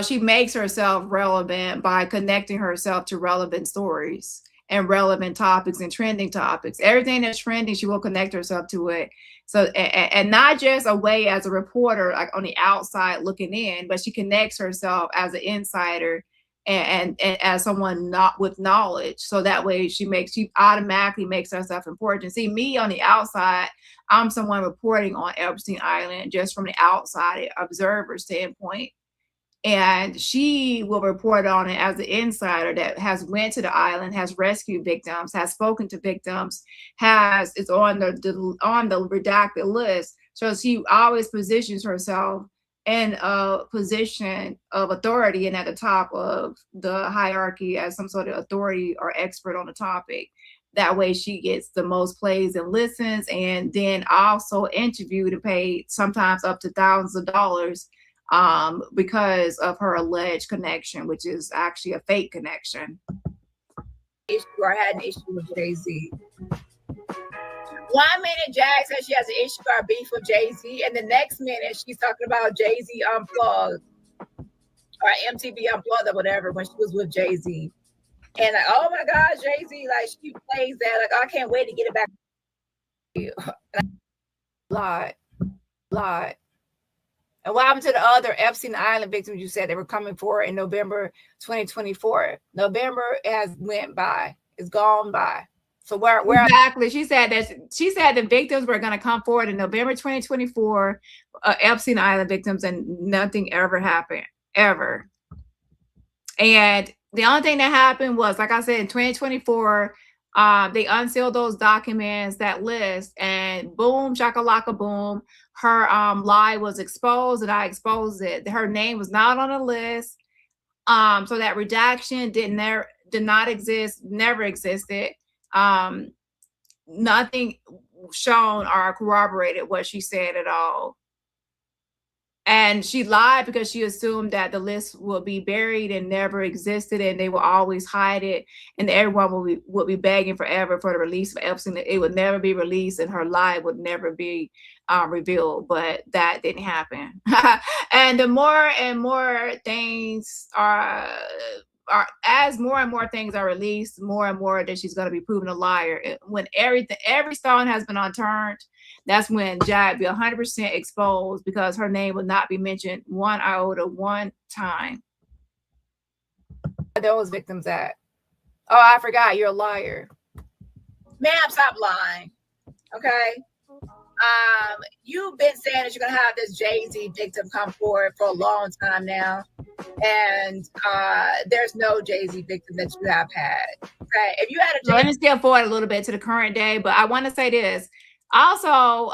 she makes herself relevant by connecting herself to relevant stories and relevant topics and trending topics. Everything that's trending, she will connect herself to it. So, and not just a way as a reporter, like on the outside looking in, but she connects herself as an insider and as someone not with knowledge. So that way she automatically makes herself important. See, me on the outside, I'm someone reporting on Epstein Island just from the outside observer standpoint. And she will report on it as an insider that has went to the island, has rescued victims, has spoken to victims, is on the redacted list. So she always positions herself in a position of authority and at the top of the hierarchy as some sort of authority or expert on the topic. That way she gets the most plays and listens, and then also interviewed and paid sometimes up to thousands of dollars because of her alleged connection, which is actually a fake connection. Issue or had an issue with Jay-Z. 1 minute Jag says she has an issue or beef with Jay-Z, and the next minute she's talking about Jay-Z Unplugged or MTV Unplugged or whatever when she was with Jay-Z. And like, oh my God, Jay-Z, like she plays that, like, I can't wait to get it back. Lied. And what happened to the other Epstein Island victims you said they were coming for in November 2024? November has went by. It's gone by. So where exactly? She said the victims were going to come forward in November 2024, Epstein Island victims, and nothing ever happened, ever. And the only thing that happened was, like I said, in 2024, they unsealed those documents, that list, and boom, shakalaka boom, her lie was exposed, and I exposed it. Her name was not on the list. So that redaction did not exist, never existed. Nothing shown or corroborated what she said at all. And she lied because she assumed that the list will be buried and never existed, and they will always hide it, and everyone would be begging forever for the release of Epstein. It would never be released, and her lie would never be revealed. But that didn't happen. And the more and more things are as more and more things are released, more and more that she's going to be proven a liar. When every stone has been unturned, that's when Jag be 100% exposed, because her name will not be mentioned one iota, one time. Those victims at? Oh, I forgot, you're a liar. Ma'am, stop lying. Okay. You've been saying that you're gonna have this Jay-Z victim come forward for a long time now, and there's no Jay-Z victim that you have had. Okay, if you had a let me skip forward a little bit to the current day, but I want to say this also.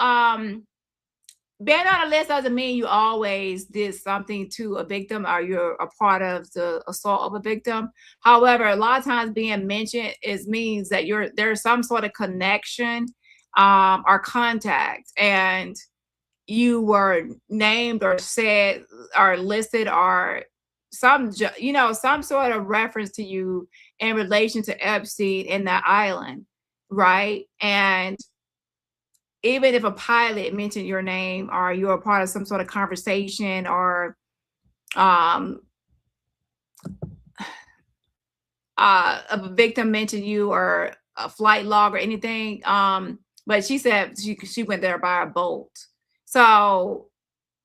being on a list doesn't mean you always did something to a victim or you're a part of the assault of a victim. However, a lot of times being mentioned means that there's some sort of connection or contact, and you were named or said or listed or some sort of reference to you in relation to Epstein in that island, right? And even if a pilot mentioned your name or you're a part of some sort of conversation or a victim mentioned you or a flight log or anything, but she said she went there by a boat. So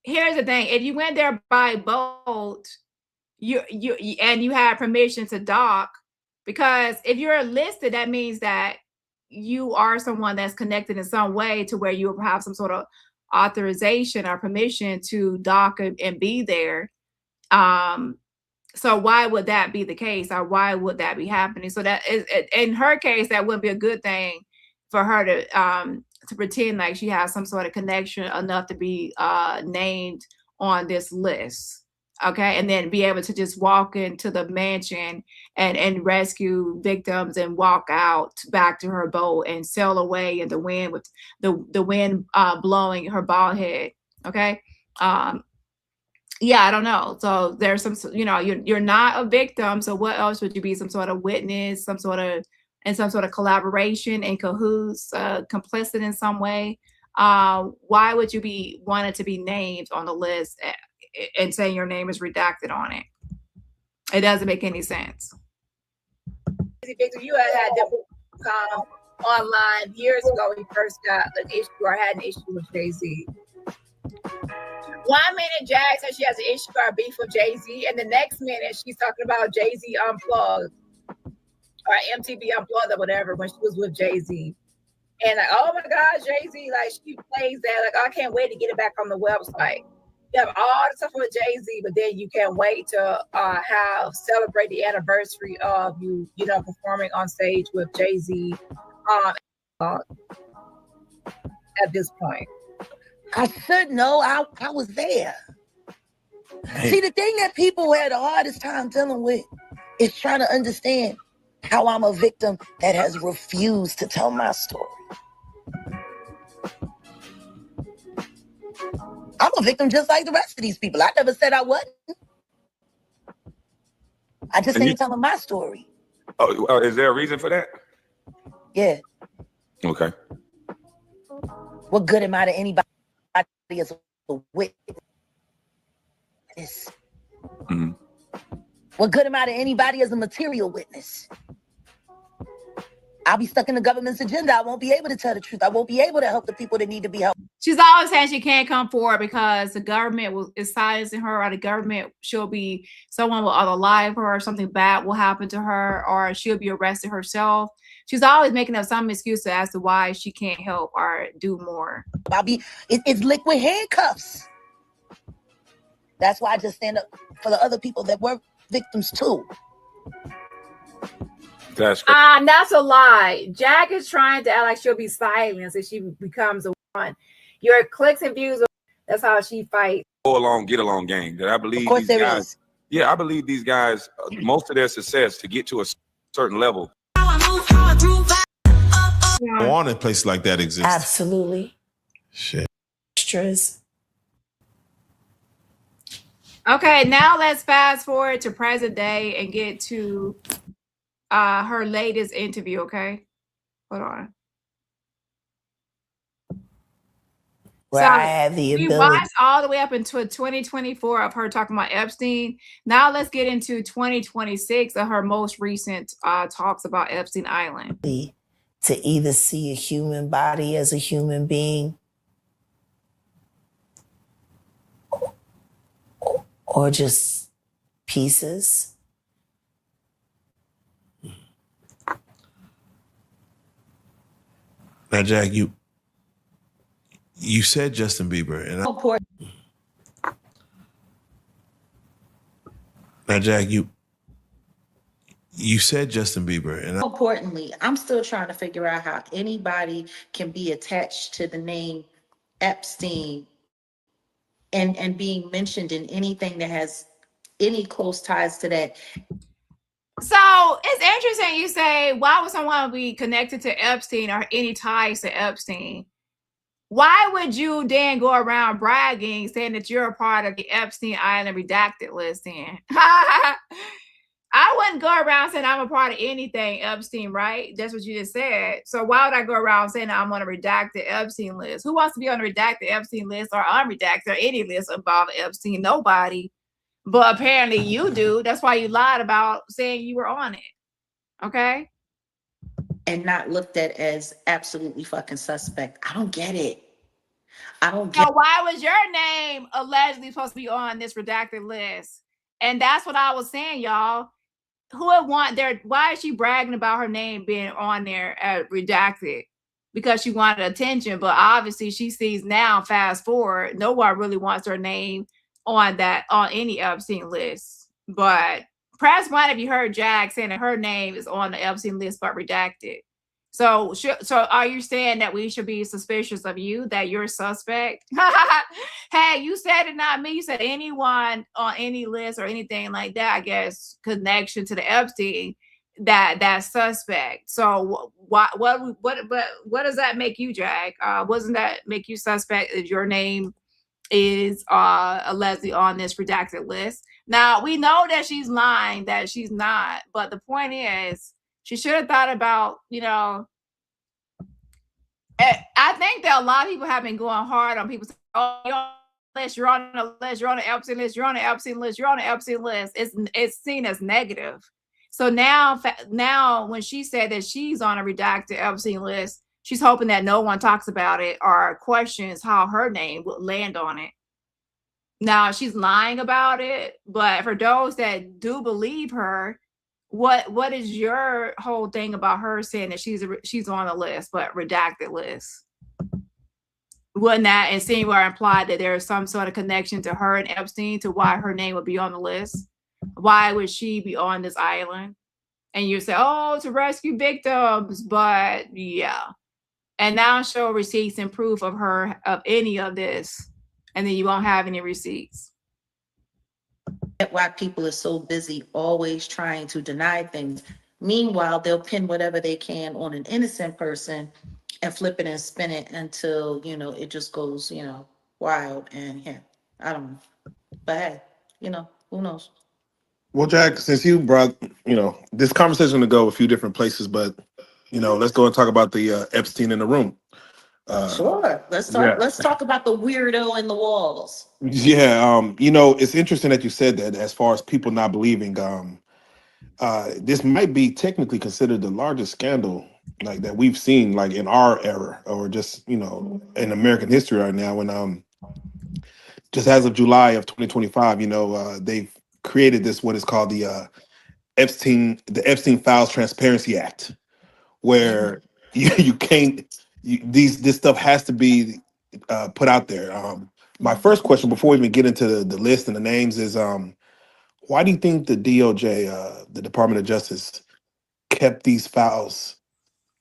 here's the thing: if you went there by boat, you had permission to dock, because if you're listed, that means that you are someone that's connected in some way to where you have some sort of authorization or permission to dock and be there. So why would that be the case, or why would that be happening? So that is, in her case, that wouldn't be a good thing for her to pretend like she has some sort of connection enough to be named on this list. Okay, and then be able to just walk into the mansion and rescue victims and walk out back to her boat and sail away in the wind with the wind blowing her bald head. Okay, yeah, I don't know. So there's some, you're not a victim. So what else would you be? Some sort of witness, some sort of collaboration, in cahoots, complicit in some way. Why would you be wanted to be named on the list and saying your name is redacted on it? It doesn't make any sense. Victor, you had them online years ago when you first got an issue or had an issue with Jay-Z. 1 minute, Jag says she has an issue or beef with Jay-Z, and the next minute she's talking about Jay-Z Unplugged or MTV Unplugged or whatever when she was with Jay-Z. And like, oh my God, Jay-Z, like she plays that, like, I can't wait to get it back on the website. You have all the stuff with Jay-Z, but then you can't wait to celebrate the anniversary of you performing on stage with Jay-Z at this point. I should know. I was there. Hey. See, the thing that people had the hardest time dealing with is trying to understand how I'm a victim that has refused to tell my story. I'm a victim just like the rest of these people. I never said I wasn't. I just ain't telling my story. Oh, is there a reason for that? Yeah. Okay. What good am I to anybody as a witness? Mm-hmm. What good am I to anybody as a material witness? I'll be stuck in the government's agenda. I won't be able to tell the truth. I won't be able to help the people that need to be helped. She's always saying she can't come forward because the government is silencing her, or the government, someone will either lie for her, or something bad will happen to her, or she'll be arrested herself. She's always making up some excuse as to why she can't help or do more. It's liquid handcuffs. That's why I just stand up for the other people that were victims too. That's a lie. Jag is trying to act like she'll be silenced if she becomes a one. Your clicks and views, that's how she fights. Go along, get along gang. That I believe of course these there guys. Is. Yeah, I believe these guys, most of their success to get to a certain level. On in places like that exist. Absolutely. Shit. Extras. Okay, now let's fast forward to present day and get to her latest interview. Okay, hold on. Where I had the ability. We watched all the way up into 2024 of her talking about Epstein. Now let's get into 2026 of her most recent talks about Epstein Island. To either see a human body as a human being or just pieces. Now, Jack, you said Justin Bieber, and now, Jack, you said Justin Bieber, and importantly, I'm still trying to figure out how anybody can be attached to the name Epstein and being mentioned in anything that has any close ties to that. So it's interesting you say, why would someone be connected to Epstein or any ties to Epstein? Why would you then go around bragging, saying that you're a part of the Epstein Island redacted list then? I wouldn't go around saying I'm a part of anything Epstein, right? That's what you just said. So why would I go around saying I'm on a redacted Epstein list? Who wants to be on a redacted Epstein list or unredacted or any list involving Epstein? Nobody. But apparently you do. That's why you lied about saying you were on it. Okay? And not looked at as absolutely fucking suspect. I don't get it. I don't get So why was your name allegedly supposed to be on this redacted list? And that's what I was saying, y'all. Who would want there? Why is she bragging about her name being on there at redacted? Because she wanted attention, but obviously she sees now, fast forward, no one really wants her name on any Epstein list. But press one if you heard Jag saying that her name is on the Epstein list but redacted. So are you saying that we should be suspicious of you, that you're a suspect? Hey, you said it, not me. You said anyone on any list or anything like that, I guess, connection to the Epstein, that's suspect. So what does that make you, Jag? Wasn't that make you suspect if your name is allegedly on this redacted list? Now we know that she's lying, that she's not, but the point is she should have thought about, I think that a lot of people have been going hard on people saying, oh, you're on the list, you're on the list, you're on the Epstein list, you're on the Epstein list, you're on the Epstein list. It's seen as negative. So now when she said that she's on a redacted Epstein list, she's hoping that no one talks about it or questions how her name would land on it. Now she's lying about it, but for those that do believe her, what is your whole thing about her saying that she's on the list but redacted list? Wouldn't that insinuate or imply that there is some sort of connection to her and Epstein to why her name would be on the list? Why would she be on this island? And you say, oh, to rescue victims, but yeah. And now show receipts and proof of any of this, and then you won't have any receipts. Why people are so busy always trying to deny things. Meanwhile, they'll pin whatever they can on an innocent person and flip it and spin it until, it just goes, wild. And yeah, I don't know. But hey, who knows? Well, Jack, since you brought, this conversation to go a few different places, but, let's go and talk about the Epstein in the room. Sure. Let's talk. Yeah. Let's talk about the weirdo in the walls. Yeah. It's interesting that you said that. As far as people not believing, this might be technically considered the largest scandal like that we've seen, like in our era, or just in American history right now. When just as of July of 2025, they've created what is called the Epstein Files Transparency Act, where you can't. This stuff has to be put out there. My first question, before we even get into the list and the names, is why do you think the DOJ, the Department of Justice, kept these files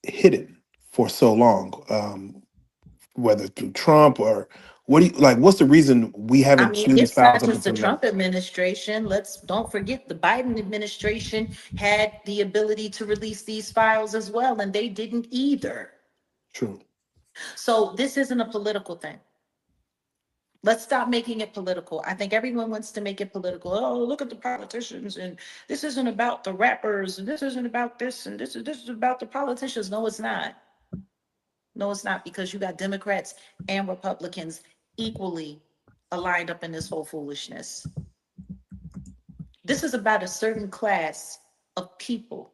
hidden for so long? Whether through Trump or what's the reason we haven't seen these files? It's not just the Trump administration. Don't forget the Biden administration had the ability to release these files as well, and they didn't either. True. So this isn't a political thing. Let's stop making it political. I think everyone wants to make it political. Oh, look at the politicians, and this isn't about the rappers, and this isn't about this, and this is about the politicians. No, it's not. No, it's not, because you got Democrats and Republicans equally aligned up in this whole foolishness. This is about a certain class of people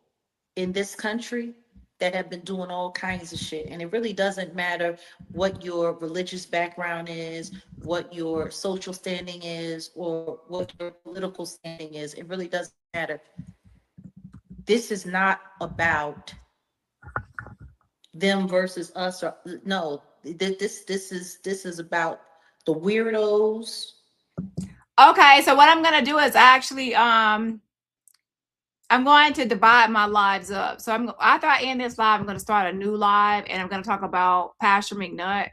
in this country that have been doing all kinds of shit. And it really doesn't matter what your religious background is, what your social standing is, or what your political standing is. It really doesn't matter. This is not about them versus us, or no. This is about the weirdos. Okay, so what I'm gonna do is actually I'm going to divide my lives up. So after I end this live, I'm going to start a new live, and I'm going to talk about Pastor McNutt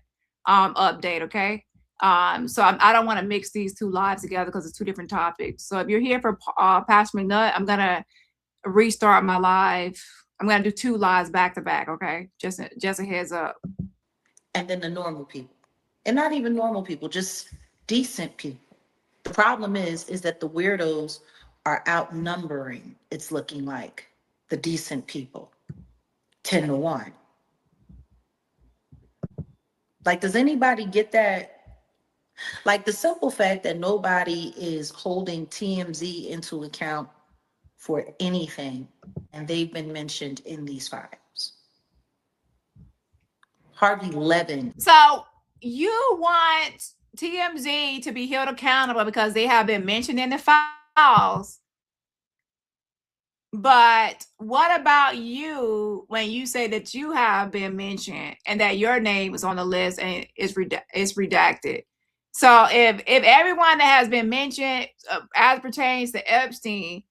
update, okay? So I don't want to mix these two lives together because it's two different topics. So if you're here for Pastor McNutt, I'm gonna restart my live. I'm gonna do two lives back to back. Okay, just a heads up. And then the normal people, and not even normal people, just decent people. The problem is that the weirdos are outnumbering. It's looking like the decent people, 10-1. Like, does anybody get that? Like, the simple fact that nobody is holding TMZ into account for anything, and they've been mentioned in these files. Harvey Levin. So you want TMZ to be held accountable because they have been mentioned in the files. But what about you when you say that you have been mentioned and that your name is on the list and is redacted? So if everyone that has been mentioned as pertains to Epstein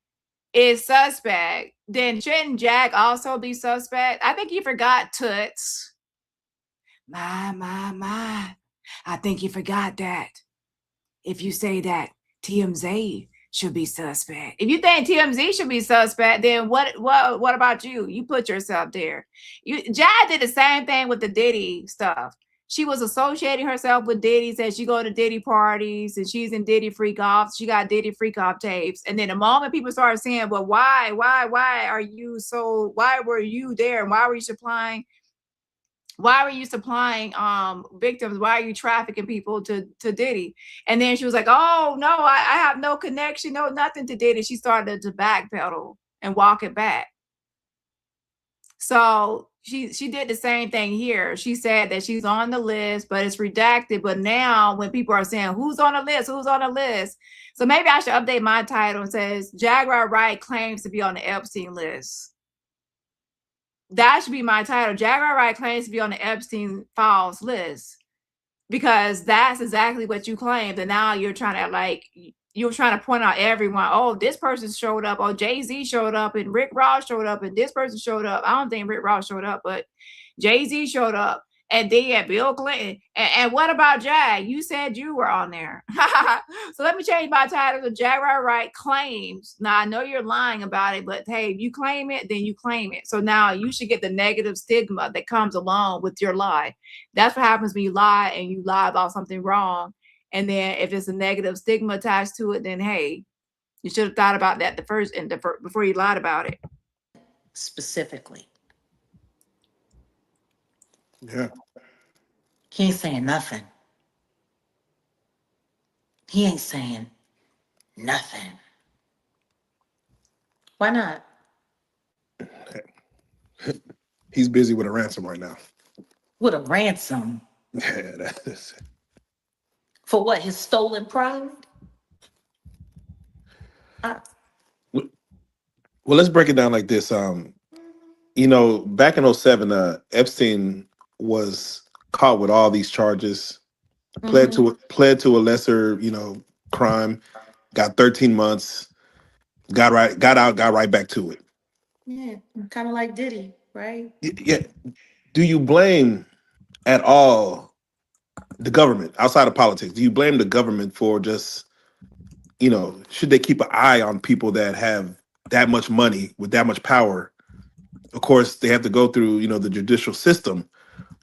is suspect, then shouldn't Jack also be suspect? I think you forgot Toots. My. I think you forgot that. If you say that TMZ should be suspect. If you think TMZ should be suspect, then what about you? You put yourself there. Jad did the same thing with the Diddy stuff. She was associating herself with Diddy, said she go to Diddy parties and she's in Diddy freak offs. She got Diddy freak off tapes. And then the moment people started saying, well, why are you so, why were you there? And why were you supplying victims? Why are you trafficking people to Diddy? And then she was like, oh no, I have no connection, no nothing to Diddy. She started to backpedal and walk it back. So she did the same thing here. She said that she's on the list, but it's redacted. But now when people are saying who's on the list, so maybe I should update my title and says Jaguar Wright claims to be on the Epstein list. That should be my title. Jaguar Wright claims to be on the Epstein files list, because that's exactly what you claimed. And now you're trying to point out everyone. Oh, this person showed up. Oh, Jay-Z showed up, and Rick Ross showed up, and this person showed up. I don't think Rick Ross showed up, but Jay-Z showed up. And then Bill Clinton. And what about Jag? You said you were on there. So let me change my title to Jaguar Wright claims. Now, I know you're lying about it, but hey, if you claim it, then you claim it. So now you should get the negative stigma that comes along with your lie. That's what happens when you lie and you lie about something wrong. And then if it's a negative stigma attached to it, then hey, you should have thought about that before you lied about it. Specifically. Yeah. He ain't saying nothing. He ain't saying nothing. Why not? He's busy with a ransom right now. With a ransom? Yeah, that's for what? His stolen pride? Well, let's break it down like this. Back in 2007, Epstein was caught with all these charges, pled to a lesser, crime, got 13 months, got out, got right back to it. Yeah, kind of like Diddy, right? Yeah. Do you blame at all the government outside of politics? Do you blame the government for just, should they keep an eye on people that have that much money with that much power? Of course, they have to go through, the judicial system.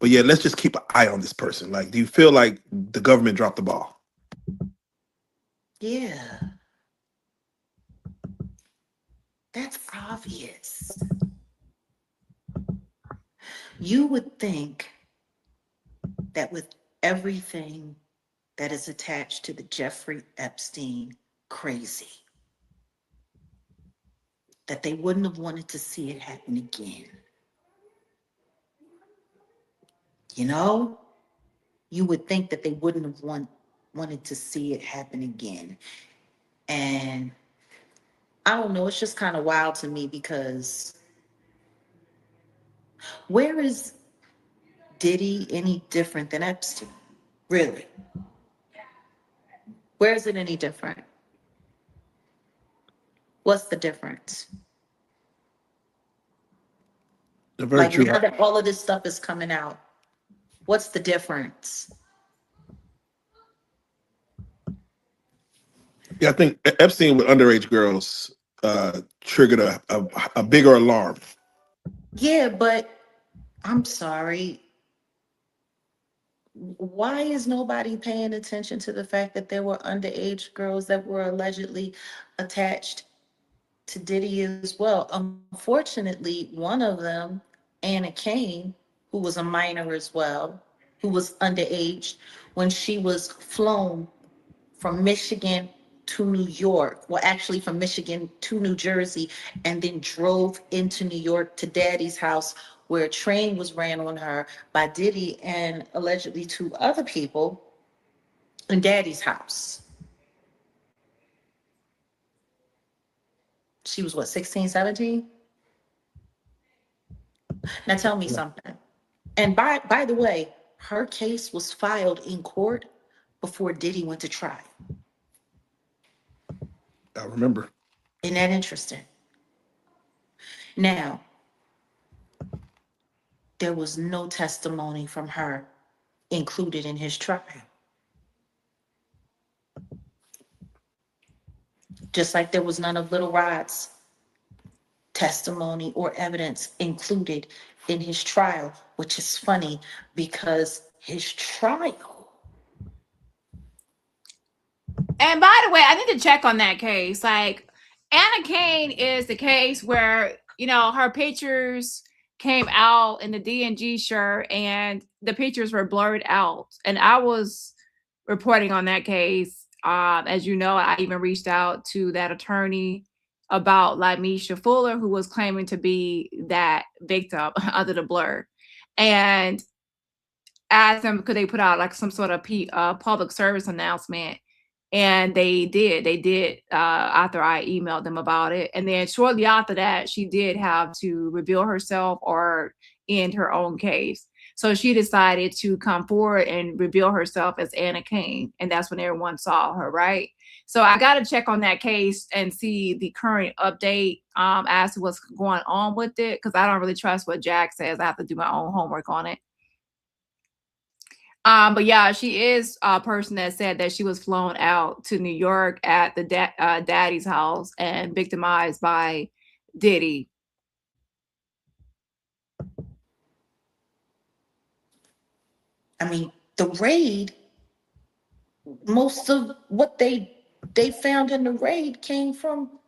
But yeah, let's just keep an eye on this person. Like, do you feel like the government dropped the ball? Yeah. That's obvious. You would think that with everything that is attached to the Jeffrey Epstein crazy, that they wouldn't have wanted to see it happen again. You would think that they wouldn't have wanted to see it happen again. And I don't know, it's just kind of wild to me, because where is Diddy any different than Epstein? Really? Where is it any different? What's the difference? Very true. Now that all of this stuff is coming out, what's the difference? Yeah, I think Epstein with underage girls triggered a bigger alarm. Yeah, but I'm sorry. Why is nobody paying attention to the fact that there were underage girls that were allegedly attached to Diddy as well? Unfortunately, one of them, Anna Kane, who was a minor as well, who was underage when she was flown from Michigan to New York, well, actually from Michigan to New Jersey, and then drove into New York to Daddy's house, where a train was ran on her by Diddy and allegedly two other people in Daddy's house. She was what, 16, 17? Now tell me something. And by the way, her case was filed in court before Diddy went to trial. I remember. Isn't that interesting? Now, there was no testimony from her included in his trial. Just like there was none of Little Rod's testimony or evidence included in his trial, which is funny because his trial. And by the way, I need to check on that case. Like, Anna Kane is the case where, you know, her pictures came out in the D&G shirt and the pictures were blurred out. And I was reporting on that case. As you know, I even reached out to that attorney about Lamisha Fuller, who was claiming to be that victim under the blur. And asked them, could they put out like some sort of public service announcement? And they did after I emailed them about it. And then shortly after that, she did have to reveal herself or end her own case. So she decided to come forward and reveal herself as Anna Kane. And that's when everyone saw her, right? So I got to check on that case and see the current update as to what's going on with it, because I don't really trust what Jack says. I have to do my own homework on it. But yeah, she is a person that said that she was flown out to New York at the daddy's house and victimized by Diddy. I mean, the raid, most of what they found in the raid came from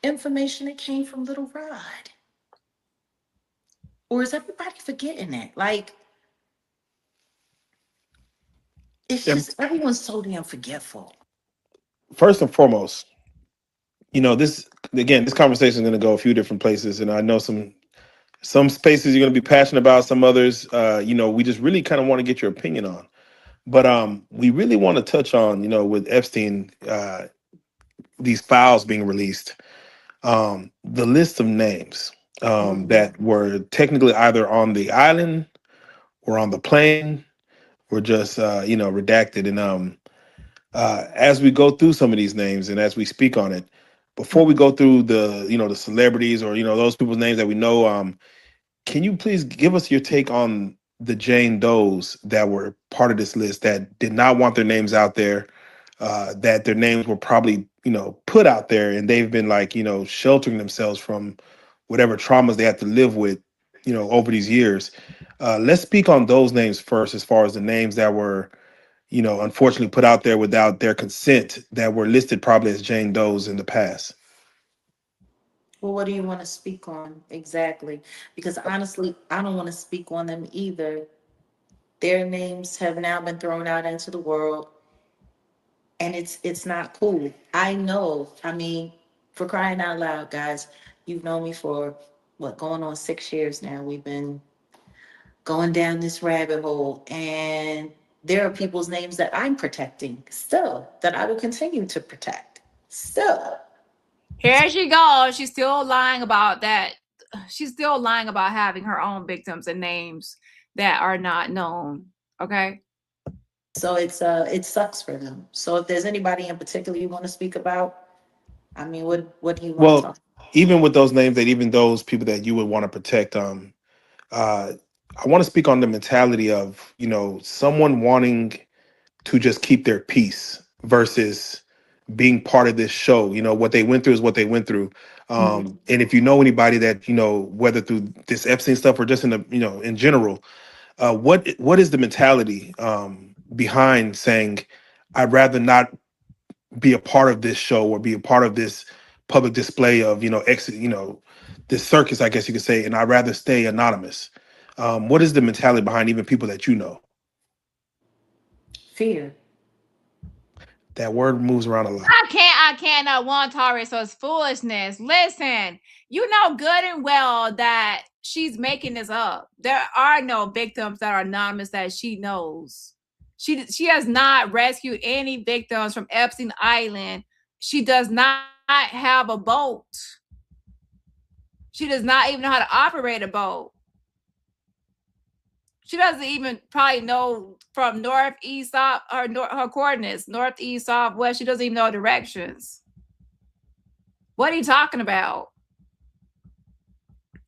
information that came from Little Rod. Or is everybody forgetting that? Like, it's just everyone's so damn forgetful. First and foremost, you know, this conversation is going to go a few different places, and I know some spaces you're going to be passionate about, some others, you know, we just really kind of want to get your opinion on. But we really want to touch on, you know, with Epstein, these files being released, the list of names that were technically either on the island or on the plane or just, you know, redacted. And as we go through some of these names and as we speak on it, before we go through the, you know, the celebrities or, you know, those people's names that we know, can you please give us your take on the Jane Does that were part of this list that did not want their names out there, that their names were probably, you know, put out there and they've been like, you know, sheltering themselves from whatever traumas they had to live with, you know, over these years. Let's speak on those names first, as far as the names that were, you know, unfortunately put out there without their consent that were listed probably as Jane Does in the past. Well, what do you want to speak on exactly? Because honestly, I don't want to speak on them either. Their names have now been thrown out into the world, and it's not cool. I know. I mean, for crying out loud, guys, you've known me for what, going on 6 years now. We've been going down this rabbit hole, and there are people's names that I'm protecting still, that I will continue to protect still. Here she goes. She's still lying about that. She's still lying about having her own victims and names that are not known. Okay. So it sucks for them. So if there's anybody in particular you want to speak about, I mean, what do you want to Well, talk? even with those names, that even those people that you would want to protect, I want to speak on the mentality of, you know, someone wanting to just keep their peace versus being part of this show. You know, what they went through is what they went through. And if you know anybody that, you know, whether through this Epstein stuff or just in the, you know, in general, what is the mentality behind saying, I'd rather not be a part of this show or be a part of this public display of, you know, you know, this circus, I guess you could say, and I'd rather stay anonymous. What is the mentality behind even people that you know? Fear. That word moves around a lot. I can't not want Taurus, so it's foolishness. Listen, you know good and well that she's making this up. There are no victims that are anonymous that she knows. She has not rescued any victims from Epstein Island. She does not have a boat. She does not even know how to operate a boat. She doesn't even probably know from north, east, south, her coordinates, north, east, south, west. She doesn't even know directions. What are you talking about?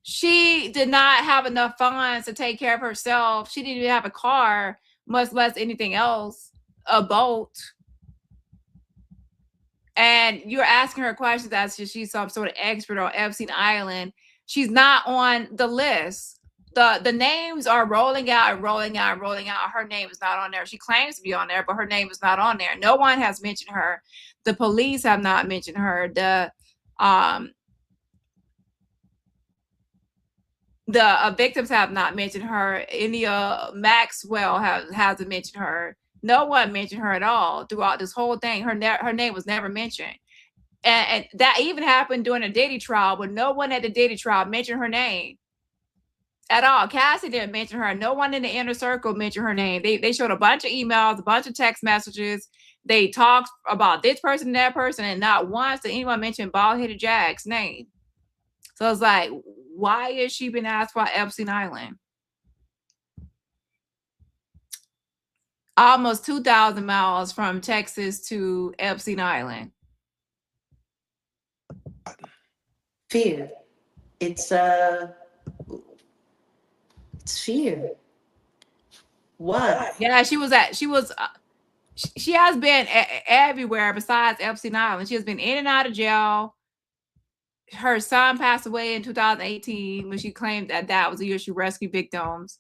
She did not have enough funds to take care of herself. She didn't even have a car, much less anything else, a boat. And you're asking her questions as if she's some sort of expert on Epstein Island. She's not on the list. The names are rolling out and rolling out and rolling out. Her name is not on there. She claims to be on there, but her name is not on there. No one has mentioned her. The police have not mentioned her. The victims have not mentioned her. India Maxwell hasn't mentioned her. No one mentioned her at all throughout this whole thing. Her name was never mentioned. And that even happened during a Diddy trial, but no one at the Diddy trial mentioned her name at all. Cassie didn't mention her. No one in the inner circle mentioned her name. They showed a bunch of emails, a bunch of text messages. They talked about this person and that person, and not once did anyone mention bald-headed Jack's name. So it's like, why is she being asked about Epstein Island? Almost 2,000 miles from Texas to Epstein Island. Fear. It's fear. What? Yeah, she has been everywhere besides Epstein Island. She has been in and out of jail. Her son passed away in 2018 when she claimed that was the year she rescued victims.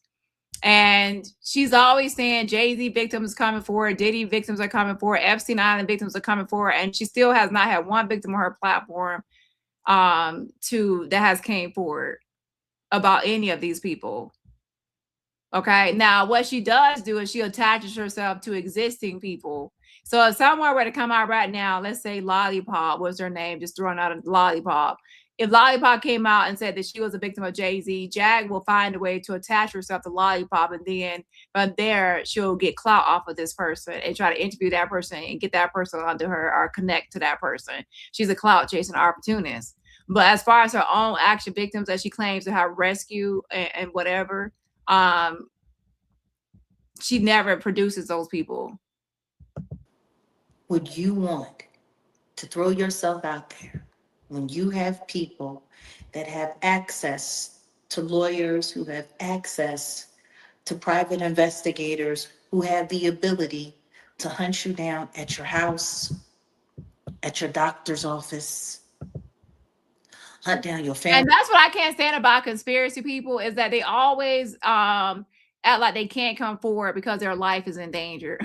And she's always saying Jay-Z victims coming forward, Diddy victims are coming forward, Epstein Island victims are coming forward, and she still has not had one victim on her platform that has came forward about any of these people. Okay, now what she does do is she attaches herself to existing people. So if someone were to come out right now, let's say Lollipop was her name, just throwing out a Lollipop. If Lollipop came out and said that she was a victim of Jay-Z, Jag will find a way to attach herself to Lollipop, and then from there she'll get clout off of this person and try to interview that person and get that person under her or connect to that person. She's a clout chasing opportunist. But as far as her own actual victims that she claims to have rescued and whatever, she never produces those people. Would you want to throw yourself out there when you have people that have access to lawyers, who have access to private investigators, who have the ability to hunt you down at your house, at your doctor's office, hunt down your family? And that's what I can't stand about conspiracy people, is that they always act like they can't come forward because their life is in danger.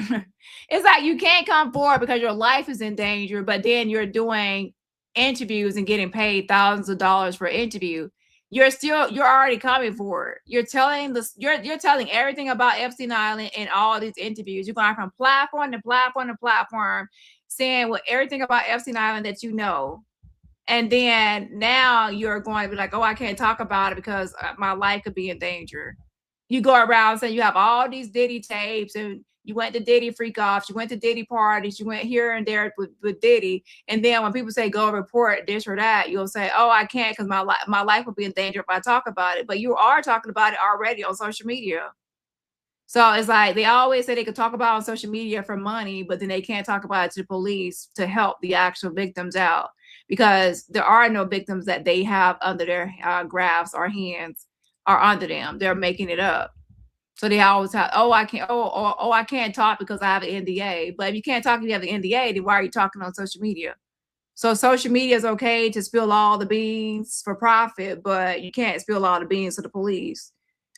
It's like you can't come forward because your life is in danger, but then you're doing interviews and getting paid thousands of dollars for interview. You're already coming forward. You're telling everything about Epstein Island in all these interviews. You're going from platform to platform to platform, saying everything about Epstein Island that you know. And then now you're going to be like, oh, I can't talk about it because my life could be in danger. You go around saying you have all these Diddy tapes, and you went to Diddy freak offs, you went to Diddy parties, you went here and there with Diddy. And then when people say go report this or that, you'll say, oh, I can't because my life will be in danger if I talk about it. But you are talking about it already on social media. So it's like they always say they could talk about it on social media for money, but then they can't talk about it to the police to help the actual victims out, because there are no victims that they have under their grasp or hands are under them. They're making it up. So they always have, oh, I can't, I can't talk because I have an NDA. But if you can't talk if you have an NDA, then why are you talking on social media? So social media is okay to spill all the beans for profit, but you can't spill all the beans to the police.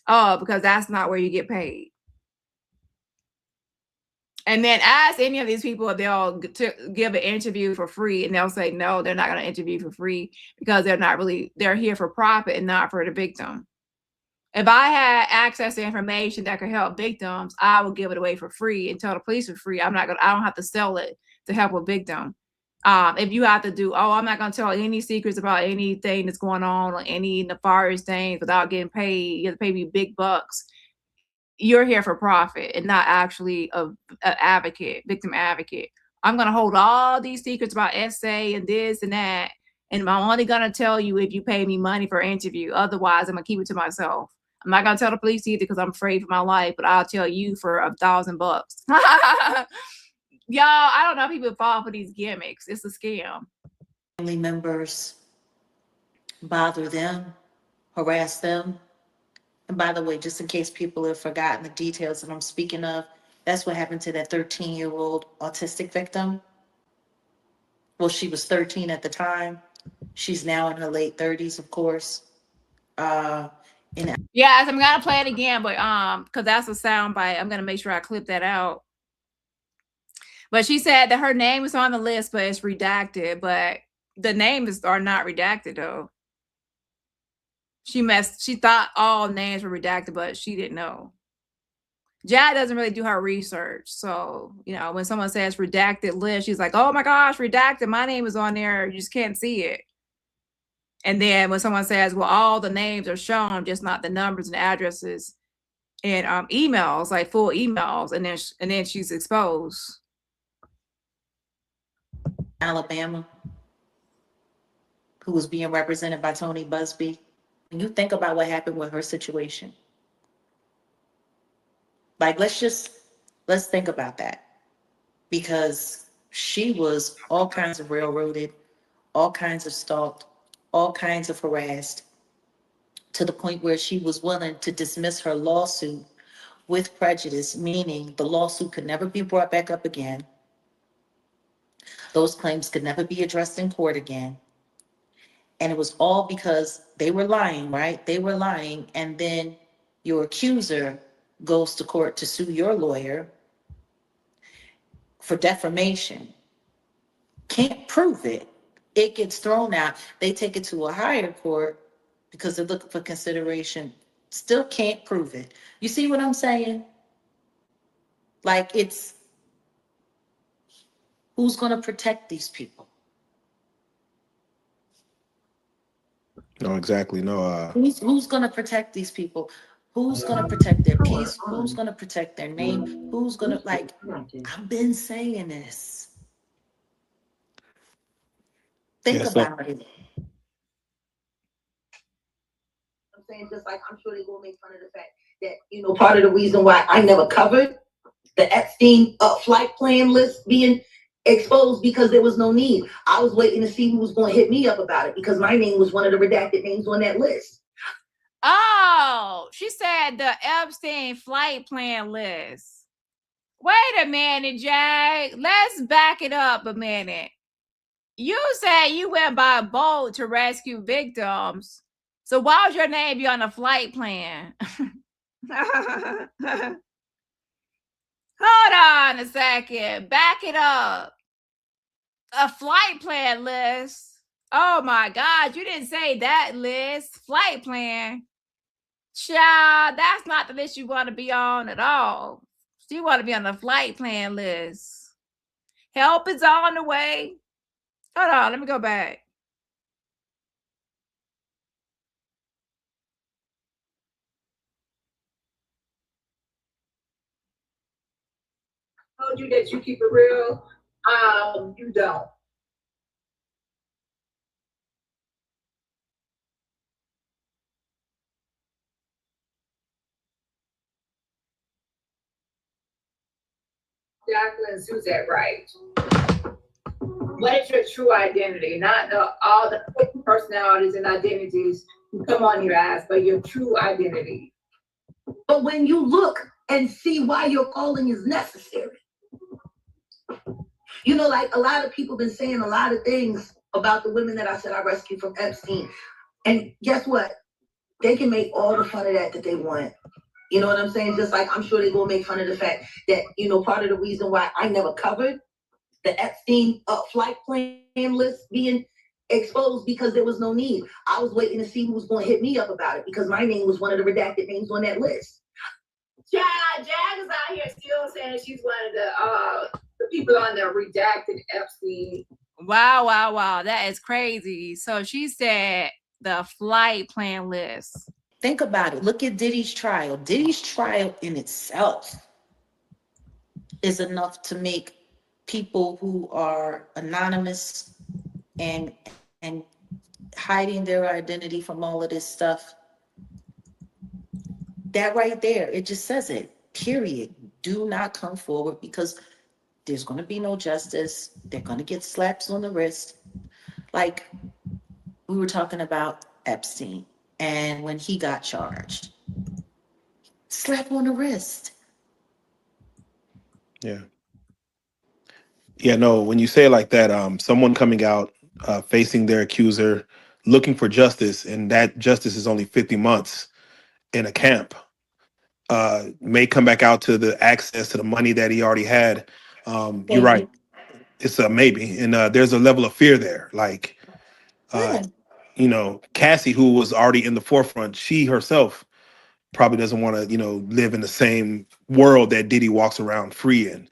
Oh, because that's not where you get paid. And then ask any of these people if they'll give an interview for free, and they'll say no, they're not going to interview for free because they're here for profit and not for the victim. If I had access to information that could help victims, I would give it away for free and tell the police for free. I don't have to sell it to help a victim. If you have to do, I'm not going to tell any secrets about anything that's going on or any nefarious things without getting paid. You have to pay me big bucks. You're here for profit and not actually a victim advocate. I'm going to hold all these secrets about essay and this and that. And I'm only going to tell you if you pay me money for an interview. Otherwise, I'm going to keep it to myself. I'm not going to tell the police either because I'm afraid for my life, but I'll tell you for $1,000. Y'all, I don't know if people fall for these gimmicks. It's a scam. Family members bother them, harass them. And by the way, just in case people have forgotten the details that I'm speaking of, that's what happened to that 13-year-old autistic victim. Well, she was 13 at the time. She's now in her late 30s, of course. Yes, I'm gonna play it again, but because that's a sound bite. I'm gonna make sure I clip that out. But she said that her name is on the list, but it's redacted. But the names are not redacted though. She thought all names were redacted, but she didn't know. Jad doesn't really do her research. So, when someone says redacted list, she's like, oh my gosh, redacted. My name is on there. You just can't see it. And then when someone says, well, all the names are shown, just not the numbers and addresses and emails, like full emails, and then she's exposed. Alabama, who was being represented by Tony Busby. When you think about what happened with her situation, like let's think about that, because she was all kinds of railroaded, all kinds of stalked, all kinds of harassed, to the point where she was willing to dismiss her lawsuit with prejudice, meaning the lawsuit could never be brought back up again. Those claims could never be addressed in court again. And it was all because they were lying, right? They were lying. And then your accuser goes to court to sue your lawyer for defamation. Can't prove it. It gets thrown out. They take it to a higher court because they're looking for consideration. Still can't prove it. You see what I'm saying? Like, it's who's going to protect these people? No, exactly. No. Who's going to protect these people? Who's going to protect their peace? Who's going to protect their name? Who's going to, like, I've been saying this. Think about it. I'm saying, just like I'm sure they will make fun of the fact that, part of the reason why I never covered the Epstein flight plan list being exposed, because there was no need. I was waiting to see who was going to hit me up about it, because my name was one of the redacted names on that list. Oh, she said the Epstein flight plan list. Wait a minute, Jag. Let's back it up a minute. You said you went by boat to rescue victims. So why would your name be on a flight plan? Hold on a second. Back it up. A flight plan list. Oh my God, you didn't say that list. Flight plan. Child, that's not the list you want to be on at all. You want to be on the flight plan list. Help is on the way. Hold on, let me go back. Told you that you keep it real. You don't. Jacqueline Suzette Wright. What is your true identity? Not all the personalities and identities who come on your ass, but your true identity. But when you look and see why your calling is necessary, you know, like a lot of people been saying a lot of things about the women that I said I rescued from Epstein. And guess what? They can make all the fun of that they want. You know what I'm saying? Just like I'm sure they gonna make fun of the fact that, you know, part of the reason why I never covered the Epstein flight plan list being exposed, because there was no need. I was waiting to see who was going to hit me up about it, because my name was one of the redacted names on that list. Jag is out here still saying she's one of the people on the redacted Epstein. Wow. That is crazy. So she said the flight plan list. Think about it. Look at Diddy's trial. Diddy's trial in itself is enough to make people who are anonymous and hiding their identity from all of this stuff. That right there, it just says it, period. Do not come forward, because there's going to be no justice. They're going to get slaps on the wrist. Like we were talking about Epstein, and when he got charged, slap on the wrist. Yeah. Yeah, no, when you say it like that, someone coming out, facing their accuser, looking for justice, and that justice is only 50 months in a camp, may come back out to the access to the money that he already had. You're right. It's a maybe. And there's a level of fear there. Like, you know, Cassie, who was already in the forefront, she herself probably doesn't want to, you know, live in the same world that Diddy walks around free in.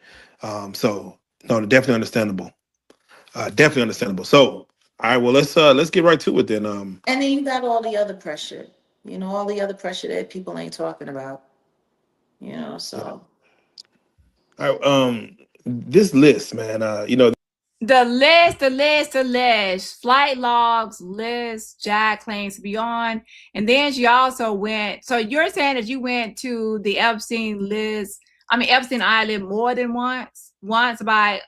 So no, definitely understandable. Definitely understandable. So, all right, well, let's get right to it then. And then you got all the other pressure, you know, all the other pressure that people ain't talking about, you know, so. All right, this list, man, you know. The list, flight logs list, Jag claims to be on. And then she also went, so you're saying that you went to the Epstein list, Epstein Island more than once by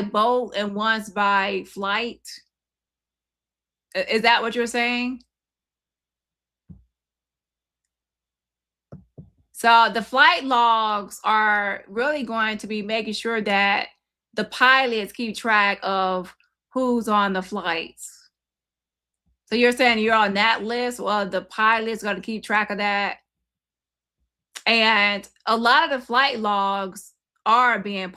boat and once by flight. Is that what you're saying? So the flight logs are really going to be making sure that the pilots keep track of who's on the flights. So you're saying you're on that list? Well, the pilot's going to keep track of that. And a lot of the flight logs are being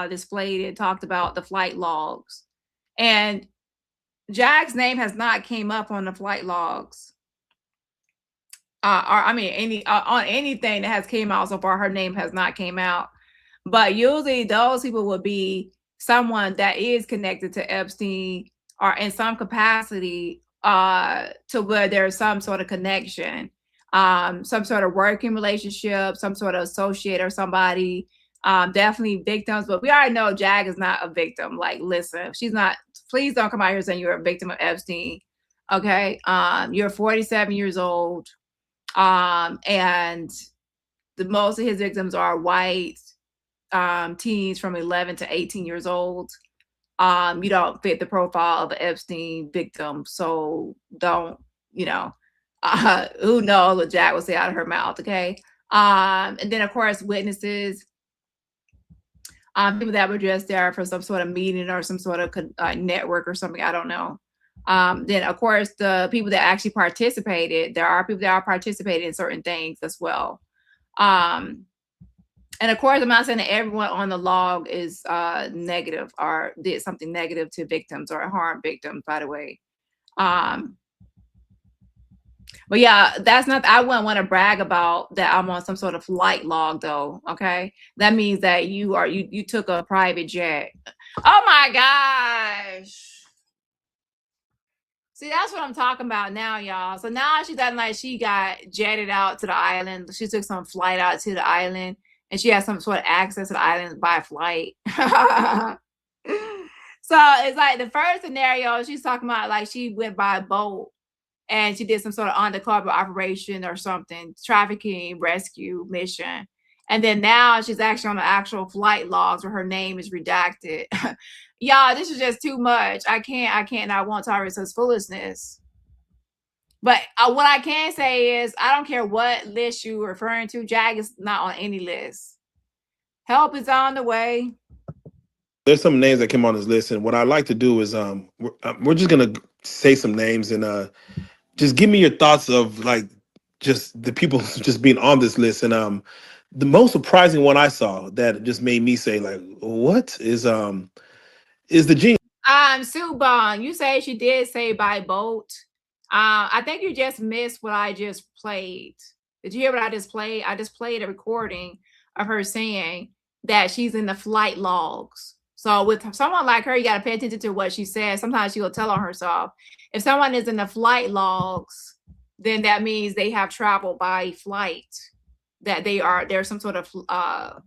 displayed and talked about, the flight logs. And Jag's name has not came up on the flight logs. On anything that has came out so far, her name has not came out. But usually those people would be someone that is connected to Epstein or in some capacity to where there's some sort of connection, some sort of working relationship, some sort of associate or somebody, definitely victims. But we already know Jag is not a victim. Like, listen, she's not, please don't come out here saying you're a victim of Epstein. Okay. You're 47 years old. And most of his victims are white teens from 11 to 18 years old. You don't fit the profile of an Epstein victim, so don't, you know, who knows what Jack will say out of her mouth, okay? And then, of course, witnesses, people that were just there for some sort of meeting or some sort of network or something, I don't know. Then, of course, the people that actually participated, there are people that are participating in certain things as well. And of course, I'm not saying that everyone on the log is negative or did something negative to victims or harmed victims, by the way. But yeah, that's not, I wouldn't want to brag about that I'm on some sort of flight log though, okay? That means that you took a private jet. Oh my gosh. See, that's what I'm talking about now, y'all. So now she's acting like she got jetted out to the island. She took some flight out to the island, and she has some sort of access to the island by flight. So it's like the first scenario, she's talking about like she went by boat and she did some sort of undercover operation or something, trafficking, rescue mission. And then now she's actually on the actual flight logs where her name is redacted. Y'all, this is just too much. I can't, I won't tolerate such foolishness. But what I can say is, I don't care what list you're referring to. Jag is not on any list. Help is on the way. There's some names that came on this list, and what I like to do is we're just gonna say some names and just give me your thoughts of like just the people just being on this list. And the most surprising one I saw that just made me say like, what is the genius. Sue Bond, you say she did say by boat. I think you just missed what I just played. Did you hear what I just played? I just played a recording of her saying that she's in the flight logs. So with someone like her, you got to pay attention to what she says. Sometimes she will tell on herself. If someone is in the flight logs, then that means they have traveled by flight, that there's some sort of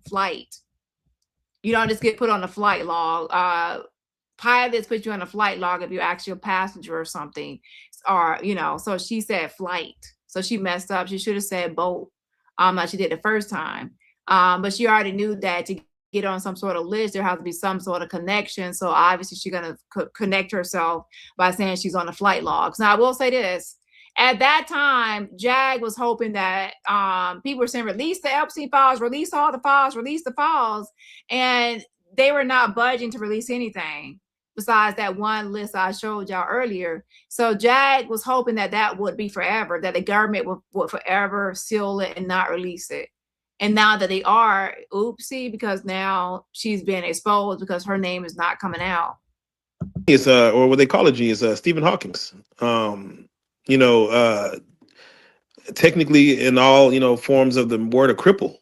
flight. You don't just get put on the flight log. Pilots put you on a flight log if you're actually a passenger or something, or so she said flight, so she messed up. She should have said boat, like she did the first time. But she already knew that to get on some sort of list, there has to be some sort of connection. So obviously she's gonna connect herself by saying she's on the flight logs. Now I will say this: at that time, Jag was hoping that people were saying release the Epstein files, release all the files, release the files, and they were not budging to release anything besides that one list I showed y'all earlier. So Jag was hoping that that would be forever, that the government would forever seal it and not release it. And now that they are, oopsie, because now she's been exposed because her name is not coming out. It's or what they call a genius, Stephen Hawking's. Technically in all forms of the word a cripple.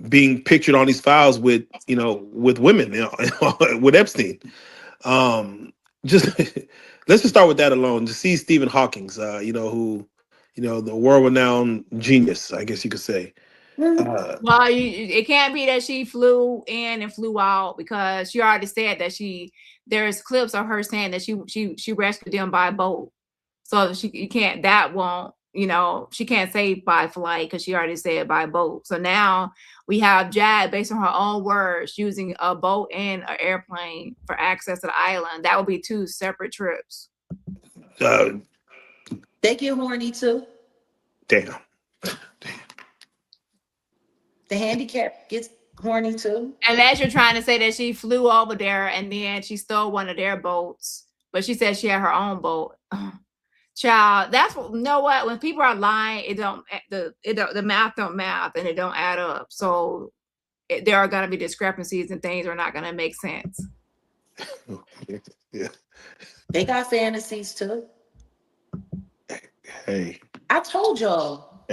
Being pictured on these files with women, with Epstein. Just let's just start with that alone. To see Stephen Hawking's, who, the world-renowned genius, I guess you could say. Well, it can't be that she flew in and flew out, because she already said that there's clips of her saying that she rescued them by boat. So you can't, that won't, she can't say by flight because she already said by boat. So now we have Jag, based on her own words, using a boat and an airplane for access to the island. That would be 2 separate trips. They get horny too. Damn. The handicap gets horny too. Unless you're trying to say that she flew over there and then she stole one of their boats, but she said she had her own boat. Child, that's what, what? When people are lying, the math don't math and it don't add up. So there are going to be discrepancies and things are not going to make sense. Yeah. They got fantasies too. Hey. I told y'all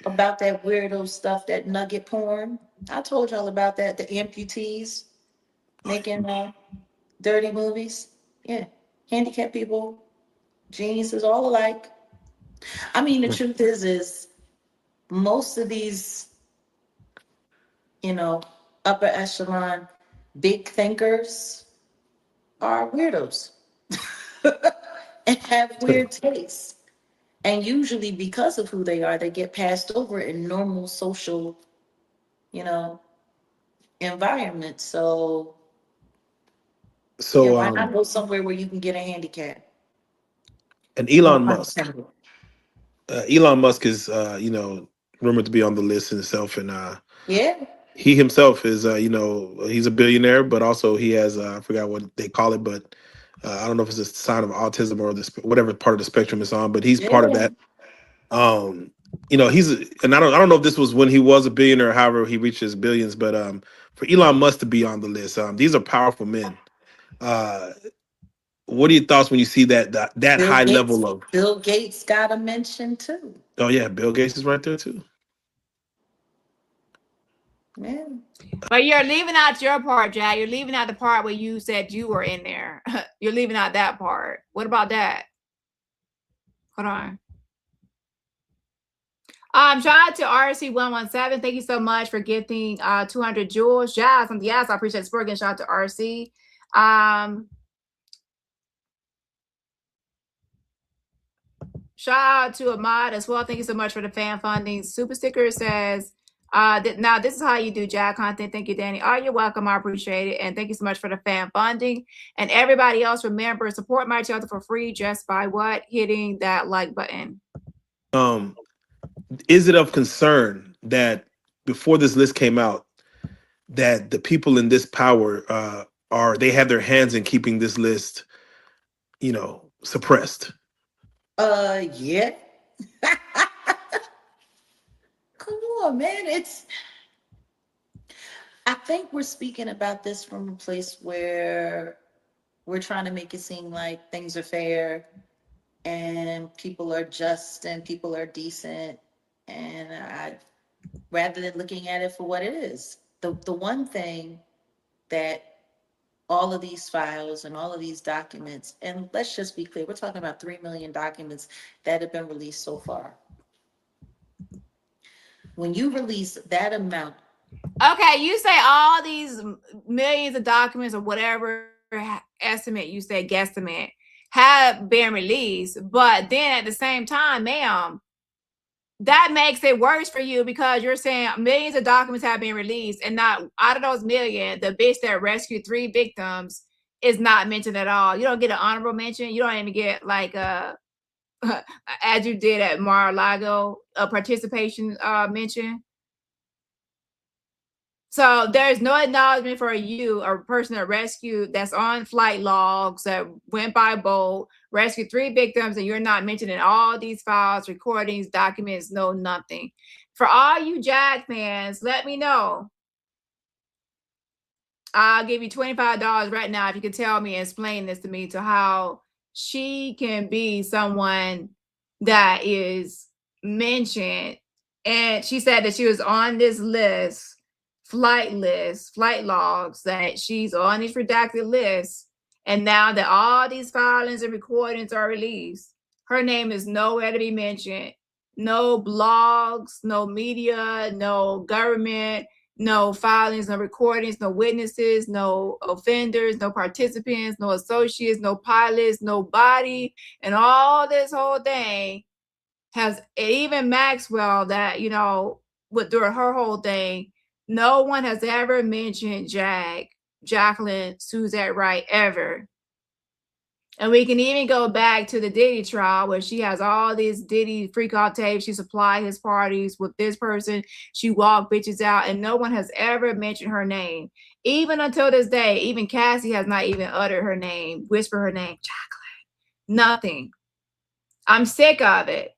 about that weirdo stuff, that nugget porn. I told y'all about that, the amputees making dirty movies. Yeah, handicapped people, geniuses, all alike. I mean, the truth is most of these, upper echelon, big thinkers are weirdos and have weird tastes. And usually because of who they are, they get passed over in normal social, environment. So why not go somewhere where you can get a handicap? And Elon Musk. Elon Musk is, rumored to be on the list himself, and he himself is, he's a billionaire, but also he has, I forgot what they call it, but I don't know if it's a sign of autism or whatever part of the spectrum it's on, but he's part of that. He's, and I don't know if this was when he was a billionaire or however he reached his billions, but for Elon Musk to be on the list, these are powerful men. What are your thoughts when you see that high level of Bill Gates got a mention too? Oh yeah, Bill Gates is right there too. Yeah. But you're leaving out your part, Jag. You're leaving out the part where you said you were in there. You're leaving out that part. What about that? Hold on. Shout out to RC117. Thank you so much for gifting 200 jewels. Jazz, yes, I appreciate the support. Again, shout out to RC. Shout out to Ahmad as well. Thank you so much for the fan funding. Super Sticker says, Now this is how you do JAG content. Thank you, Danny. Oh, you're welcome. I appreciate it. And thank you so much for the fan funding. And everybody else, remember, support my channel for free just by what? Hitting that like button. Is it of concern that before this list came out, that the people in this power they have their hands in keeping this list, suppressed? Yeah. Come on, man. I think we're speaking about this from a place where we're trying to make it seem like things are fair and people are just and people are decent. And rather than looking at it for what it is, the one thing that all of these files and all of these documents, and let's just be clear, we're talking about 3 million documents that have been released so far. When you release that amount. Okay, you say all these millions of documents or whatever estimate you say, guesstimate, have been released, but then at the same time, ma'am, that makes it worse for you because you're saying millions of documents have been released and not out of those million, the bitch that rescued 3 victims is not mentioned at all. You don't get an honorable mention. You don't even get like as you did at Mar-a-Lago, a participation mention. So there's no acknowledgement for you, a person that rescued, that's on flight logs, that went by boat, rescued 3 victims, and you're not mentioned in all these files, recordings, documents, no nothing. For all you JAG fans, let me know. I'll give you $25 right now if you can tell me and explain this to me, to how she can be someone that is mentioned. And she said that she was on this list, flight logs, that she's on these redacted lists. And now that all these filings and recordings are released, her name is nowhere to be mentioned. No blogs, no media, no government, no filings, no recordings, no witnesses, no offenders, no participants, no associates, no pilots, nobody. And all this whole thing has, even Maxwell, that, during her whole thing, no one has ever mentioned Jacqueline Suzette Wright ever. And we can even go back to the Diddy trial where she has all these Diddy freak out tapes. She supplied his parties with this person. She walked bitches out, and no one has ever mentioned her name. Even until this day, even Cassie has not even uttered her name, whispered her name, Jacqueline. Nothing. I'm sick of it.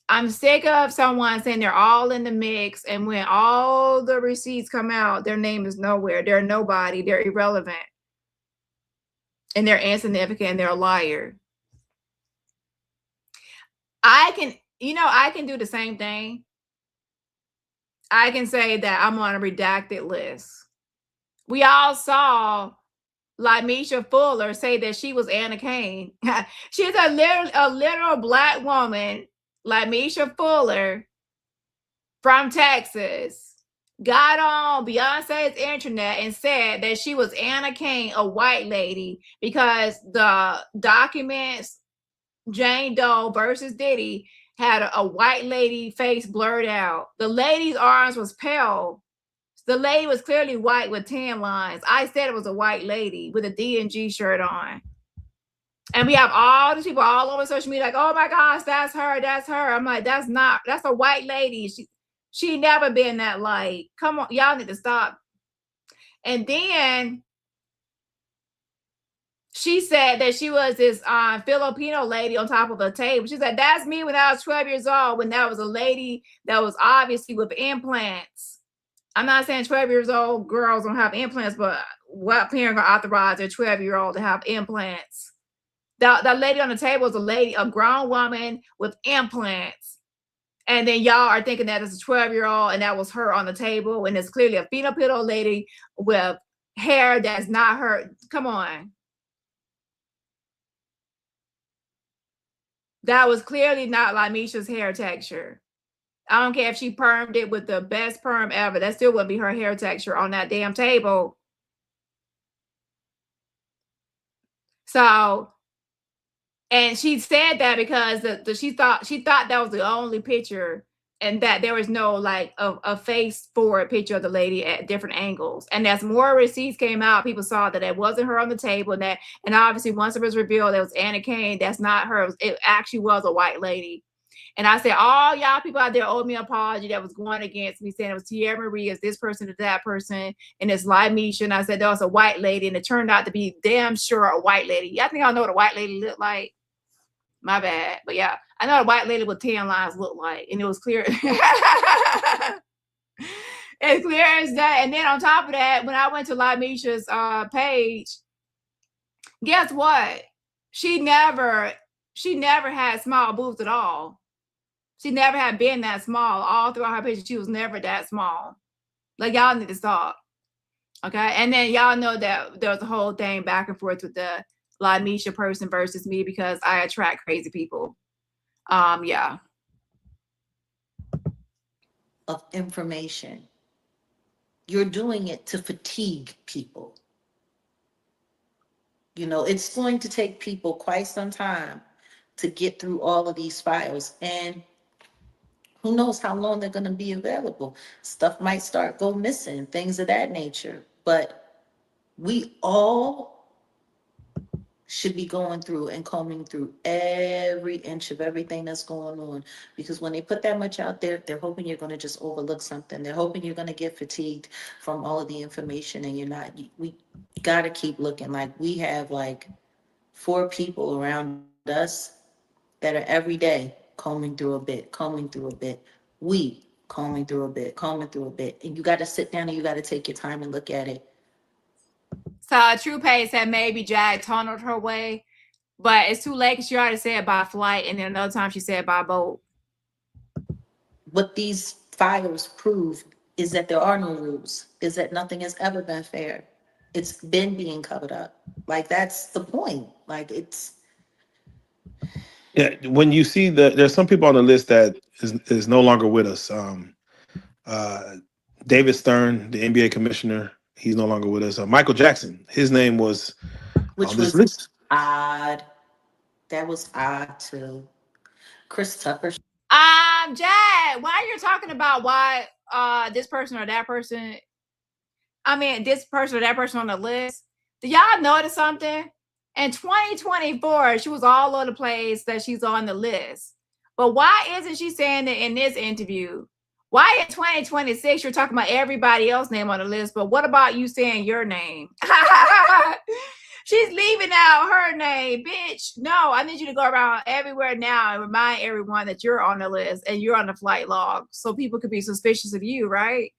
I'm sick of someone saying they're all in the mix, and when all the receipts come out, their name is nowhere. They're nobody. They're irrelevant. And they're insignificant, and they're a liar. I can do the same thing. I can say that I'm on a redacted list. We all saw Lamisha Fuller say that she was Anna Kane. She's a literal Black woman, Lamisha Fuller, from Texas, got on Beyonce's internet and said that she was Anna Kane, a white lady, because the documents, Jane Doe versus Diddy, had a white lady face blurred out. The lady's arms was pale. The lady was clearly white with tan lines. I said it was a white lady with a D&G shirt on. And we have all these people all over social media like, oh my gosh, that's her, that's her. I'm like, that's a white lady. She never been that light. Come on, y'all need to stop. And then she said that she was this Filipino lady on top of a table. She said, that's me when I was 12 years old, when that was a lady that was obviously with implants. I'm not saying 12 years old girls don't have implants, but what parent gonna authorize their 12-year-old to have implants? The lady on the table is a grown woman with implants. And then y'all are thinking that it's a 12-year-old and that was her on the table. And it's clearly a Filipino lady with hair that's not her. Come on. That was clearly not Lamisha's hair texture. I don't care if she permed it with the best perm ever. That still wouldn't be her hair texture on that damn table. So, and she said that because she thought that was the only picture. and that there was no like a face forward picture of the lady at different angles. And as more receipts came out, people saw that it wasn't her on the table. And obviously once it was revealed it was Anna Kane, that's not her. It actually was a white lady. And I said, all y'all people out there owe me an apology that was going against me, saying it was Tierra Marie, it's this person, to that person, and it's Misha. And I said there was a white lady, and it turned out to be damn sure a white lady. Y'all think I know what a white lady looked like? My bad. But yeah, I know a white lady with tan lines looked like, and it was clear. It's clear as that. And then on top of that, when I went to Misha's page, guess what? She never had small boobs at all. She never had been that small. All throughout her picture, she was never that small. Like, y'all need to stop. Okay. And then y'all know that there was a whole thing back and forth with the Misha person versus me because I attract crazy people. Yeah. Of information. You're doing it to fatigue people. You know, it's going to take people quite some time to get through all of these files. And who knows how long they're going to be available. Stuff might start go missing, things of that nature. But we all should be going through and combing through every inch of everything that's going on. Because when they put that much out there, they're hoping you're going to just overlook something. They're hoping you're going to get fatigued from all of the information, and you're not. We got to keep looking. Like, we have like 4 people around us that are every day combing through a bit, combing through a bit. We combing through a bit, combing through a bit. And you got to sit down and you got to take your time and look at it. So True Pay said maybe Jag tunneled her way, but it's too late because she already said by flight, and then another time she said by boat. What these files prove is that there are no rules, is that nothing has ever been fair. It's been being covered up. Like, that's the point. Like, it's... Yeah, when you see there's some people on the list that is no longer with us. David Stern, the NBA commissioner, he's no longer with us. Michael Jackson, his name was on this list. Odd. That was odd too. Chris Tucker. Jag, why you're talking about why this person or that person? I mean, this person or that person on the list. Do y'all notice something? In 2024, she was all over the place that she's on the list. But why isn't she saying it in this interview? Why in 2026 you're talking about everybody else's name on the list, but what about you saying your name? She's leaving out her name, bitch. No, I need you to go around everywhere now and remind everyone that you're on the list and you're on the flight log so people could be suspicious of you, right?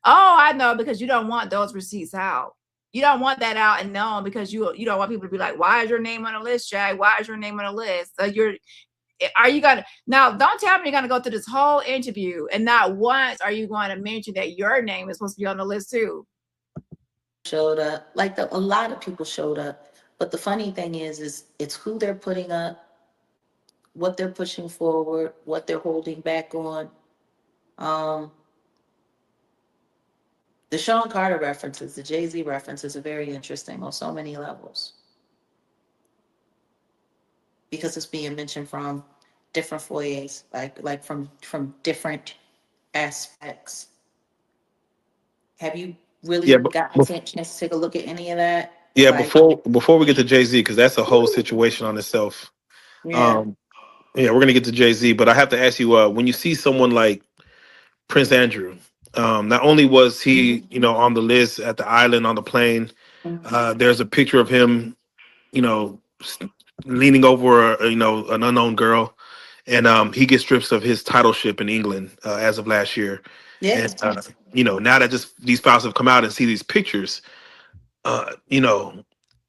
Oh, I know, because you don't want those receipts out. You don't want that out and known because you don't want people to be like, why is your name on the list, Jag? Why is your name on the list? Are you gonna now? Don't tell me you're gonna go through this whole interview and not once are you going to mention that your name is supposed to be on the list too? Showed up, like a lot of people showed up. But the funny thing is it's who they're putting up, what they're pushing forward, what they're holding back on. The Sean Carter references, the Jay-Z references are very interesting on so many levels. Because it's being mentioned from different foyers, like from different aspects. Have you really gotten a chance to take a look at any of that? Yeah, before we get to Jay-Z, because that's a whole situation on itself. Yeah. Yeah, we're gonna get to Jay-Z, but I have to ask you, when you see someone like Prince Andrew, not only was he, on the list at the island on the plane, there's a picture of him, leaning over, an unknown girl, and he gets strips of his titleship in England as of last year. Yeah. And now that just these files have come out and see these pictures,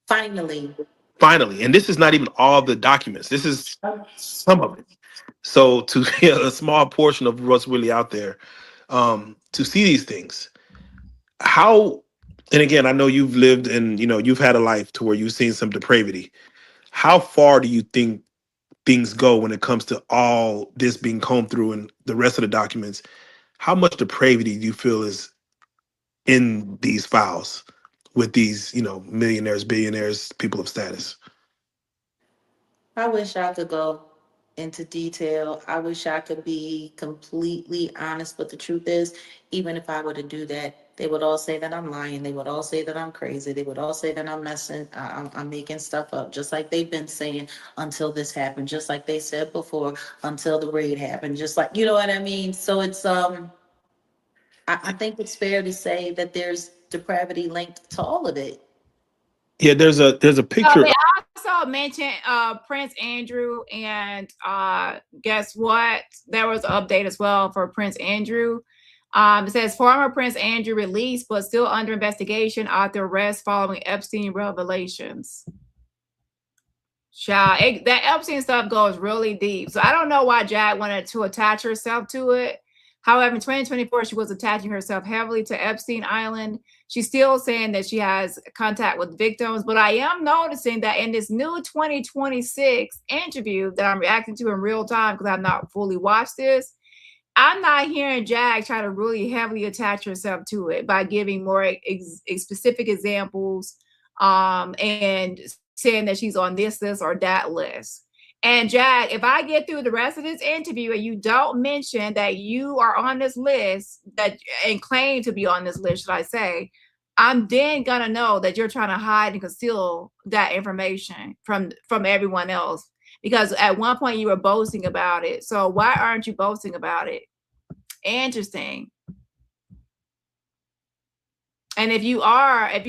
finally, and this is not even all the documents. This is some of it. So to a small portion of what's really out there, to see these things, how, and again, I know you've lived and you've had a life to where you've seen some depravity. How far do you think things go when it comes to all this being combed through and the rest of the documents? How much depravity do you feel is in these files with these, millionaires, billionaires, people of status? I wish I could go into detail. I wish I could be completely honest, but the truth is, even if I were to do that, they would all say that I'm lying. They would all say that I'm crazy. They would all say that I'm messing, I'm making stuff up, just like they've been saying until this happened, just like they said before, until the raid happened, just like, you know what I mean? So it's, I think it's fair to say that there's depravity linked to all of it. Yeah, there's a picture. They also mentioned Prince Andrew, and guess what? There was an update as well for Prince Andrew. It says former Prince Andrew released, but still under investigation after arrest following Epstein revelations. Child, that Epstein stuff goes really deep. So I don't know why Jag wanted to attach herself to it. However, in 2024, she was attaching herself heavily to Epstein Island. She's still saying that she has contact with victims, but I am noticing that in this new 2026 interview that I'm reacting to in real time, because I've not fully watched this, I'm not hearing Jag try to really heavily attach herself to it by giving more specific examples and saying that she's on this list or that list. And Jag, if I get through the rest of this interview and you don't mention that you are on this list and claim to be on this list, should I say, I'm then gonna know that you're trying to hide and conceal that information from everyone else. Because at one point you were boasting about it. So why aren't you boasting about it? Interesting. And if you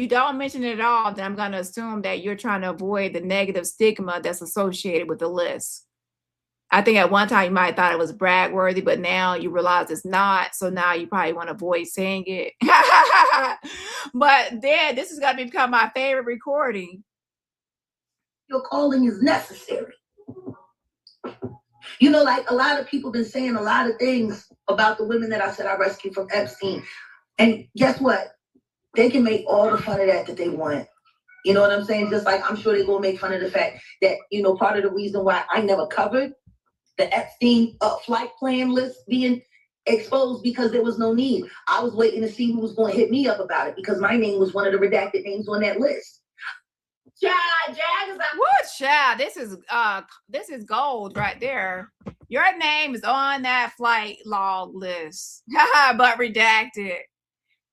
don't mention it at all, then I'm going to assume that you're trying to avoid the negative stigma that's associated with the list. I think at one time you might have thought it was brag worthy, but now you realize it's not. So now you probably want to avoid saying it. But then this is going to become my favorite recording. Your calling is necessary. You know, like a lot of people been saying a lot of things about the women that I said I rescued from Epstein. And guess what? They can make all the fun of that they want. You know what I'm saying? Just like I'm sure they will make fun of the fact that, you know, part of the reason why I never covered the Epstein flight plan list being exposed, because there was no need. I was waiting to see who was going to hit me up about it, because my name was one of the redacted names on that list. Jag is like, what, child? This is gold right there. Your name is on that flight log list, but redacted.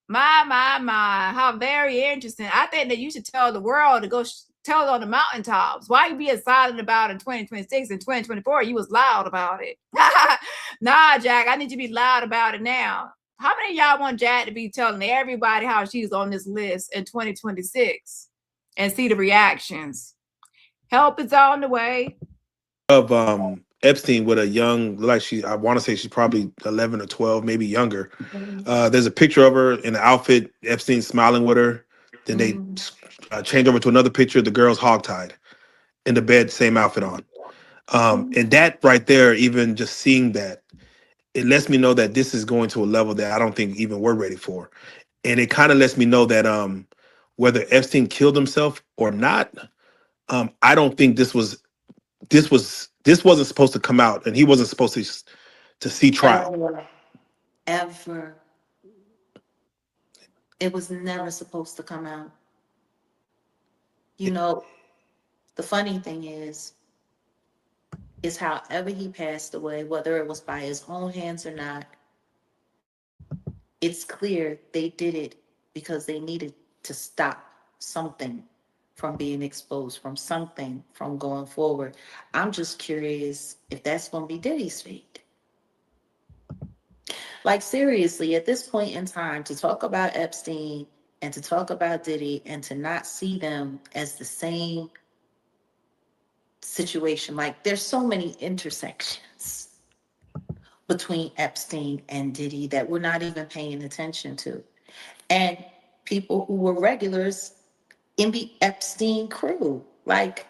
My, how very interesting. I think that you should tell the world to go tell it on the mountaintops. Why you being silent about it in 2026 and 2024? You was loud about it. Nah, Jag, I need you to be loud about it now. How many of y'all want Jag to be telling everybody how she's on this list in 2026 and see the reactions? Help is on the way. Of Epstein with a young, like I want to say she's probably 11 or 12, maybe younger. There's a picture of her in the outfit, Epstein smiling with her. Then they change over to another picture, the girl's hogtied in the bed, same outfit on. And that right there, even just seeing that, it lets me know that this is going to a level that I don't think even we're ready for. And it kind of lets me know that whether Epstein killed himself or not, I don't think this wasn't supposed to come out, and he wasn't supposed to see trial. Ever. It was never supposed to come out. You know, the funny thing is however he passed away, whether it was by his own hands or not, it's clear they did it because they needed to stop something from being exposed, from something from going forward. I'm just curious if that's going to be Diddy's fate. Like, seriously, at this point in time, to talk about Epstein and to talk about Diddy and to not see them as the same situation, like there's so many intersections between Epstein and Diddy that we're not even paying attention to. And people who were regulars in the Epstein crew. Like,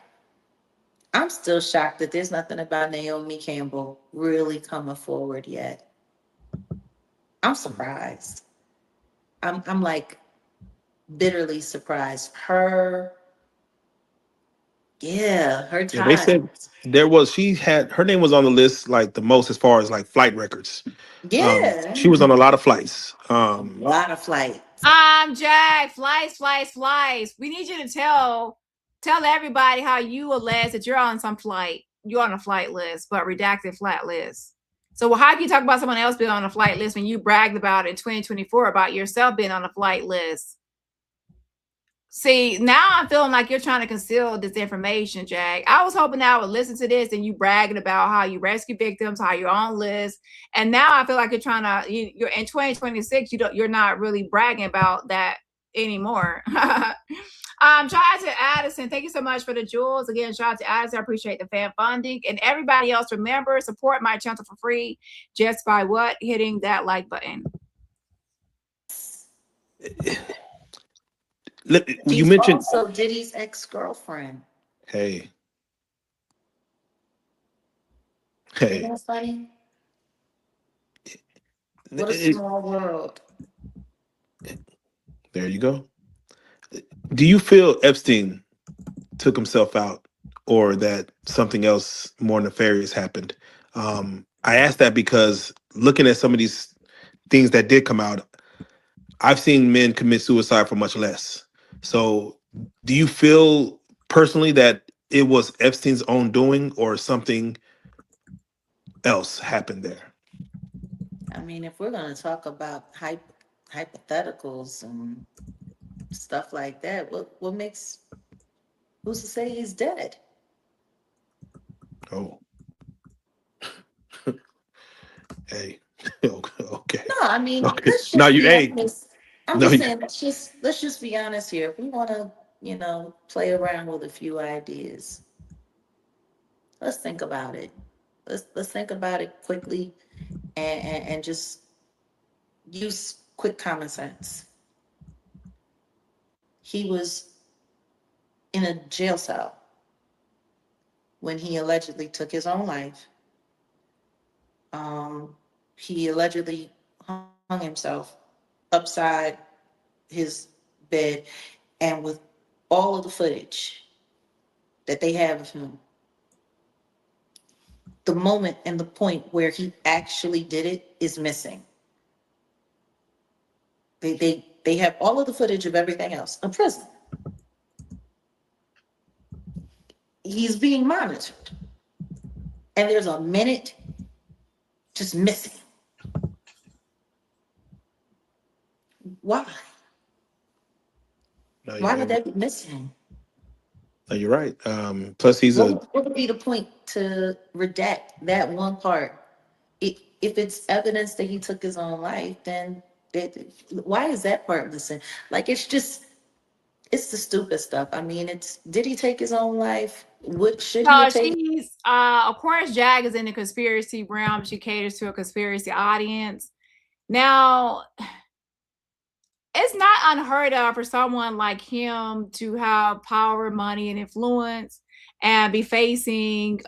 I'm still shocked that there's nothing about Naomi Campbell really coming forward yet. I'm surprised. I'm like bitterly surprised. Her time. Yeah, they said her name was on the list like the most as far as like flight records. Yeah. She was on a lot of flights. A lot of flights. Jag, flights. We need you to tell everybody how you allege that you're on some flight. you're on a flight list, but redacted flight list. So how can you talk about someone else being on a flight list when you bragged about in 2024 about yourself being on a flight list? See, now I'm feeling like you're trying to conceal this information, Jag. I was hoping that I would listen to this and you bragging about how you rescue victims, how you're on list, and now I feel like you're trying to. You're in 2026. You're not really bragging about that anymore. Shout out to Addison. Thank you so much for the jewels. Again, shout out to Addison. I appreciate the fan funding. And everybody else, remember, support my channel for free just by what? Hitting that like button. You mentioned also Diddy's ex-girlfriend. Hey. Isn't that funny? What a small world. There you go. Do you feel Epstein took himself out, or that something else more nefarious happened? I asked that because looking at some of these things that did come out, I've seen men commit suicide for much less. So do you feel personally that it was Epstein's own doing, or something else happened there? I mean, if we're going to talk about hypotheticals and stuff like that, what makes, who's to say he's dead? Oh. Hey. Okay. No, I mean, Okay. let's just No, you be hey. honest. I'm No, just you, saying, let's just be honest here. If we want to, play around with a few ideas, let's think about it. Let's think about it quickly, and just use quick common sense. He was in a jail cell when he allegedly took his own life. He allegedly hung himself upside his bed, and with all of the footage that they have of him, the moment and the point where he actually did it is missing. They have all of the footage of everything else. A prison. He's being monitored, and there's a minute just missing. Why? no, Why would that be missing? no, you're right. Plus, he's What would be the point to redact that one part? If it's evidence that he took his own life, then why is that part missing? Like, it's the stupid stuff. I mean, did he take his own life? What should he have taken? She's of course, Jag is in the conspiracy realm. She caters to a conspiracy audience. Now, it's not unheard of for someone like him to have power, money, and influence, and be facing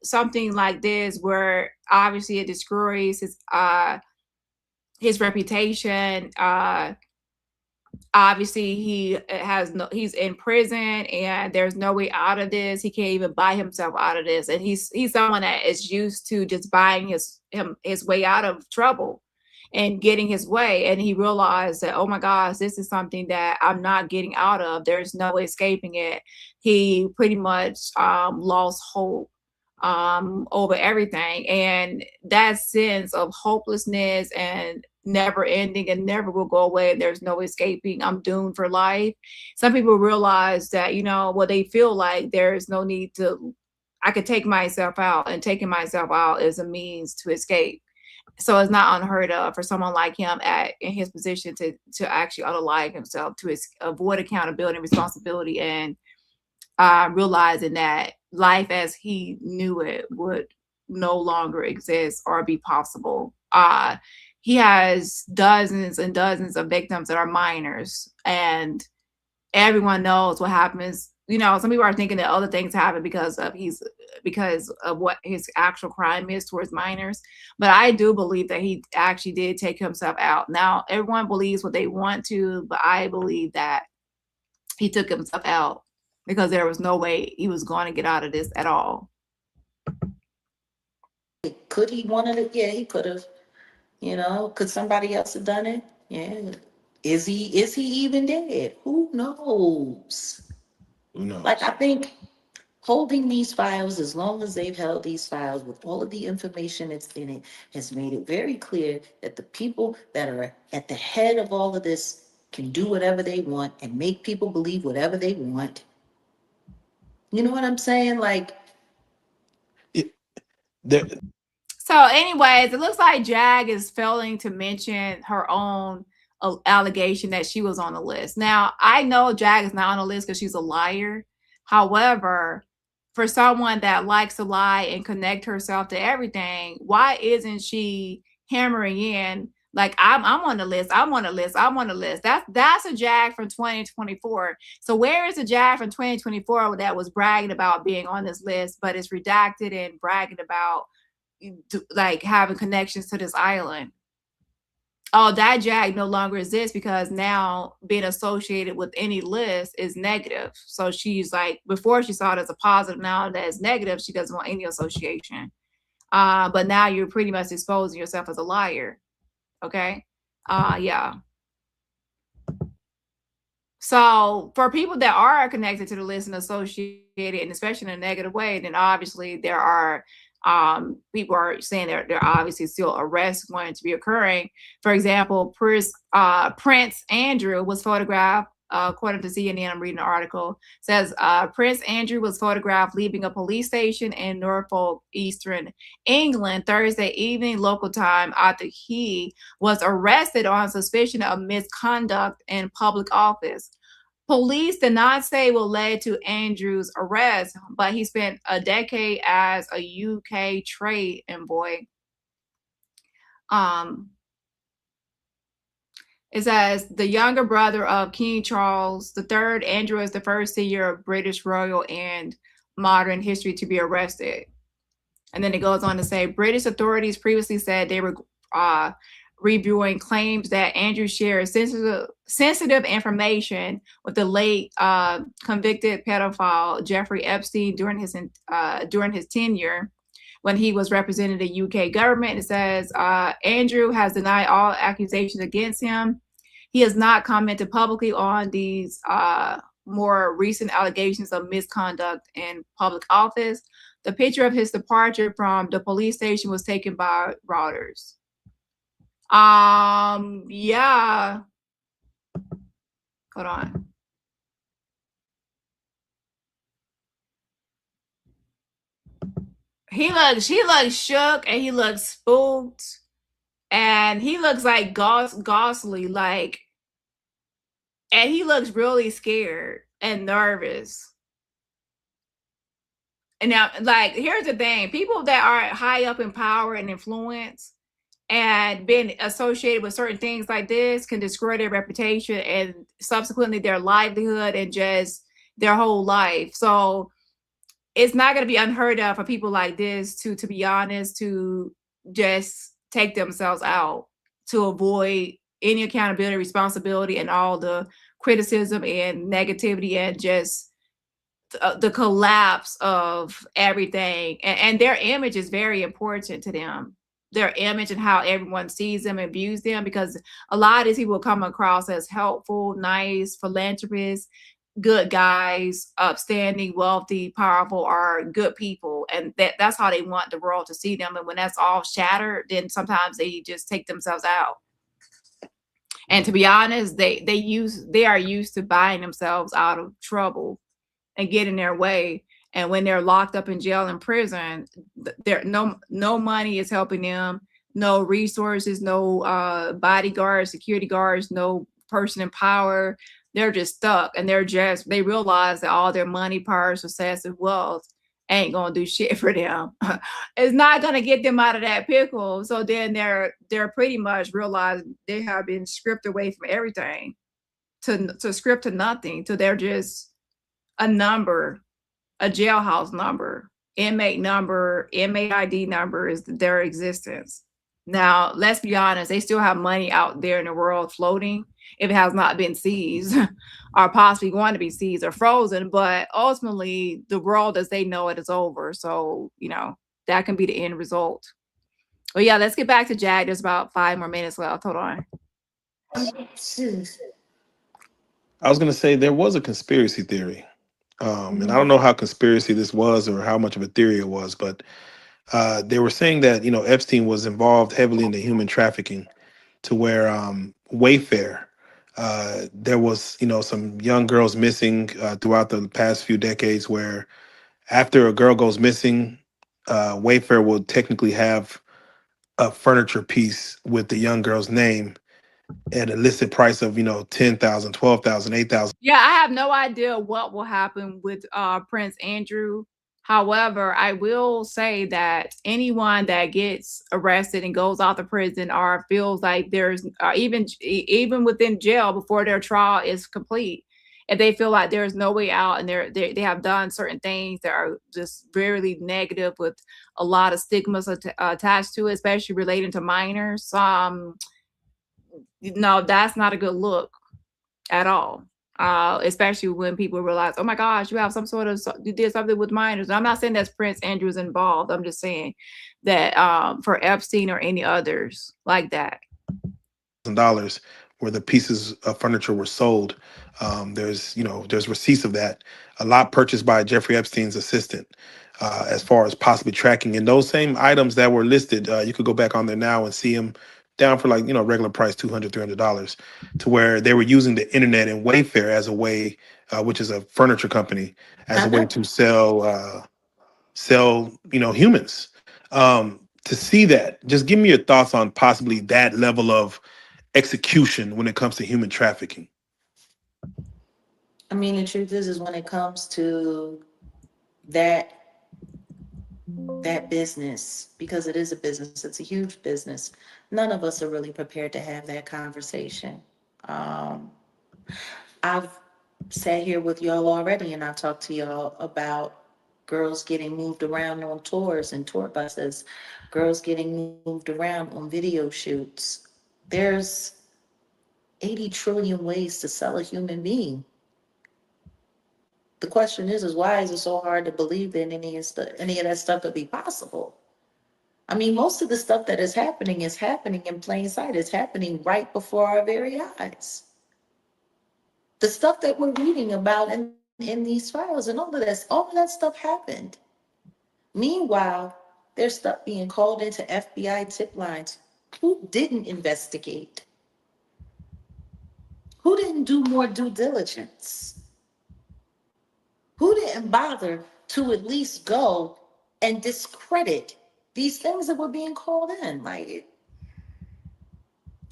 something like this, where obviously it destroys his reputation. Obviously he's in prison, and there's no way out of this. He can't even buy himself out of this, and he's someone that is used to just buying his way out of trouble and getting his way. And he realized that, oh my gosh, this is something that I'm not getting out of. There's no escaping it. He pretty much lost hope over everything, and that sense of hopelessness and never ending and never will go away, and there's no escaping, I'm doomed for life. Some people realize that, they feel like there's no need to, I could take myself out, and taking myself out is a means to escape. So it's not unheard of for someone like him in his position to actually unalive himself, to avoid accountability and responsibility, and realizing that life as he knew it would no longer exist or be possible. He has dozens and dozens of victims that are minors, and everyone knows what happens. Some people are thinking that other things happen because of what his actual crime is towards minors. But I do believe that he actually did take himself out. Now, everyone believes what they want to, but I believe that he took himself out because there was no way he was going to get out of this at all. Could he wanted it? Yeah, he could have. Could somebody else have done it? Yeah. Is he even dead? Who knows? Who knows? Like, I think Holding these files as long as they've held these files with all of the information that's in it has made it very clear that the people that are at the head of all of this can do whatever they want and make people believe whatever they want. You know what I'm saying? Like, there, So, anyways, it looks like Jag is failing to mention her own allegation that she was on the list. Now, I know Jag is not on the list because she's a liar. However, for someone that likes to lie and connect herself to everything, why isn't she hammering in like I'm on the list, I'm on the list, I'm on the list? That's a Jag from 2024. So where is the Jag from 2024 that was bragging about being on this list, but it's redacted and bragging about like having connections to this island? Oh, that Jag no longer exists because now being associated with any list is negative. So she's like, before she saw it as a positive, now that it's negative, she doesn't want any association. But now you're pretty much exposing yourself as a liar. Okay. Yeah. So for people that are connected to the list and associated, and especially in a negative way, then obviously there are people are saying there obviously still arrests going to be occurring. For example, Prince Andrew was photographed, according to CNN, I'm reading an article, says Prince Andrew was photographed leaving a police station in Norfolk, Eastern England, Thursday evening local time after he was arrested on suspicion of misconduct in public office. Police did not say what led to Andrew's arrest, but he spent a decade as a UK trade envoy. It says the younger brother of King Charles III, Andrew is the first senior of British royal and modern history to be arrested. And then it goes on to say British authorities previously said they were reviewing claims that Andrew shared sensitive information with the late convicted pedophile Jeffrey Epstein during his tenure when he was representing the UK government. It says Andrew has denied all accusations against him. He has not commented publicly on these more recent allegations of misconduct in public office. The picture of his departure from the police station was taken by Reuters. Yeah. Hold on. He looks shook and he looks spooked and he looks like ghostly, like, and he looks really scared and nervous. And now, like, here's the thing: people that are high up in power and influence and being associated with certain things like this can destroy their reputation and subsequently their livelihood and just their whole life. So it's not going to be unheard of for people like this to be honest, to just take themselves out to avoid any accountability, responsibility, and all the criticism and negativity and just the collapse of everything. And their image is very important to them. Their image and how everyone sees them and views them, because a lot of these people come across as helpful, nice, philanthropists, good guys, upstanding, wealthy, powerful, are good people. And that's how they want the world to see them. And when that's all shattered, then sometimes they just take themselves out. And to be honest, they are used to buying themselves out of trouble and getting their way. And when they're locked up in jail and prison, there no money is helping them, no resources, no bodyguards, security guards, no person in power. They're just stuck, and they realize that all their money, power, success, and wealth ain't gonna do shit for them. It's not gonna get them out of that pickle. So then they're pretty much realizing they have been stripped away from everything to script to nothing. So they're just a number, a jailhouse number, inmate ID number is their existence. Now, let's be honest, they still have money out there in the world floating if it has not been seized or possibly going to be seized or frozen. But ultimately, the world as they know it is over. So, that can be the end result. But yeah, let's get back to Jag. There's about 5 more minutes left. Hold on. I was going to say there was a conspiracy theory And I don't know how conspiracy this was or how much of a theory it was, but they were saying that Epstein was involved heavily in the human trafficking, to where Wayfair, there was some young girls missing throughout the past few decades, where after a girl goes missing, Wayfair will technically have a furniture piece with the young girl's name at a listed price of 10,000, 12,000, 8,000. Yeah, I have no idea what will happen with Prince Andrew. However, I will say that anyone that gets arrested and goes out of prison or feels like there's even within jail before their trial is complete, if they feel like there's no way out and they have done certain things that are just very negative with a lot of stigmas attached to it, especially relating to minors, no, that's not a good look at all. Especially when people realize, oh my gosh, you have you did something with minors. And I'm not saying that Prince Andrew's involved. I'm just saying that for Epstein or any others like that. Dollars where the pieces of furniture were sold. There's receipts of that. A lot purchased by Jeffrey Epstein's assistant, as far as possibly tracking. And those same items that were listed, you could go back on there now and see them down for like regular price $200, $300, to where they were using the internet and Wayfair as a way, which is a furniture company, as a way to sell humans. To see that, just give me your thoughts on possibly that level of execution when it comes to human trafficking. I mean, the truth is when it comes to that business, because it is a business, it's a huge business. None of us are really prepared to have that conversation. I've sat here with y'all already and I've talked to y'all about girls getting moved around on tours and tour buses, girls getting moved around on video shoots. There's 80 trillion ways to sell a human being. The question is why is it so hard to believe that any of that stuff could be possible? I mean, most of the stuff that is happening in plain sight. It's happening right before our very eyes. The stuff that we're reading about in these files and all of that stuff happened. Meanwhile, there's stuff being called into FBI tip lines. Who didn't investigate? Who didn't do more due diligence? Who didn't bother to at least go and discredit these things that were being called in? Like,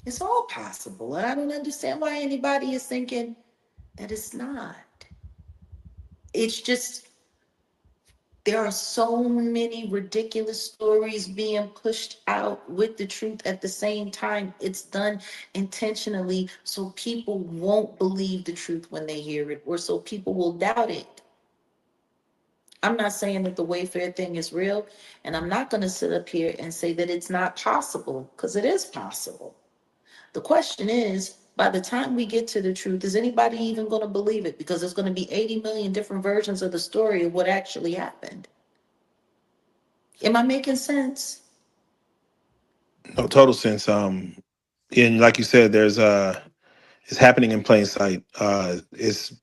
it's all possible. And I don't understand why anybody is thinking that it's not. It's just, there are so many ridiculous stories being pushed out with the truth at the same time. It's done intentionally so people won't believe the truth when they hear it, or so people will doubt it. I'm not saying that the Wayfair thing is real, and I'm not going to sit up here and say that it's not possible, because it is possible. The question is, by the time we get to the truth, is anybody even going to believe it? Because there's going to be 80 million different versions of the story of what actually happened. Am I making sense? No, total sense. And like you said, it's happening in plain sight. It's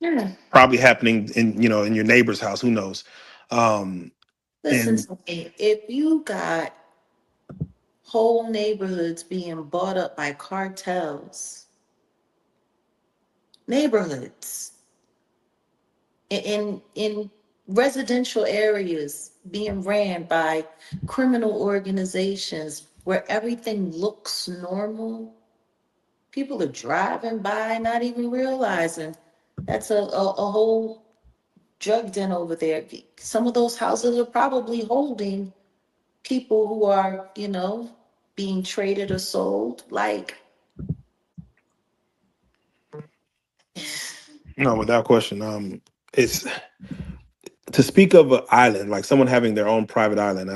probably happening in your neighbor's house. Who knows? Listen And to me. If you got whole neighborhoods being bought up by cartels, neighborhoods in residential areas being ran by criminal organizations where everything looks normal, people are driving by not even realizing that's a whole drug den over there. Some of those houses are probably holding people who are, being traded or sold. Like, no, without question, it's to speak of an island, like someone having their own private island.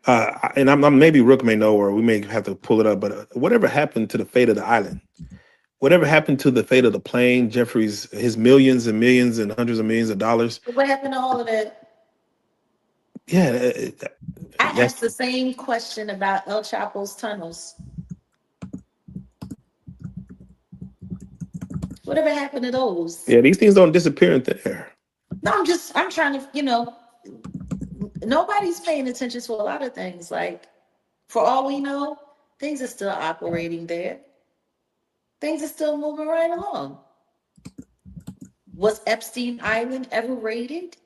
And I'm maybe Rook may know, or we may have to pull it up. But whatever happened to the fate of the island? Whatever happened to the fate of the plane? His millions and millions and hundreds of millions of dollars. what happened to all of that? Yeah, I that's asked the same question about El Chapo's tunnels. Whatever happened to those? yeah. These things don't disappear in thin air. No, I'm trying to, nobody's paying attention to a lot of things. Like, for all we know, things are still operating there. Things are still moving right along. Was Epstein Island ever raided?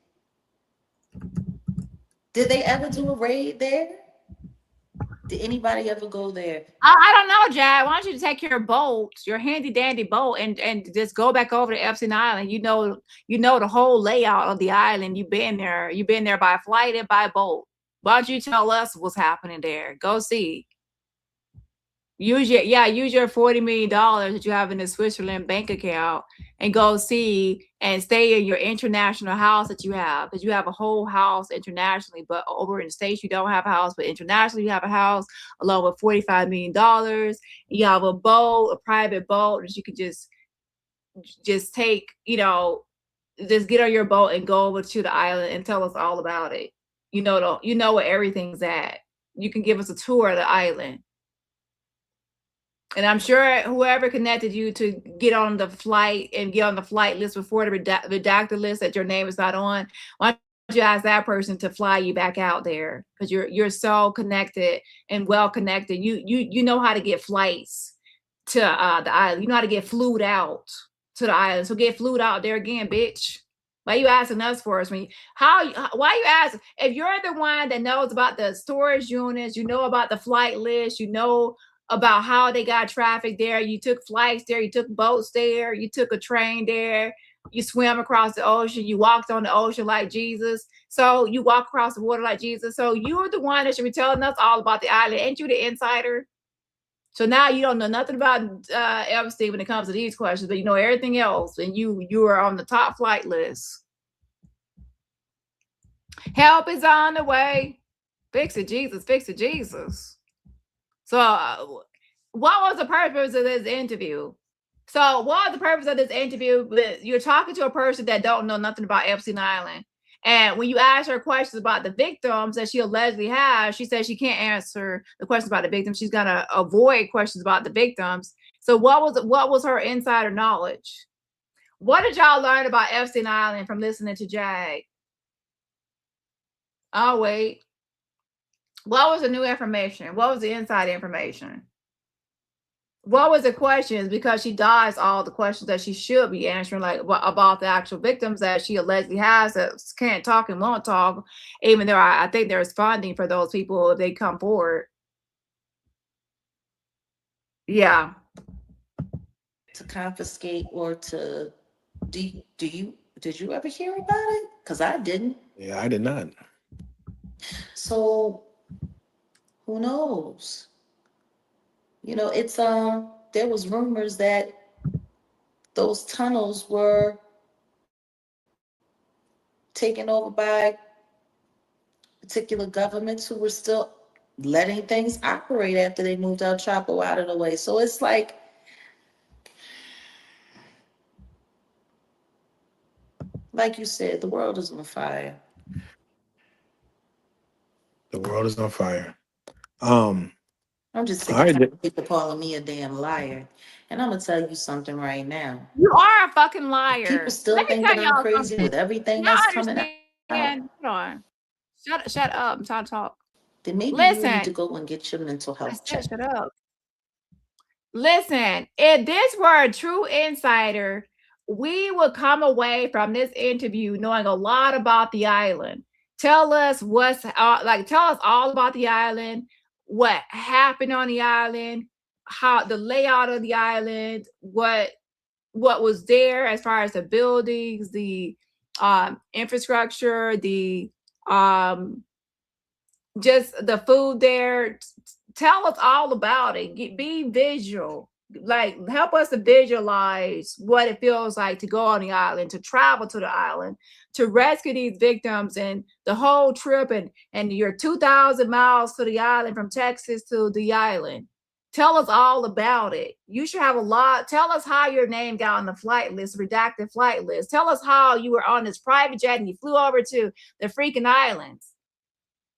Did they ever do a raid there? Did anybody ever go there? I don't know, Jad. Why don't you take your boat, your handy dandy boat, and just go back over to Epstein Island? You know the whole layout of the island. You've been there. You've been there by flight and by boat. Why don't you tell us what's happening there? Go see. Use your $40 million that you have in the Switzerland bank account and go see and stay in your international house that you have, because you have a whole house internationally, but over in the States you don't have a house, but internationally you have a house along with $45 million. You have a boat, a private boat that you could just take, just get on your boat and go over to the island and tell us all about it. You know where everything's at. You can give us a tour of the island. And I'm sure whoever connected you to get on the flight and get on the flight list before the redacted list that your name is not on, why don't you ask that person to fly you back out there? Because you're so connected and well connected. You know how to get flights to the island. You know how to get flued out to the island. So get flued out there again, bitch. Why you asking us for us? Why you asking? If you're the one that knows about the storage units, you know about the flight list, you know about how they got traffic there. You took flights there, you took boats there, you took a train there, you swam across the ocean, you walked on the ocean like Jesus. So you walk across the water like Jesus. So you're the one that should be telling us all about the island. Ain't you the insider? So now you don't know nothing about Epstein when it comes to these questions, but you know everything else, and you are on the top flight list. Help is on the way. Fix it, Jesus. Fix it, Jesus. So what was the purpose of this interview? So what was the purpose of this interview? You're talking to a person that don't know nothing about Epstein Island. And when you ask her questions about the victims that she allegedly has, she says she can't answer the questions about the victims. She's going to avoid questions about the victims. So what was her insider knowledge? What did y'all learn about Epstein Island from listening to Jag? Oh, wait. What was the new information? What was the inside information? What was the questions? Because she dodged all the questions that she should be answering, like about the actual victims that she allegedly has that can't talk and won't talk, even though I think there's funding for those people if they come forward. Yeah. To confiscate or to did you ever hear about it? Because I didn't. Yeah, I did not. So who knows? It's there was rumors that those tunnels were taken over by particular governments who were still letting things operate after they moved El Chapo out of the way. So it's like, you said, the world is on fire. The world is on fire. I'm just sick of people calling me a damn liar. And I'm going to tell you something right now. You are a fucking liar. People still think that I'm crazy with everything that's coming out. Hold on. Shut up. I'm trying to talk. Then maybe you need to go and get your mental health checked. Shut up. Listen, if this were a true insider, we would come away from this interview knowing a lot about the island. Tell us tell us all about the island, what happened on the island, how the layout of the island, what was there as far as the buildings, the infrastructure, the just the food there. Tell us all about it. Be visual. Help us to visualize what it feels like to go on the island, to travel to the island, to rescue these victims, and the whole trip, and your 2,000 miles to the island from Texas to the island. Tell us all about it. You should have a lot. Tell us how your name got on the flight list, redacted flight list. Tell us how you were on this private jet and you flew over to the freaking islands.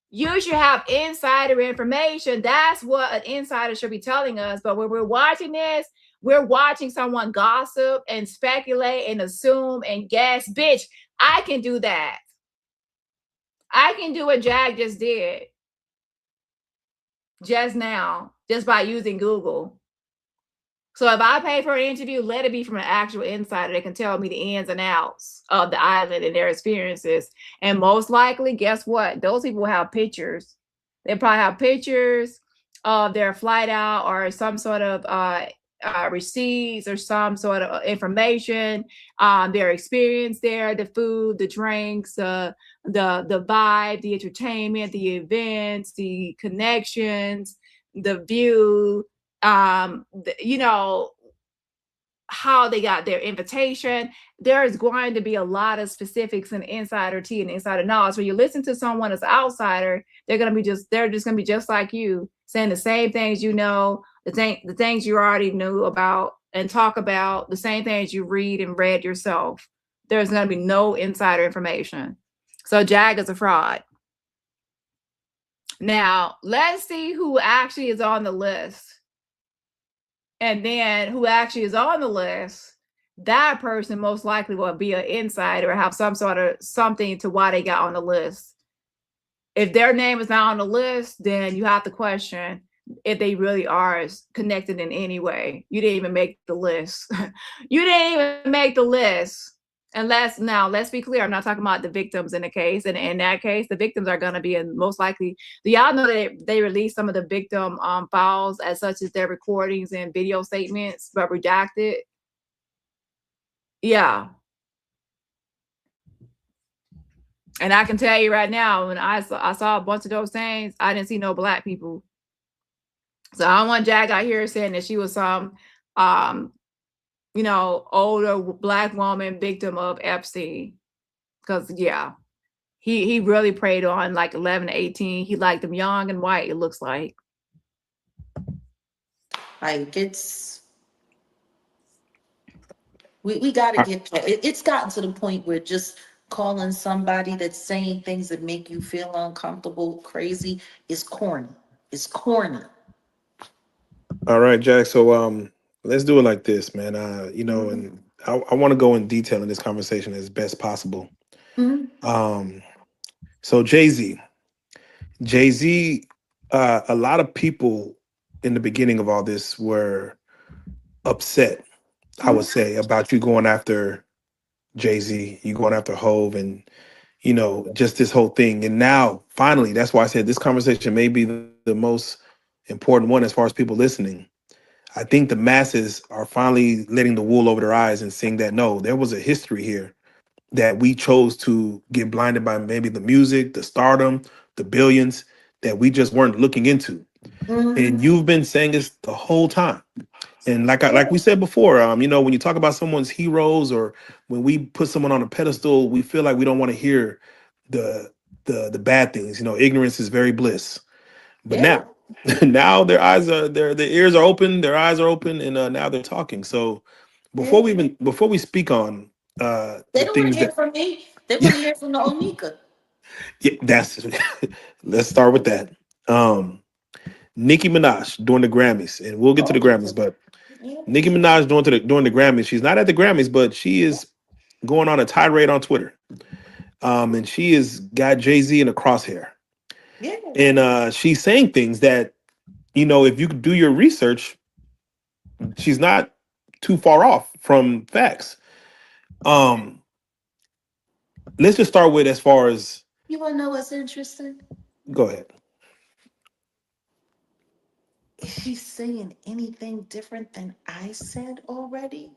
You should have insider information. That's what an insider should be telling us. But when we're watching this, we're watching someone gossip and speculate and assume and guess. Bitch, I can do that. I can do what Jag just did just now, just by using Google. So if I pay for an interview, let it be from an actual insider that can tell me the ins and outs of the island and their experiences. And most likely, guess what? Those people will have pictures. They probably have pictures of their flight out or some sort of receipts or some sort of information, their experience there, the food, the drinks, the vibe, the entertainment, the events, the connections, the view, you know, how they got their invitation. There is going to be a lot of specifics and insider tea and insider knowledge. When you listen to someone as an outsider, they're just gonna be just like you, saying the same things you know, the things you already knew about, and talk about the same things you read yourself. There's gonna be no insider information. So Jag is a fraud. Now let's see who actually is on the list. And then who actually is on the list, that person most likely will be an insider or have some sort of something to why they got on the list. If their name is not on the list, then you have to question if they really are connected in any way. You didn't even make the list. You didn't even make the list. Unless, now let's be clear, I'm not talking about the victims in the case. And in that case, the victims are going to be most likely. Do y'all know that they released some of the victim files, as such as their recordings and video statements, but redacted? Yeah. And I can tell you right now, when I saw a bunch of those things, I didn't see no Black people. So I don't want Jag out here saying that she was some you know, older Black woman victim of Epstein. Because, yeah, he really preyed on like 11 to 18. He liked them young and white, it looks like. Like, it's, we got to get, it's gotten to the point where just calling somebody that's saying things that make you feel uncomfortable, crazy, is corny. It's corny. All right, Jack. So let's do it like this, man. You know, and I want to go in detail in this conversation as best possible. So Jay-Z, a lot of people in the beginning of all this were upset, I would say, about you going after Jay-Z, you going after Hove, and you know, just this whole thing. And now, finally, that's why I said this conversation may be the most important one as far as people listening. I think the masses are finally letting the wool over their eyes and seeing that no, there was a history here that we chose to get blinded by, maybe the music, the stardom, the billions that we just weren't looking into. And you've been saying this the whole time. And like we said before, you know, when you talk about someone's heroes, or when we put someone on a pedestal, we feel like we don't want to hear the bad things. You know, ignorance is very bliss. But now their ears are open, their eyes are open, and now they're talking. So before we speak on they don't want to hear from me. They want to hear from the Onika. Yeah, let's start with that. Nicki Minaj during the Grammys, and we'll get to the Grammys, but Nicki Minaj during the Grammys, she's not at the Grammys, but she is going on a tirade on Twitter. And she has got Jay-Z in a crosshair. Yeah. And she's saying things that, you know, if you do your research, she's not too far off from facts. Let's just start with, as far as, you want to know what's interesting? Go ahead. Is she saying anything different than I said already?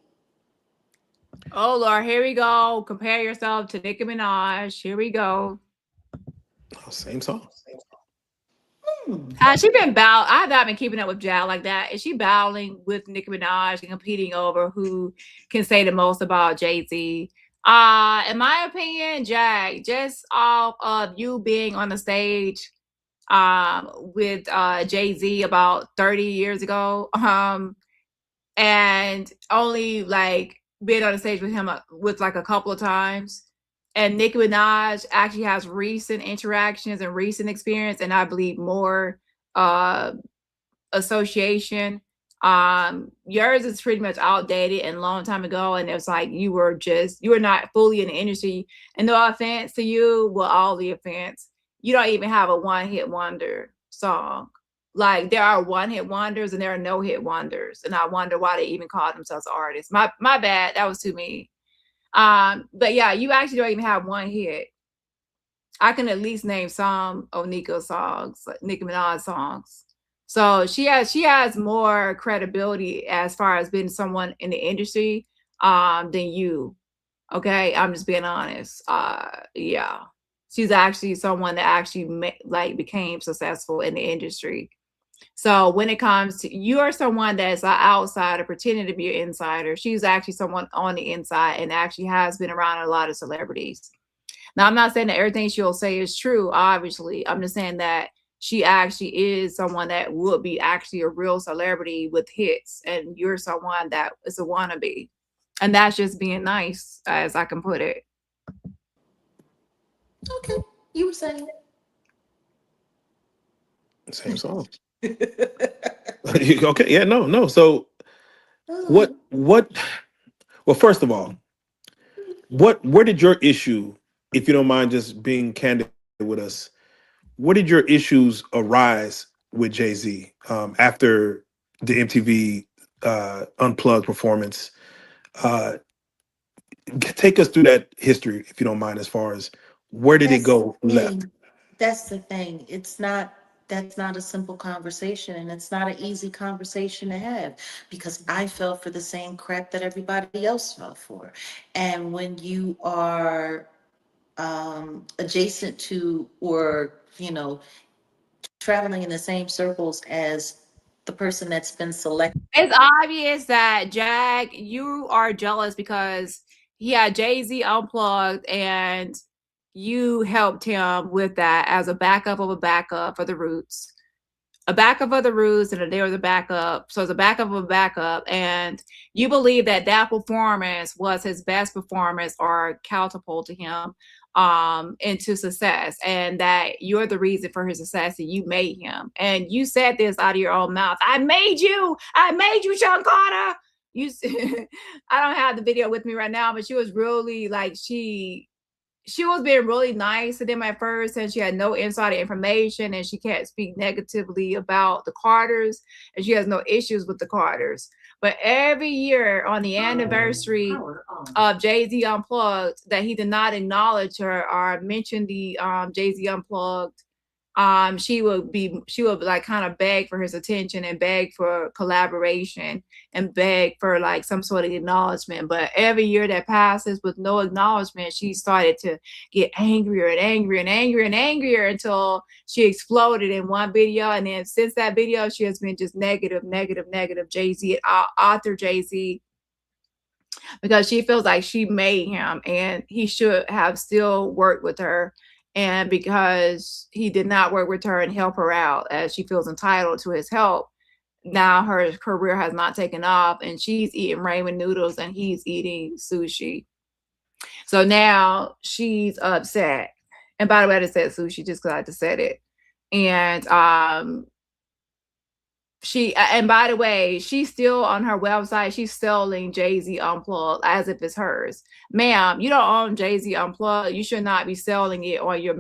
Oh Lord, here we go. Compare yourself to Nicki Minaj. Here we go. Oh, same song. Has she been I have not been keeping up with Jag like that. Is she battling with Nicki Minaj and competing over who can say the most about Jay-Z? In my opinion, Jag, just off of you being on the stage with Jay-Z about 30 years ago, and only like been on the stage with him with like a couple of times. And Nicki Minaj actually has recent interactions and recent experience, and I believe more association Yours is pretty much outdated and a long time ago, and it's like you were not fully in the industry. And no offense to you, well, all the offense, you don't even have a one-hit wonder song. Like there are one-hit wonders and there are no-hit wonders, and I wonder why they even call themselves artists. My bad, that was too mean. But yeah, you actually don't even have one hit. I can at least name some of Nico's songs, like Nicki Minaj songs. So she has more credibility as far as being someone in the industry than you. Okay, I'm just being honest. Yeah, she's actually someone that actually became successful in the industry. So when it comes to, you're someone that's an outsider pretending to be an insider. She's actually someone on the inside and actually has been around a lot of celebrities. Now, I'm not saying that everything she'll say is true, obviously. I'm just saying that she actually is someone that would be actually a real celebrity with hits, and you're someone that is a wannabe. And that's just being nice, as I can put it. Okay, you were saying. Same song. Okay, yeah, no. So what well, first of all, where did your issue, if you don't mind just being candid with us, where did your issues arise with Jay-Z after the MTV Unplugged performance? Take us through that history, if you don't mind, as far as where did it go left? That's the thing. That's not a simple conversation, and it's not an easy conversation to have, because I fell for the same crap that everybody else fell for. And when you are adjacent to, or traveling in the same circles as the person that's been selected, it's obvious that Jag, you are jealous because he had Jay-Z Unplugged and you helped him with that as a backup of a backup for the Roots. A backup of the Roots, and there was a backup. So it's a backup of a backup. And you believe that performance was his best performance or catapulted him into success, and that you're the reason for his success and you made him. And you said this out of your own mouth. I made you, Sean Carter. I don't have the video with me right now, but she was really like, she was being really nice to them at first, and she had no insider information, and she can't speak negatively about the Carters, and she has no issues with the Carters. But every year on the anniversary of Jay-Z Unplugged, that he did not acknowledge her or mention the Jay-Z Unplugged, she would like kind of beg for his attention and beg for collaboration and beg for like some sort of acknowledgement. But every year that passes with no acknowledgement, she started to get angrier and angrier and angrier and angrier until she exploded in one video. And then since that video, she has been just negative Jay-Z, author Jay-Z, because she feels like she made him and he should have still worked with her. And because he did not work with her and help her out as she feels entitled to his help, now her career has not taken off, and she's eating ramen noodles and he's eating sushi. So now she's upset. And by the way, I just said sushi just because I just said it. And and by the way, she's still on her website, she's selling Jay-Z Unplugged as if it's hers. Ma'am, you don't own Jay-Z Unplugged. You should not be selling it on your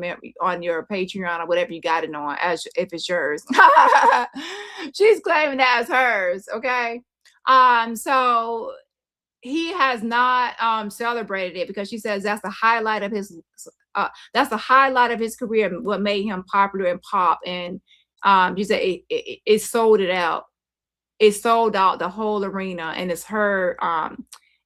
Patreon or whatever you got it on as if it's yours. She's claiming that as hers. Okay. So he has not celebrated it because she says that's the highlight of his career, what made him popular in pop. And you say it sold it out. It sold out the whole arena, and it's her.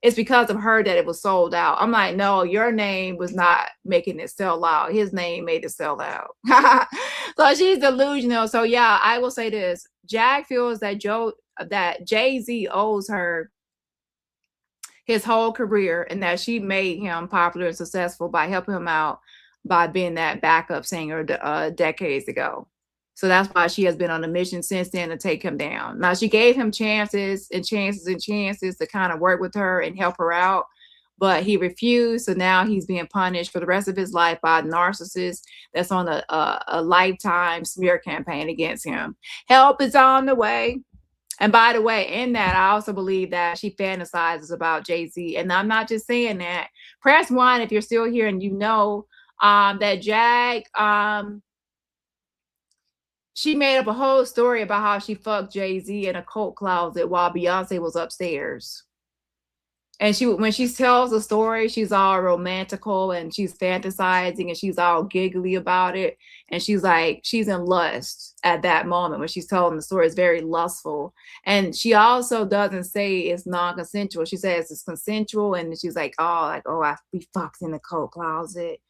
It's because of her that it was sold out. I'm like, no, your name was not making it sell out. His name made it sell out. So she's delusional. So yeah, I will say this: Jag feels that Jay-Z owes her his whole career, and that she made him popular and successful by helping him out by being that backup singer decades ago. So that's why she has been on a mission since then to take him down. Now, she gave him chances and chances and chances to kind of work with her and help her out, but he refused. So now he's being punished for the rest of his life by a narcissist that's on a lifetime smear campaign against him. Help is on the way. And by the way, in that, I also believe that she fantasizes about Jay-Z. And I'm not just saying that. Press 1 if you're still here and you know that Jag, she made up a whole story about how she fucked Jay-Z in a coat closet while Beyonce was upstairs. And when she tells the story, she's all romantical and she's fantasizing and she's all giggly about it. And she's like, she's in lust at that moment when she's telling the story. It's very lustful. And she also doesn't say it's non-consensual. She says it's consensual. And she's like, we fucked in the coat closet.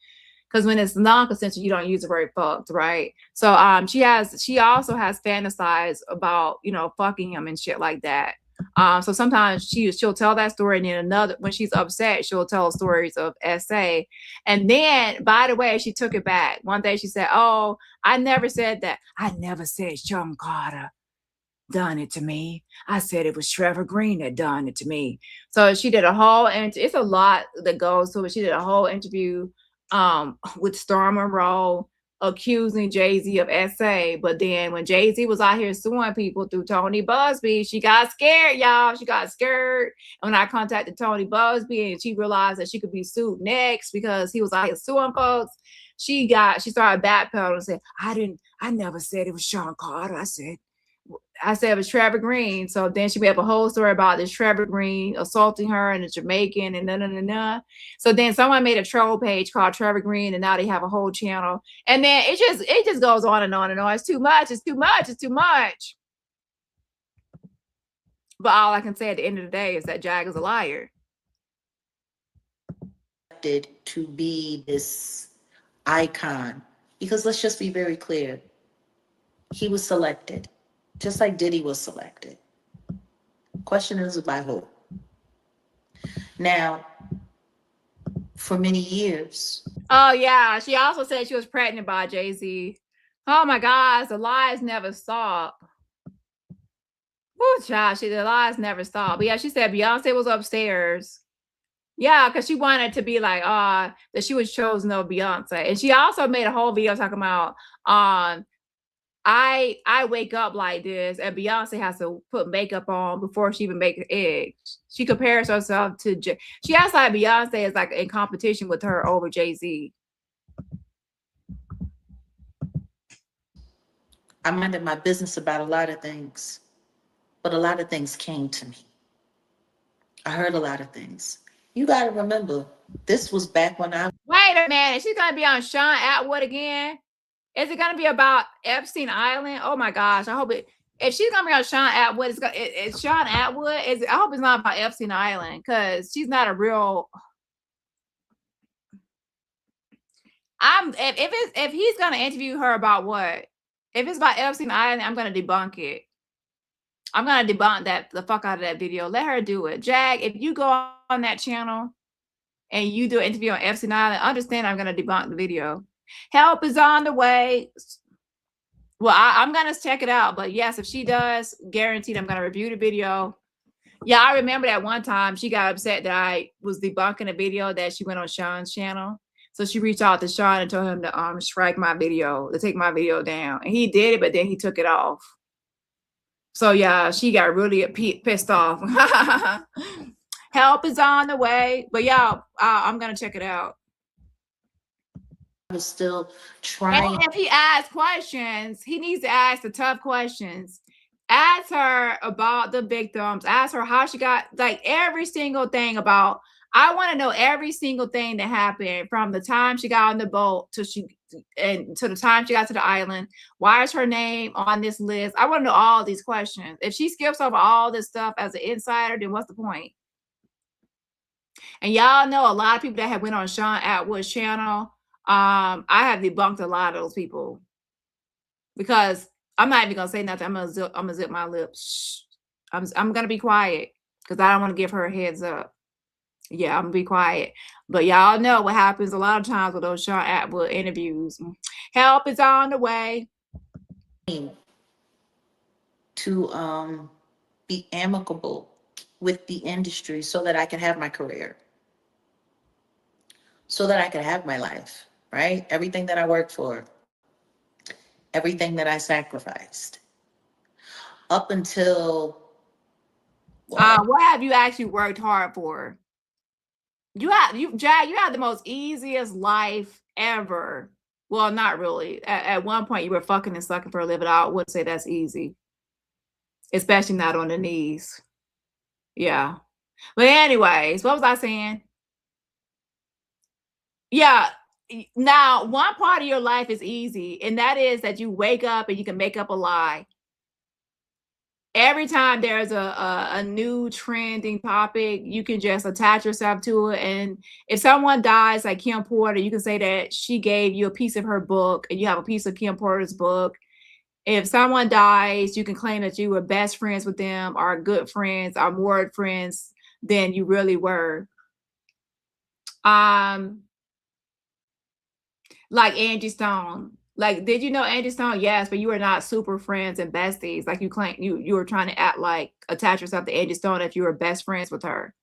Because when it's non-consensual, you don't use the word fucked, right? So she also has fantasized about, fucking him and shit like that. So sometimes she'll tell that story, and then when she's upset, she'll tell stories of SA. And then, by the way, she took it back. One day she said, "Oh, I never said that. I never said Sean Carter done it to me. I said it was Trevor Green that done it to me." So she did a whole, and it's a lot that goes to it. She did a whole interview with Storm Monroe, accusing Jay-Z of SA. But then when Jay-Z was out here suing people through Tony Busby, she got scared, y'all. She got scared. And when I contacted Tony Busby and she realized that she could be sued next because he was out here suing folks, she started backpedaling and said, I never said it was Sean Carter. I said it was Trevor Green. So then she made up a whole story about this Trevor Green assaulting her and a Jamaican and So then someone made a troll page called Trevor Green, and now they have a whole channel. And then it just goes on and on and on. It's too much. It's too much. It's too much. But all I can say at the end of the day is that Jag is a liar. To be this icon, because let's just be very clear. He was selected. Just like Diddy was selected. Question is by who? Now, for many years. Oh, yeah. She also said she was pregnant by Jay-Z. Oh, my gosh. The lies never stop. Woo, child. The lies never stop. But yeah, she said Beyonce was upstairs. Yeah, because she wanted to be like, that she was chosen over Beyonce. And she also made a whole video talking about, I wake up like this, and Beyonce has to put makeup on before she even makes eggs. She compares herself to she acts like Beyonce is like in competition with her over Jay-Z. I minded my business about a lot of things, but a lot of things came to me. I heard a lot of things. You got to remember, this was back when I... Wait a minute. She's going to be on Sean Atwood again? Is it going to be about Epstein Island? Oh my gosh. I hope it, if she's going to be on Sean Atwood, it's Sean Atwood. I hope it's not about Epstein Island, because she's not a real, if he's going to interview her about what? If it's about Epstein Island, I'm going to debunk it. I'm going to debunk the fuck out of that video. Let her do it. Jag, if you go on that channel and you do an interview on Epstein Island, understand I'm going to debunk the video. Help is on the way. Well, I'm going to check it out. But yes, if she does, guaranteed I'm going to review the video. Yeah, I remember that one time she got upset that I was debunking a video that she went on Sean's channel. So she reached out to Sean and told him to strike my video, to take my video down. And he did it, but then he took it off. So yeah, she got really pissed off. Help is on the way. But yeah, I'm going to check it out. Was still trying. And if he asks questions, he needs to ask the tough questions. Ask her about the victims. Ask her how she got, like, every single thing about. I want to know every single thing that happened from the time she got on the boat to the time she got to the island. Why is her name on this list? I want to know all these questions. If she skips over all this stuff as an insider, then what's the point? And y'all know a lot of people that have went on Sean Atwood's channel. I have debunked a lot of those people, because I'm not even gonna say nothing. I'm gonna zip my lips. I'm gonna be quiet because I don't want to give her a heads up. Yeah, I'm gonna be quiet. But y'all know what happens a lot of times with those Sean Atwood interviews. Help is on the way. To be amicable with the industry so that I can have my career, so that I can have my life. Right? Everything that I worked for, everything that I sacrificed. up until what have you actually worked hard for? Jag, you had the most easiest life ever. Well, not really. At one point, you were fucking and sucking for a living. I wouldn't say that's easy, especially not on the knees. Yeah. But anyways, what was I saying? Yeah. Now, one part of your life is easy, and that is that you wake up and you can make up a lie. Every time there's a new trending topic, you can just attach yourself to it. And if someone dies, like Kim Porter, you can say that she gave you a piece of her book, and you have a piece of Kim Porter's book. If someone dies, you can claim that you were best friends with them, or good friends, or more friends than you really were. Like Angie Stone. Like, did you know Angie Stone? Yes, but you were not super friends and besties. Like you claim you were trying to act like attach yourself to Angie Stone if you were best friends with her.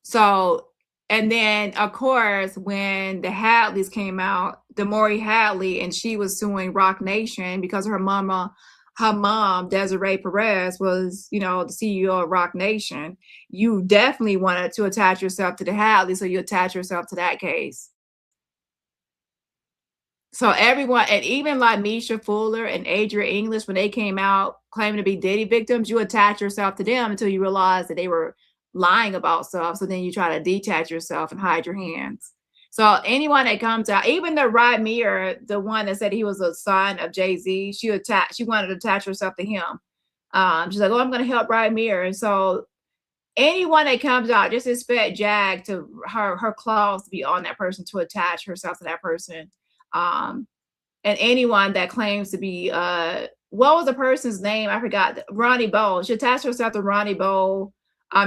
So, and then of course, when the Hadleys came out, Demore Hadley, and she was suing Rock Nation because her mom, Desiree Perez, was, the CEO of Rock Nation. You definitely wanted to attach yourself to the Hadley, so you attach yourself to that case. So everyone, and even like Misha Fuller and Adria English, when they came out claiming to be Diddy victims, you attach yourself to them until you realize that they were lying about stuff. So then you try to detach yourself and hide your hands. So anyone that comes out, even the Rod Meir, the one that said he was a son of Jay-Z, she wanted to attach herself to him. She's like, oh, I'm going to help Rod Meir. And so anyone that comes out, just expect Jag to her claws to be on that person, to attach herself to that person. And anyone that claims to be what was the person's name? I forgot. Ronnie Bowe. She attached herself to Ronnie Bowe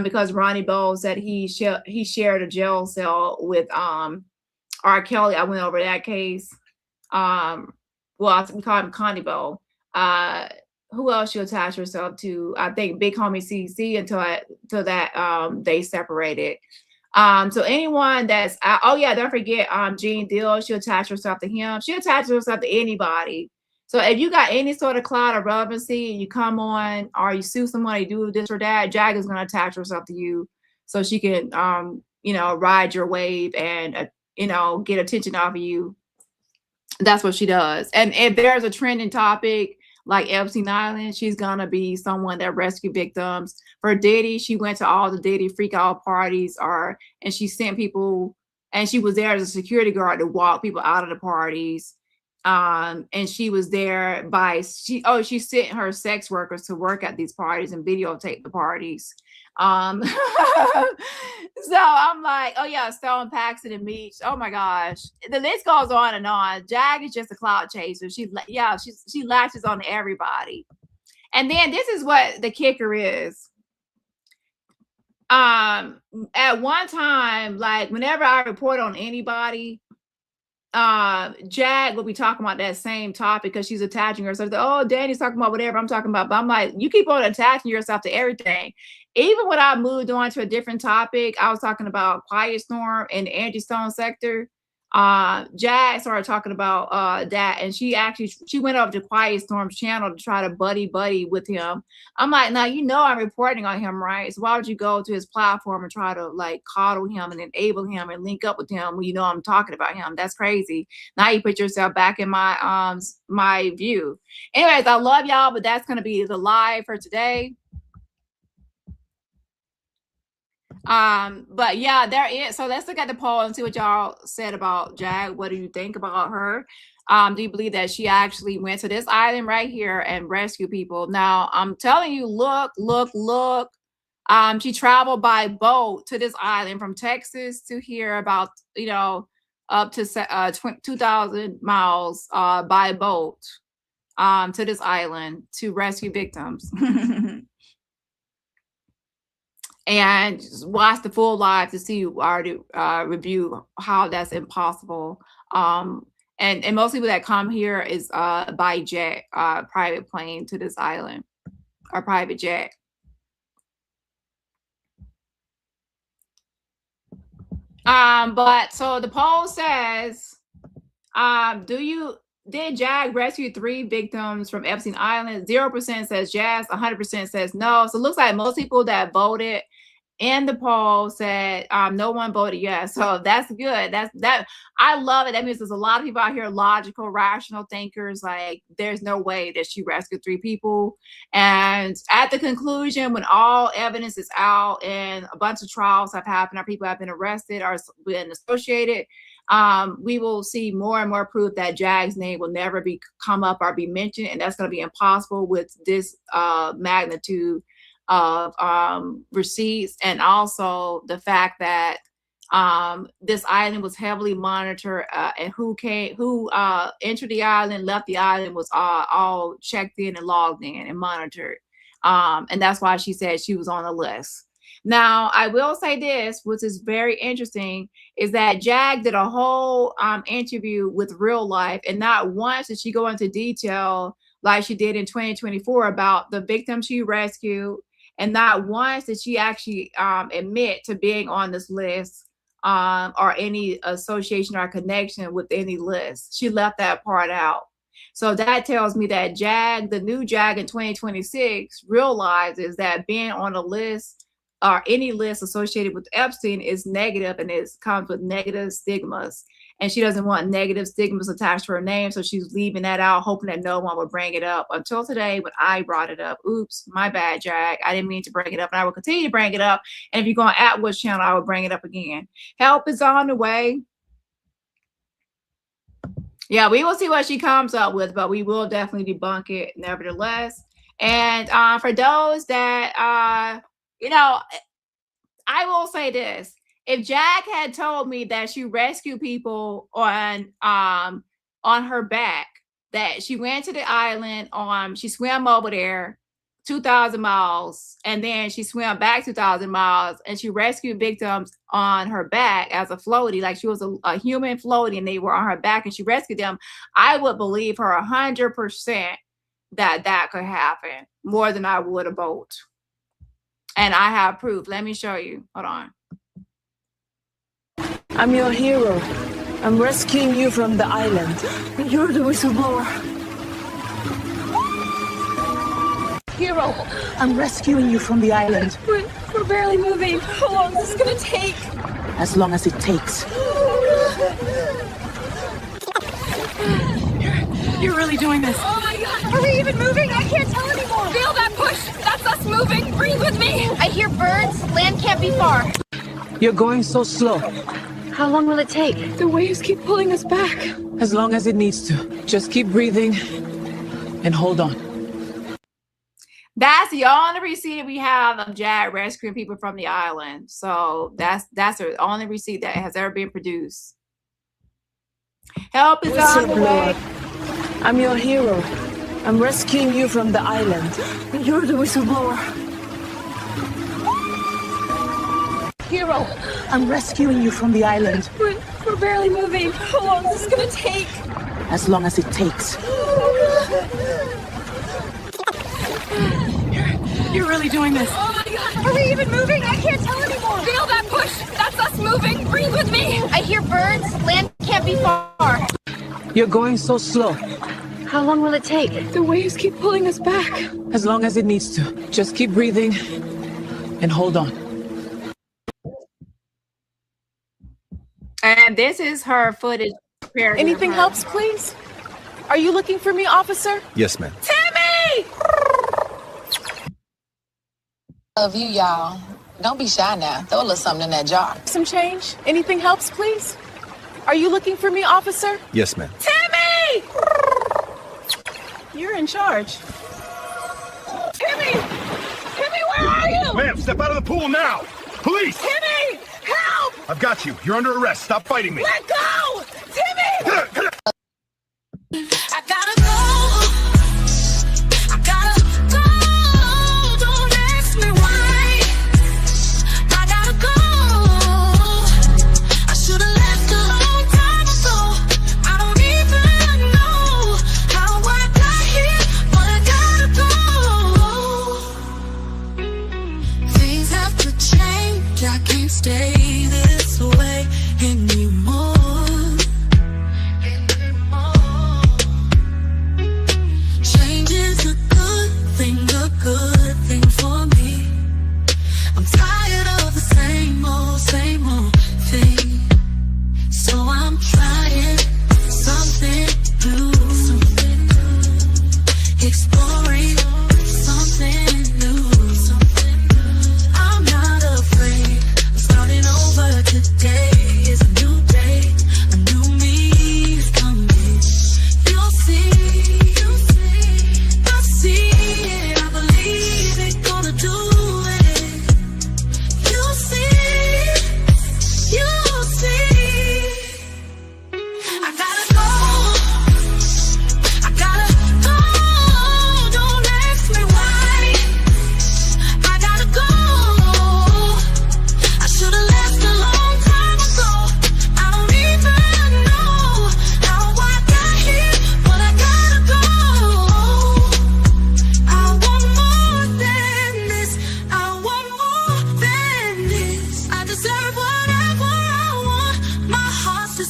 because Ronnie Bowe said he shared a jail cell with R. Kelly. I went over that case. Well, we call him Connie Bowe. Who else she attached herself to? I think Big Homie CC until that they separated. So anyone that's don't forget Gene Deal, she'll attach herself to him. She attaches herself to anybody. So if you got any sort of clout or relevancy and you come on or you sue someone, you do this or that, Jag is gonna attach herself to you so she can ride your wave and get attention off of you. That's what she does. And if there's a trending topic like Epstein Island, she's gonna be someone that rescue victims. For Diddy, she went to all the Diddy freak out parties, and she sent people, and she was there as a security guard to walk people out of the parties. And she was there she sent her sex workers to work at these parties and videotape the parties. So I'm like, oh yeah, Stone, Paxton, and Meech. Oh my gosh, the list goes on and on. Jag is just a cloud chaser. She latches on to everybody. And then this is what the kicker is. At one time, like whenever I report on anybody, Jag will be talking about that same topic because she's attaching herself to, oh, Danny's talking about whatever I'm talking about. But I'm like, you keep on attaching yourself to everything. Even when I moved on to a different topic, I was talking about Quiet Storm in the Angie Stone sector. Jag started talking about that, and she went over to Quiet Storm's channel to try to buddy with him. I'm like, now I'm reporting on him, right? So why would you go to his platform and try to like coddle him and enable him and link up with him when I'm talking about him? That's crazy. Now you put yourself back in my my view. Anyways, I love y'all, but that's gonna be the live for today. But yeah, there is. So let's look at the poll and see what y'all said about Jag. What do you think about her? Do you believe that she actually went to this island right here and rescued people? Now, I'm telling you, look. She traveled by boat to this island from Texas to here, about, up to 2,000 miles by boat to this island to rescue victims. And watch the full live to see or to review how that's impossible. And most people that come here is by jet, private plane to this island, or private jet. But so the poll says, do you did Jag rescue 3 victims from Epstein Island? 0% says yes, 100% says no. So it looks like most people that voted in the poll said no one voted yes. So that's good. That I love it. That means there's a lot of people out here, logical, rational thinkers. Like, there's no way that she rescued 3 people. And at the conclusion, when all evidence is out and a bunch of trials have happened, or people have been arrested or been associated, we will see more and more proof that Jag's name will never come up or be mentioned, and that's going to be impossible with this magnitude of receipts, and also the fact that this island was heavily monitored, and who entered the island, left the island was all checked in and logged in and monitored, and that's why she said she was on the list. Now, I will say this, which is very interesting, is that Jag did a whole interview with Real Life, and not once did she go into detail like she did in 2024 about the victim she rescued, and not once did she actually admit to being on this list or any association or connection with any list. She left that part out. So that tells me that Jag, the new Jag in 2026, realizes that being on a list or any list associated with Epstein is negative, and it comes with negative stigmas. And she doesn't want negative stigmas attached to her name, so she's leaving that out, hoping that no one will bring it up. Until today, when I brought it up. Oops, my bad, Jag. I didn't mean to bring it up, and I will continue to bring it up. And if you go on Atwood's channel, I will bring it up again. Help is on the way. Yeah, we will see what she comes up with, but we will definitely debunk it nevertheless. And for those that, you know, I will say this. If Jag had told me that she rescued people on her back, that she went to the island she swam over there 2,000 miles, and then she swam back 2,000 miles, and she rescued victims on her back as a floaty, like she was a human floaty, and they were on her back, and she rescued them, I would believe her 100% that could happen, more than I would a boat. And I have proof. Let me show you. Hold on. I'm your hero. I'm rescuing you from the island. You're the whistleblower. Hero, I'm rescuing you from the island. We're barely moving. How long is this gonna take? As long as it takes. You're really doing this. Oh my God. Are we even moving? I can't tell anymore. Feel that push. That's us moving. Breathe with me. I hear birds. Land can't be far. You're going so slow. How long will it take? The waves keep pulling us back. As long as it needs to. Just keep breathing and hold on. That's the only receipt we have of Jag rescuing people from the island. So that's the only receipt that has ever been produced. Help is on the way. I'm your hero. I'm rescuing you from the island. You're the whistleblower. Hero, I'm rescuing you from the island. We're barely moving. How long is this gonna take? As long as it takes. You're really doing this. Oh my God. Are we even moving? I can't tell anymore. Feel that push. That's us moving. Breathe with me. I hear birds. Land can't be far. You're going so slow. How long will it take? The waves keep pulling us back. As long as it needs to. Just keep breathing and hold on. And this is her footage. Anything helps, please? Are you looking for me, officer? Yes, ma'am. Timmy! Love you, y'all. Don't be shy now. Throw a little something in that jar. Some change? Anything helps, please? Are you looking for me, officer? Yes, ma'am. Timmy! You're in charge. Timmy! Timmy, where are you? Ma'am, step out of the pool now! Police! Timmy! Help! I've got you. You're under arrest. Stop fighting me. Let go! Timmy! I gotta go. I gotta go. Don't ask me why. I gotta go. I should've left a long time ago. I don't even know how I got here, but I gotta go. Things have to change. I can't stay this way anymore.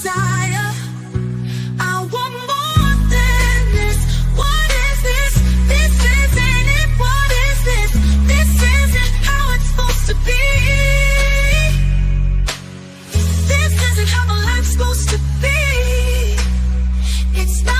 desire. I want more than this. What is this? This isn't it. What is this? This isn't how it's supposed to be. This isn't how my life's supposed to be. It's not.